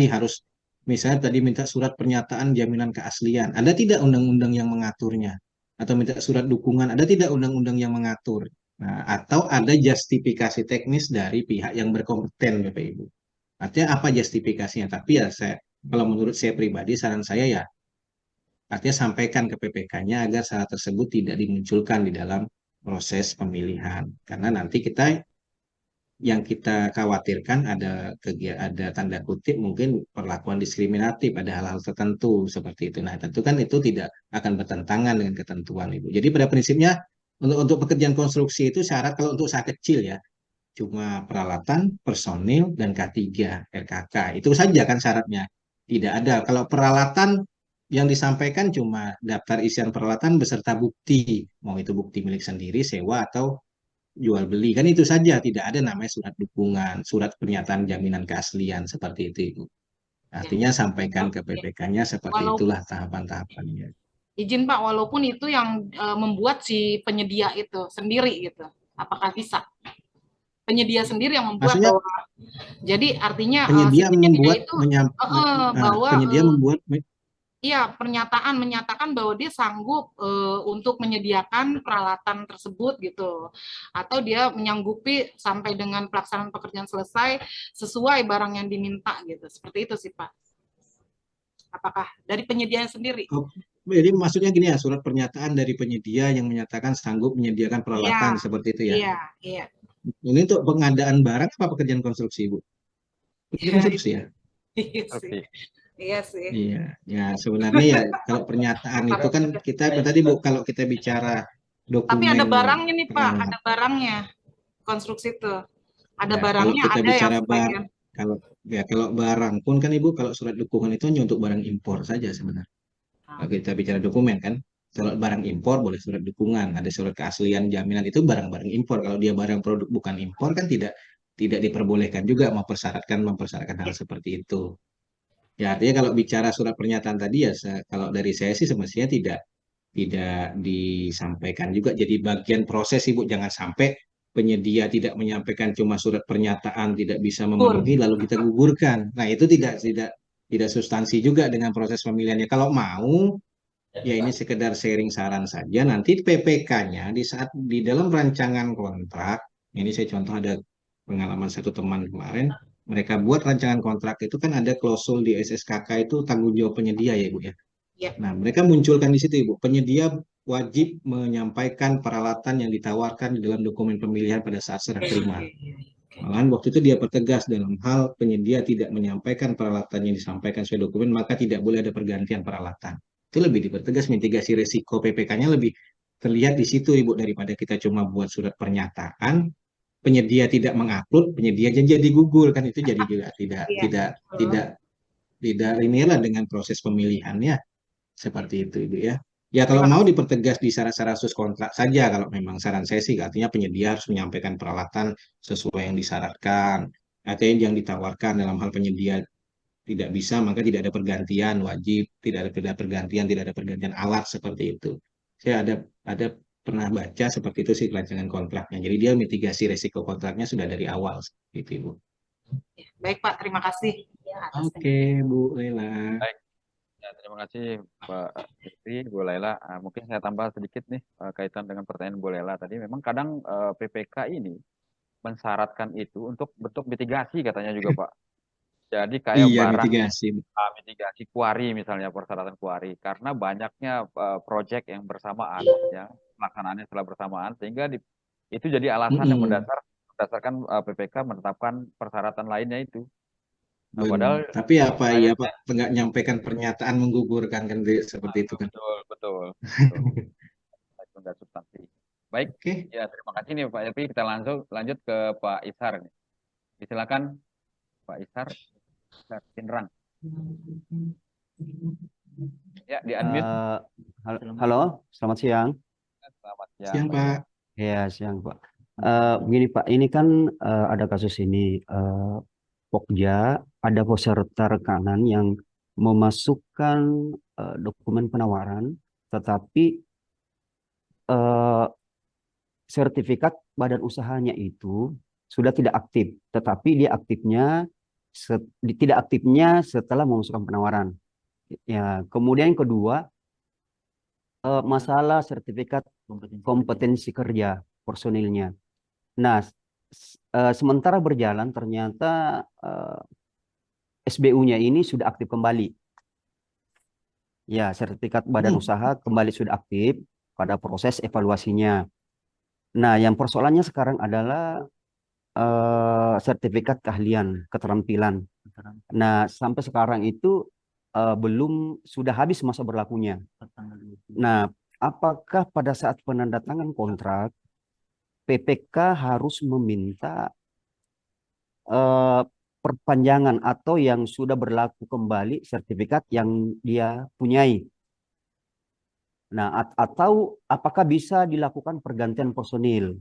tadi minta surat pernyataan jaminan keaslian. Ada tidak undang-undang yang mengaturnya? Atau minta surat dukungan, ada tidak undang-undang yang mengatur? Nah, atau ada justifikasi teknis dari pihak yang berkompeten, Bapak Ibu. Artinya apa justifikasinya? Tapi ya kalau menurut saya pribadi, saran saya ya, artinya sampaikan ke PPK-nya agar syarat tersebut tidak dimunculkan di dalam proses pemilihan. Karena nanti yang kita khawatirkan ada tanda kutip mungkin perlakuan diskriminatif pada hal-hal tertentu seperti itu. Nah, tentu kan itu tidak akan bertentangan dengan ketentuan Ibu. Jadi pada prinsipnya untuk pekerjaan konstruksi itu syarat kalau untuk usaha kecil ya cuma peralatan, personil, dan K3 RKK. Itu saja kan syaratnya. Tidak ada. Kalau peralatan yang disampaikan cuma daftar isian peralatan beserta bukti. Mau itu bukti milik sendiri, sewa, atau jual beli. Kan itu saja, tidak ada namanya surat dukungan, surat pernyataan jaminan keaslian seperti itu, Ibu. Artinya sampaikan ke PPK-nya seperti Walau itulah tahapan-tahapannya. izin Pak, walaupun itu yang membuat si penyedia itu sendiri gitu, apakah bisa? Penyedia sendiri yang membuat Maksudnya bahwa, jadi artinya si penyedia penyedia membuat itu bahwa penyedia membuat iya, menyatakan bahwa dia sanggup untuk menyediakan peralatan tersebut gitu, atau dia menyanggupi sampai dengan pelaksanaan pekerjaan selesai sesuai barang yang diminta gitu, seperti itu sih Pak. Apakah dari penyediaan sendiri? oh, jadi maksudnya gini ya, surat pernyataan dari penyedia yang menyatakan sanggup menyediakan peralatan Iya, seperti itu ya. iya, iya. Ini untuk pengadaan barang apa pekerjaan konstruksi, Bu? Pekerjaan konstruksi ya? Iya sih. Oke. Iya sih. Iya, ya sebenarnya ya kalau pernyataan itu kan kita tadi Bu, kalau kita bicara Tapi ada dokumen barangnya nih Pak, eh, ada barangnya konstruksi itu. Ada ya, kalau barangnya, kita ada yang bicara sebagian. kalau barang pun kan Ibu, kalau surat dukungan itu hanya untuk barang impor saja sebenarnya. Kalau kita bicara dokumen kan, kalau barang impor boleh surat dukungan, ada surat keaslian jaminan itu barang-barang impor. Kalau dia barang produk bukan impor kan tidak diperbolehkan juga mempersyaratkan hal seperti itu. Ya, artinya kalau bicara surat pernyataan tadi ya, kalau dari saya sih semestinya tidak disampaikan juga jadi bagian proses, Ibu. Jangan sampai penyedia tidak menyampaikan cuma surat pernyataan tidak bisa memenuhi lalu kita gugurkan. Nah, itu tidak substansi juga dengan proses pemilihannya. Kalau mau ya ini sekedar sharing saran saja. Nanti PPK-nya di saat di dalam rancangan kontrak, ini saya contoh ada pengalaman satu teman kemarin, mereka buat rancangan kontrak itu kan ada klausul di SSKK itu tanggung jawab penyedia ya Ibu ya. Ya. Nah, mereka munculkan di situ Ibu, penyedia wajib menyampaikan peralatan yang ditawarkan di dalam dokumen pemilihan pada saat serah terima. Malahan waktu itu dia pertegas dalam hal penyedia tidak menyampaikan peralatan yang disampaikan sesuai dokumen, maka tidak boleh ada pergantian peralatan. Itu lebih dipertegas, mitigasi resiko PPK-nya lebih terlihat di situ Ibu, daripada kita cuma buat surat pernyataan, penyedia tidak mengupload, penyedia jadi gugur kan, itu jadi juga tidak inilah dengan proses pemilihannya seperti itu Ibu ya. Ya kalau mau dipertegas di syarat-syarat sus kontrak saja, kalau memang saran saya sih artinya penyedia harus menyampaikan peralatan sesuai yang disyaratkan. Artinya yang ditawarkan dalam hal penyedia tidak bisa maka tidak ada pergantian wajib, tidak ada pergantian alat seperti itu. Saya ada pernah baca seperti itu sih rancangan kontraknya. Jadi dia mitigasi resiko kontraknya sudah dari awal gitu Ibu. Baik Pak, terima kasih. Oke Bu Lela. Baik. Ya, terima kasih Pak Jeffrey, Bu Laila. Mungkin saya tambah sedikit nih kaitan dengan pertanyaan Bu Laila tadi. Memang kadang PPK ini mensyaratkan itu untuk bentuk mitigasi katanya juga Pak. Jadi kayak Iya, barang mitigasi. mitigasi kuari misalnya persyaratan kuari karena banyaknya proyek yang bersamaan ya pelaksanaannya setelah bersamaan sehingga itu jadi alasan yang mendasarkan PPK menetapkan persyaratan lainnya itu. Nah, padahal Tapi apa iya Pak nggak nyampaikan pernyataan menggugurkan kan seperti itu kan. betul. Itu nggak substansi. Baik, Oke. ya terima kasih nih Pak Elvi. Kita lanjut ke Pak Ishar nih. Silakan Pak Ishar Pinrang. Ya, di unmute. Halo, selamat siang. Selamat siang. Siang Pak. Ya, siang Pak. Begini Pak, ini kan ada kasus ini Pokja, ada peserta rekanan yang memasukkan dokumen penawaran, tetapi sertifikat badan usahanya itu sudah tidak aktif, tetapi dia tidak aktifnya setelah memasukkan penawaran. Ya, kemudian yang kedua masalah sertifikat kompetensi kerja personilnya. Nah, sementara berjalan ternyata SBU-nya ini sudah aktif kembali. Ya, sertifikat badan usaha kembali sudah aktif pada proses evaluasinya. Nah, yang persoalannya sekarang adalah sertifikat keahlian, keterampilan. Nah, sampai sekarang itu belum sudah habis masa berlakunya. Nah, apakah pada saat penandatangan kontrak PPK harus meminta perpanjangan atau yang sudah berlaku kembali sertifikat yang dia punyai? Nah, atau apakah bisa dilakukan pergantian personil?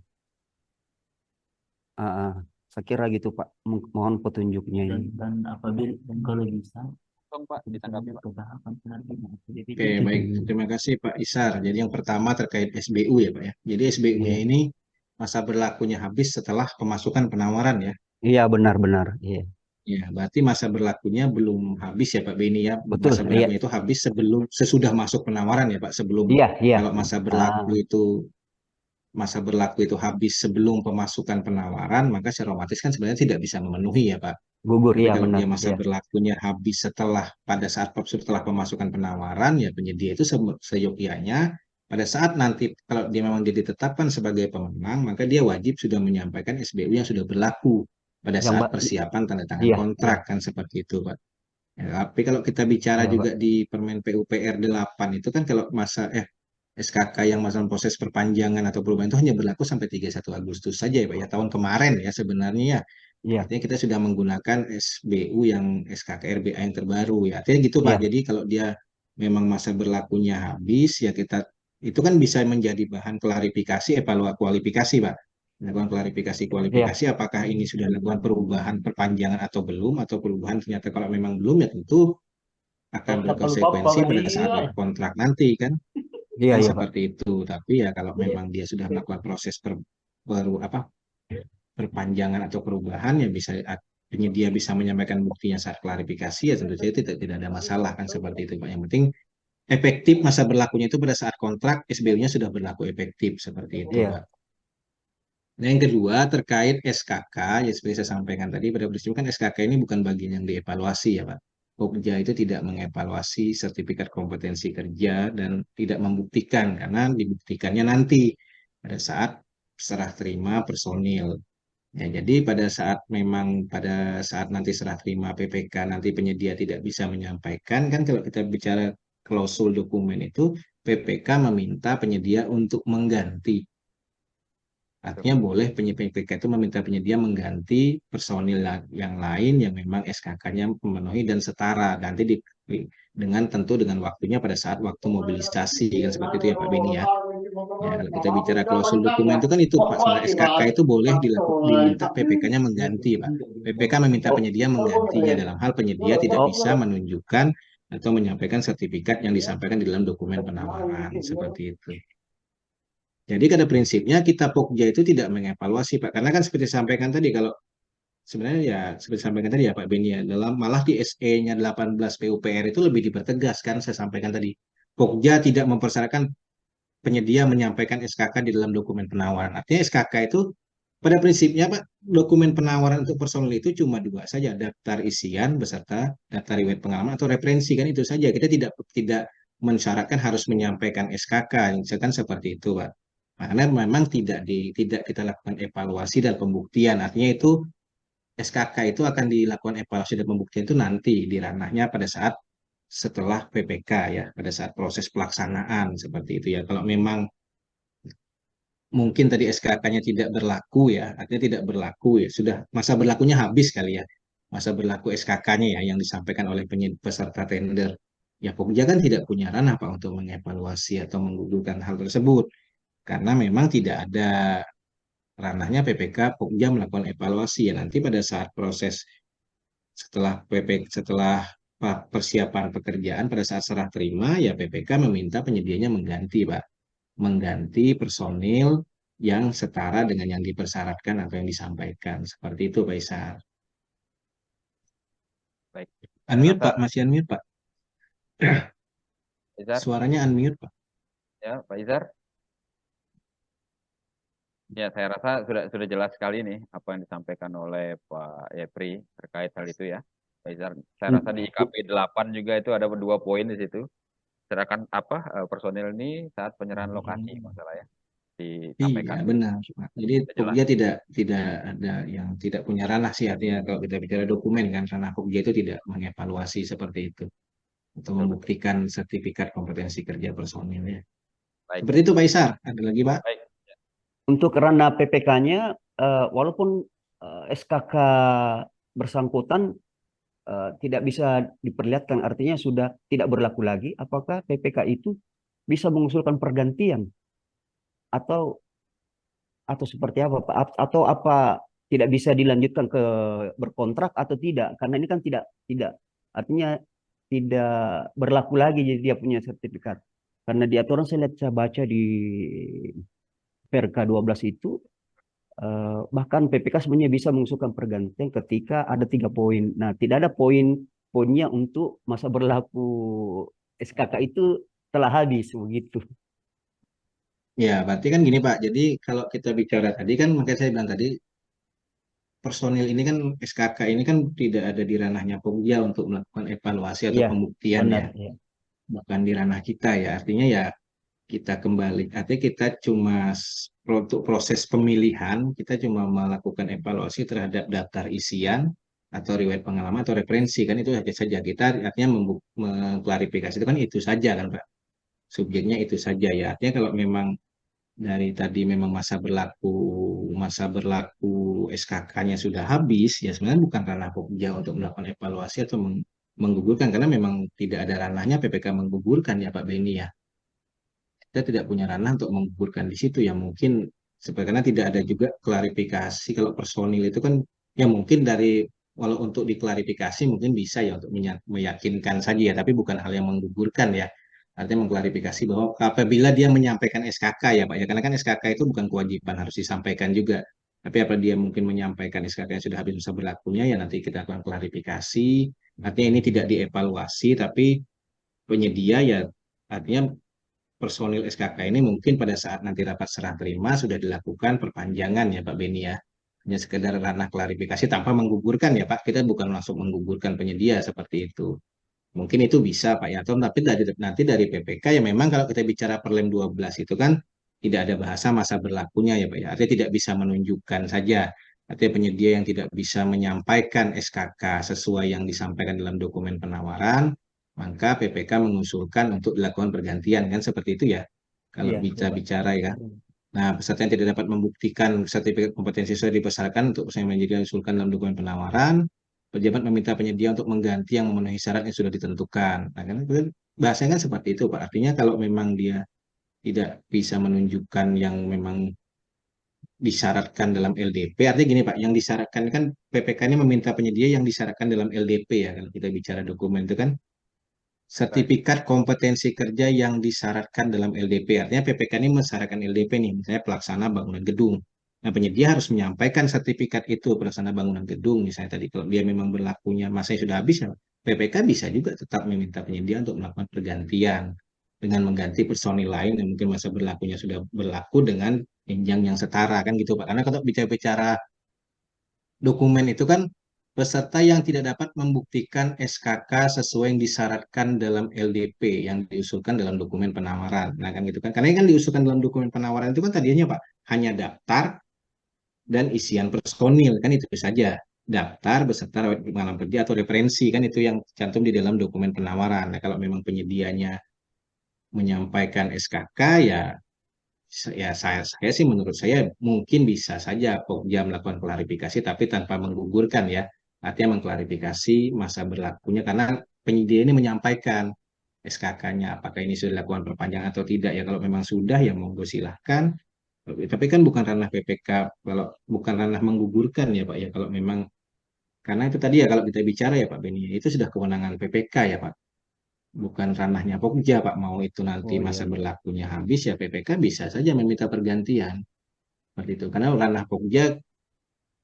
Saya kira gitu Pak. Mohon petunjuknya ini. Dan apabila kalau bisa Langsung Pak, ditanggapi Pak. ke tahapan pendampingan. Oke, baik. Terima kasih Pak Isar. Jadi yang pertama terkait SBU ya Pak ya. Jadi SBU-nya Iya. ini masa berlakunya habis setelah pemasukan penawaran ya. Iya benar-benar. Iya. Ya, berarti masa berlakunya belum habis ya Pak Beni ya. Betul. Masa Iya. berlakunya itu habis sesudah masuk penawaran ya Pak. Sebelum Iya. Iya. kalau masa berlaku itu habis sebelum pemasukan penawaran, maka secara otomatis kan sebenarnya tidak bisa memenuhi ya Pak. Gugur. Tapi Iya kalau benar. dia masa Iya. berlakunya habis setelah pemasukan penawaran, ya penyedia itu seyogyanya pada saat nanti kalau dia memang dia ditetapkan sebagai pemenang, maka dia wajib sudah menyampaikan SBU yang sudah berlaku pada Yang saat Mbak. persiapan tanda tangan Iya. kontrak kan seperti itu Pak. Ya, tapi kalau kita bicara Iya, Pak. juga di Permen PUPR 8 itu kan kalau SKK yang masa proses perpanjangan atau perubahan itu hanya berlaku sampai 31 Agustus saja ya Pak ya, tahun kemarin ya sebenarnya ya. Iya. Artinya kita sudah menggunakan SBU yang SKK RBA yang terbaru ya. Artinya gitu Pak. Iya. Jadi kalau dia memang masa berlakunya habis ya kita itu kan bisa menjadi bahan klarifikasi kualifikasi Pak. Melakukan kualifikasi Iya. apakah ini sudah dilakukan perubahan perpanjangan atau belum, atau perubahan ternyata kalau memang belum ya tentu akan berkonsekuensi pada saat kontrak nanti kan. Iya. Kan Iya Pak. seperti itu. Tapi ya kalau memang dia sudah melakukan proses perpanjangan atau perubahan ya penyedia bisa menyampaikan buktinya saat klarifikasi ya tentu saja tidak ada masalah kan seperti itu Pak. Yang penting efektif masa berlakunya itu pada saat kontrak SBU-nya sudah berlaku efektif seperti itu Iya. Pak. Nah, yang kedua terkait SKK ya seperti saya sampaikan tadi pada prinsipnya kan SKK ini bukan bagian yang dievaluasi ya Pak. Pokja itu tidak mengevaluasi sertifikat kompetensi kerja dan tidak membuktikan karena dibuktikannya nanti pada saat serah terima personil. Ya, jadi pada saat nanti serah terima PPK nanti penyedia tidak bisa menyampaikan kan kalau kita bicara klausul dokumen itu PPK meminta penyedia untuk mengganti. Artinya boleh PPK itu meminta penyedia mengganti personil yang lain yang memang SKK-nya memenuhi dan setara nanti dengan tentu dengan waktunya pada saat waktu mobilisasi kan seperti itu ya Pak Beni ya. Ya, kalau kita bicara klausul dokumen itu kan itu Pak, sebenarnya SKK itu boleh diminta PPK-nya mengganti Pak. PPK meminta penyedia menggantinya dalam hal penyedia tidak bisa menunjukkan atau menyampaikan sertifikat yang disampaikan di dalam dokumen penawaran seperti itu. Jadi pada prinsipnya kita Pokja itu tidak mengevaluasi Pak, karena kan seperti disampaikan tadi kalau sebenarnya ya seperti disampaikan tadi ya Pak Beni ya, malah di SE-nya 18 PUPR itu lebih dipertegas kan saya sampaikan tadi. Pokja tidak mempersyaratkan penyedia menyampaikan SKK di dalam dokumen penawaran. Artinya SKK itu pada prinsipnya Pak, dokumen penawaran untuk personil itu cuma dua saja, daftar isian beserta daftar riwayat pengalaman atau referensi kan itu saja. Kita tidak mensyaratkan harus menyampaikan SKK, misalkan seperti itu Pak. Karena memang tidak kita lakukan evaluasi dan pembuktian. Artinya itu SKK itu akan dilakukan evaluasi dan pembuktian itu nanti di ranahnya pada saat setelah PPK ya, pada saat proses pelaksanaan seperti itu ya. Kalau memang mungkin tadi SKK-nya tidak berlaku ya, artinya tidak berlaku ya, sudah masa berlakunya habis kali ya, masa berlaku SKK-nya ya yang disampaikan oleh peserta tender. Ya Pokja kan tidak punya ranah Pak untuk mengevaluasi atau menggugurkan hal tersebut, karena memang tidak ada ranahnya PPK Pokja melakukan evaluasi ya nanti pada saat proses setelah persiapan pekerjaan pada saat serah terima ya PPK meminta penyedianya mengganti Pak, mengganti personil yang setara dengan yang dipersyaratkan atau yang disampaikan seperti itu Pak Isar. Baik. Unmute Pak, masih unmute Pak. Izar, Suaranya unmute Pak. ya Pak Izar. Ya, saya rasa sudah jelas sekali nih apa yang disampaikan oleh Pak Jeffrey terkait hal itu ya. Pak Izar, saya rasa di IKP 8 juga itu ada 2 poin di situ. Serahkan personil ini saat penyerahan lokasi masalah ya. Disampaikan. Iya benar Pak. Jadi Pokja tidak ada yang tidak punya ranah sih, artinya kalau kita bicara dokumen kan ranah Pokja itu tidak mengevaluasi seperti itu untuk membuktikan sertifikat kompetensi kerja personilnya. Baik. Seperti itu Pak Isar. Ada lagi Pak? Baik. Untuk ranah PPK-nya, walaupun SKK bersangkutan tidak bisa diperlihatkan, artinya sudah tidak berlaku lagi, apakah PPK itu bisa mengusulkan pergantian atau seperti apa Pak? Atau apa tidak bisa dilanjutkan ke berkontrak atau tidak, karena ini kan tidak artinya tidak berlaku lagi jadi dia punya sertifikat. Karena di aturan saya baca di PRK 12 itu bahkan PPK sebenarnya bisa mengusulkan pergantian ketika ada 3 poin. Nah, tidak ada poinnya untuk masa berlaku SKK itu telah habis begitu. Ya, berarti kan gini Pak. Jadi kalau kita bicara tadi kan makanya saya bilang tadi personil ini kan SKK ini kan tidak ada di ranahnya Pokja untuk melakukan evaluasi atau Iya, pembuktian benar. ya, Ya. bukan di ranah kita ya. Artinya ya kita kembali, artinya kita cuma untuk proses pemilihan kita cuma melakukan evaluasi terhadap daftar isian atau riwayat pengalaman atau referensi kan itu saja kita artinya mengklarifikasi itu kan itu saja kan Pak. Subjeknya itu saja ya. Artinya kalau memang dari tadi memang masa berlaku SKK-nya sudah habis ya sebenarnya bukan ranah Pokja untuk melakukan evaluasi atau menggugurkan karena memang tidak ada ranahnya PPK menggugurkan ya Pak Beni ya. Kita tidak punya ranah untuk menggugurkan di situ ya mungkin karena tidak ada juga klarifikasi kalau personil itu kan ya mungkin dari walau untuk diklarifikasi mungkin bisa ya untuk meyakinkan saja ya tapi bukan hal yang menggugurkan ya. Artinya mengklarifikasi bahwa apabila dia menyampaikan SKK ya Pak ya karena kan SKK itu bukan kewajiban harus disampaikan juga. Tapi apa dia mungkin menyampaikan SKK yang sudah habis masa berlakunya ya nanti kita akan klarifikasi. Artinya ini tidak dievaluasi tapi penyedia ya artinya personil SKK ini mungkin pada saat nanti rapat serah terima sudah dilakukan perpanjangan ya Pak Beni ya. Hanya sekedar ranah klarifikasi tanpa menggugurkan ya Pak. Kita bukan langsung menggugurkan penyedia seperti itu. Mungkin itu bisa Pak Yato, tapi nanti dari PPK ya memang kalau kita bicara Perlem 12 itu kan tidak ada bahasa masa berlakunya ya Pak ya. Artinya tidak bisa menunjukkan saja. Artinya penyedia yang tidak bisa menyampaikan SKK sesuai yang disampaikan dalam dokumen penawaran, maka PPK mengusulkan untuk dilakukan pergantian kan seperti itu ya. Kalau Iya, bicara ya. Nah, peserta yang tidak dapat membuktikan sertifikat kompetensi sesuai dipersyaratkan untuk peserta menjadi usulkan dalam dokumen penawaran, pejabat meminta penyedia untuk mengganti yang memenuhi syarat yang sudah ditentukan. Nah, kan bahasanya kan seperti itu, Pak. Artinya kalau memang dia tidak bisa menunjukkan yang memang disyaratkan dalam LDP, artinya gini Pak, yang disyaratkan kan PPK ini meminta penyedia yang disyaratkan dalam LDP ya, kalau kita bicara dokumen itu kan sertifikat kompetensi kerja yang disyaratkan dalam LDP. Artinya PPK ini mensyaratkan LDP nih, misalnya pelaksana bangunan gedung. Nah, penyedia harus menyampaikan sertifikat itu pelaksana bangunan gedung. Misalnya tadi kalau dia memang berlakunya masanya sudah habis, ya PPK bisa juga tetap meminta penyedia untuk melakukan pergantian dengan mengganti personil lain yang mungkin masa berlakunya sudah berlaku dengan jenjang yang setara kan gitu Pak. Karena kalau bicara dokumen itu kan peserta yang tidak dapat membuktikan SKK sesuai yang disyaratkan dalam LDP yang diusulkan dalam dokumen penawaran. Nah kan gitu kan. Karena ini kan diusulkan dalam dokumen penawaran itu kan tadinya Pak hanya daftar dan isian personil kan itu saja. Daftar beserta pengalaman kerja atau referensi kan itu yang cantum di dalam dokumen penawaran. Nah kalau memang penyedianya menyampaikan SKK ya saya sih menurut saya mungkin bisa saja Pokja melakukan klarifikasi tapi tanpa menggugurkan ya. Artinya mengklarifikasi masa berlakunya karena penyedia ini menyampaikan SKK-nya apakah ini sudah dilakukan perpanjangan atau tidak ya kalau memang sudah ya monggo silahkan. Tapi kan bukan ranah PPK kalau bukan ranah menggugurkan ya Pak ya kalau memang karena itu tadi ya kalau kita bicara ya Pak Beni itu sudah kewenangan PPK ya Pak bukan ranahnya Pokja Pak mau itu nanti Oh masa iya. berlakunya habis ya PPK bisa saja meminta pergantian seperti itu karena ranah Pokja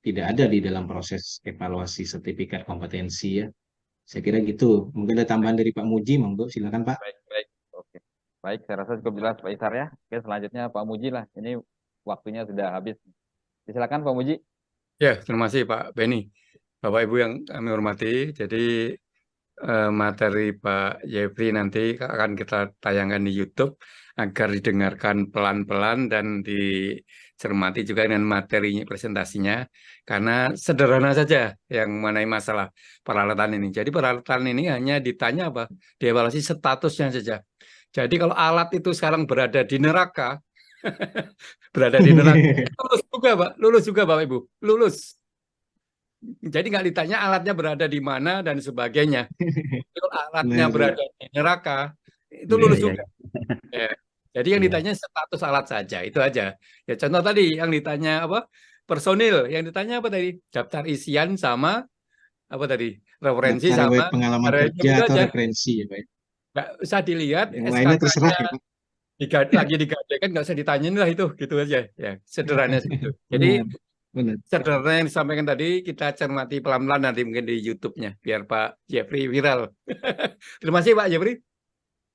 tidak ada di dalam proses evaluasi sertifikat kompetensi ya saya kira gitu mungkin ada tambahan dari Pak Muji monggo silakan Pak. Baik, baik. Oke. Baik, saya rasa cukup jelas Pak Isar ya. Oke, selanjutnya Pak Muji lah. Ini waktunya sudah habis. Silakan Pak Muji. Ya, terima kasih Pak Beni. Bapak Ibu yang kami hormati, jadi materi Pak Jeffrey nanti akan kita tayangkan di YouTube agar didengarkan pelan-pelan dan dicermati juga dengan materi presentasinya karena sederhana saja yang mengenai masalah peralatan ini. Jadi peralatan ini hanya ditanya apa? Dievaluasi statusnya saja. Jadi kalau alat itu sekarang berada di neraka, berada di neraka, lulus juga Bapak Ibu, lulus. Jadi nggak ditanya alatnya berada di mana dan sebagainya. Kalau alatnya berada di neraka, itu lulus juga. Ya. Jadi yang ditanya status alat saja, itu aja. Ya contoh tadi yang ditanya apa? personil. Yang ditanya apa tadi? Daftar isian sama apa tadi? Referensi Daftar riwayat sama pengalaman referensi kerja itu atau aja. referensi ya Pak. Nggak usah dilihat Yang lainnya terserah SKK-nya ya Pak. lagi digadaikan, nggak usah ditanyain lah itu, gitu aja. Ya, sederhananya segitu. Jadi Benar, benar. sederhana yang disampaikan tadi kita cermati pelan-pelan nanti mungkin di YouTube-nya biar Pak Jeffrey viral. Terima kasih Pak Jeffrey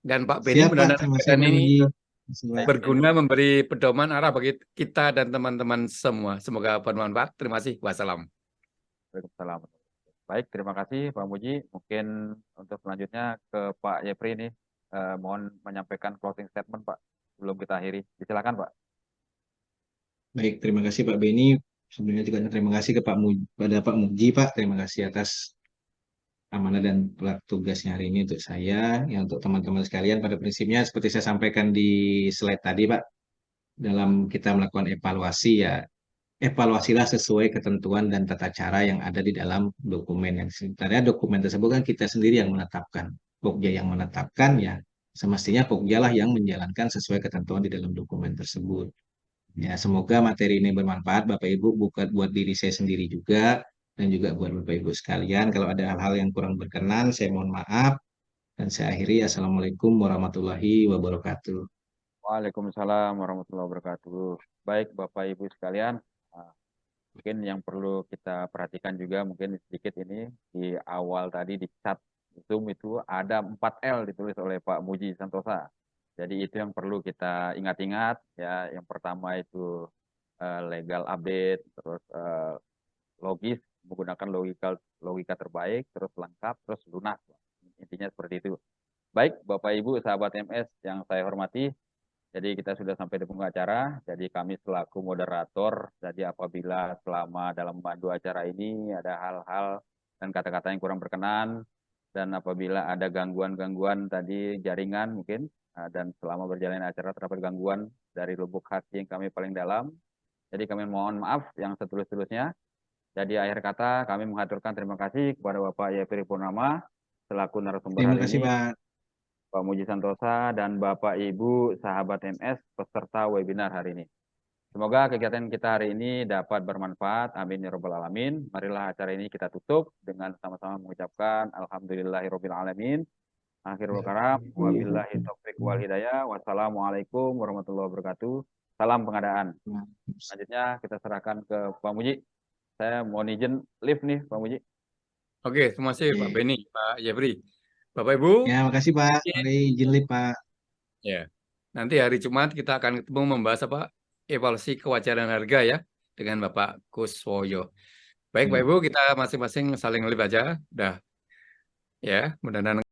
dan Pak Benny. Siap Pak, Mudah-mudahan terima kasih kegiatan Pak ini Muji. Terima kasih, Pak. berguna, memberi pedoman arah bagi kita dan teman-teman semua. Semoga bermanfaat. Terima kasih. Wassalam. Waalaikumsalam. Baik, terima kasih Pak Muji. Mungkin untuk selanjutnya ke Pak Jeffrey nih, mohon menyampaikan closing statement Pak sebelum kita akhiri. Silakan Pak. Baik, terima kasih Pak Benny. Sebelumnya juga terima kasih kepada Pak Muji Pak. Terima kasih atas amanah dan tugasnya hari ini untuk saya, ya untuk teman-teman sekalian. Pada prinsipnya seperti saya sampaikan di slide tadi Pak, dalam kita melakukan evaluasi ya, evaluasilah sesuai ketentuan dan tata cara yang ada di dalam dokumen. Yang sebenarnya dokumen tersebut kan kita sendiri yang menetapkan. Pokja yang menetapkan ya, semestinya Pokja lah yang menjalankan sesuai ketentuan di dalam dokumen tersebut. Ya, semoga materi ini bermanfaat Bapak Ibu, bukan buat diri saya sendiri juga, dan juga buat Bapak Ibu sekalian. Kalau ada hal-hal yang kurang berkenan, saya mohon maaf. Dan saya akhiri, Assalamualaikum warahmatullahi wabarakatuh. Waalaikumsalam warahmatullahi wabarakatuh. Baik Bapak Ibu sekalian, mungkin yang perlu kita perhatikan juga mungkin sedikit ini di awal tadi di chat Zoom itu ada 4L ditulis oleh Pak Muji Santosa. Jadi itu yang perlu kita ingat-ingat ya. Yang pertama itu legal update, terus logis menggunakan logika terbaik, terus lengkap, terus lunas. Intinya seperti itu. Baik Bapak Ibu sahabat MS yang saya hormati, jadi kita sudah sampai di penghujung acara. Jadi kami selaku moderator, jadi apabila selama dalam memandu acara ini ada hal-hal dan kata-kata yang kurang berkenan, dan apabila ada gangguan-gangguan tadi jaringan mungkin, dan selama berjalan acara terdapat gangguan dari lubuk hati yang kami paling dalam, jadi kami mohon maaf yang setulus-tulusnya. Jadi akhir kata kami mengaturkan terima kasih kepada Bapak Jeffrey Purnama selaku narasumber Terima hari kasih ini, Pak. Pak Muji Santosa, dan Bapak Ibu sahabat MS peserta webinar hari ini. Semoga kegiatan kita hari ini dapat bermanfaat. Amin ya rabbal alamin. Marilah acara ini kita tutup dengan sama-sama mengucapkan alhamdulillahirabbil alamin. Akhirul kalam, wabillahi taufiq wal hidayah. Wassalamualaikum warahmatullahi wabarakatuh. Salam pengadaan. Selanjutnya kita serahkan ke Pak Muji. Saya mohon izin live nih Pak Muji. Oke, terima kasih Pak Benny, Pak Jeffrey. Bapak Ibu. Ya, makasih Pak. Mari izin live Pak. Ya. Nanti hari Jumat kita akan ketemu membahas apa? Evaluasi kewajaran harga ya dengan Bapak Kuswoyo. Baik Pak Ibu, kita masing-masing saling live aja. Udah. Ya, mudah-mudahan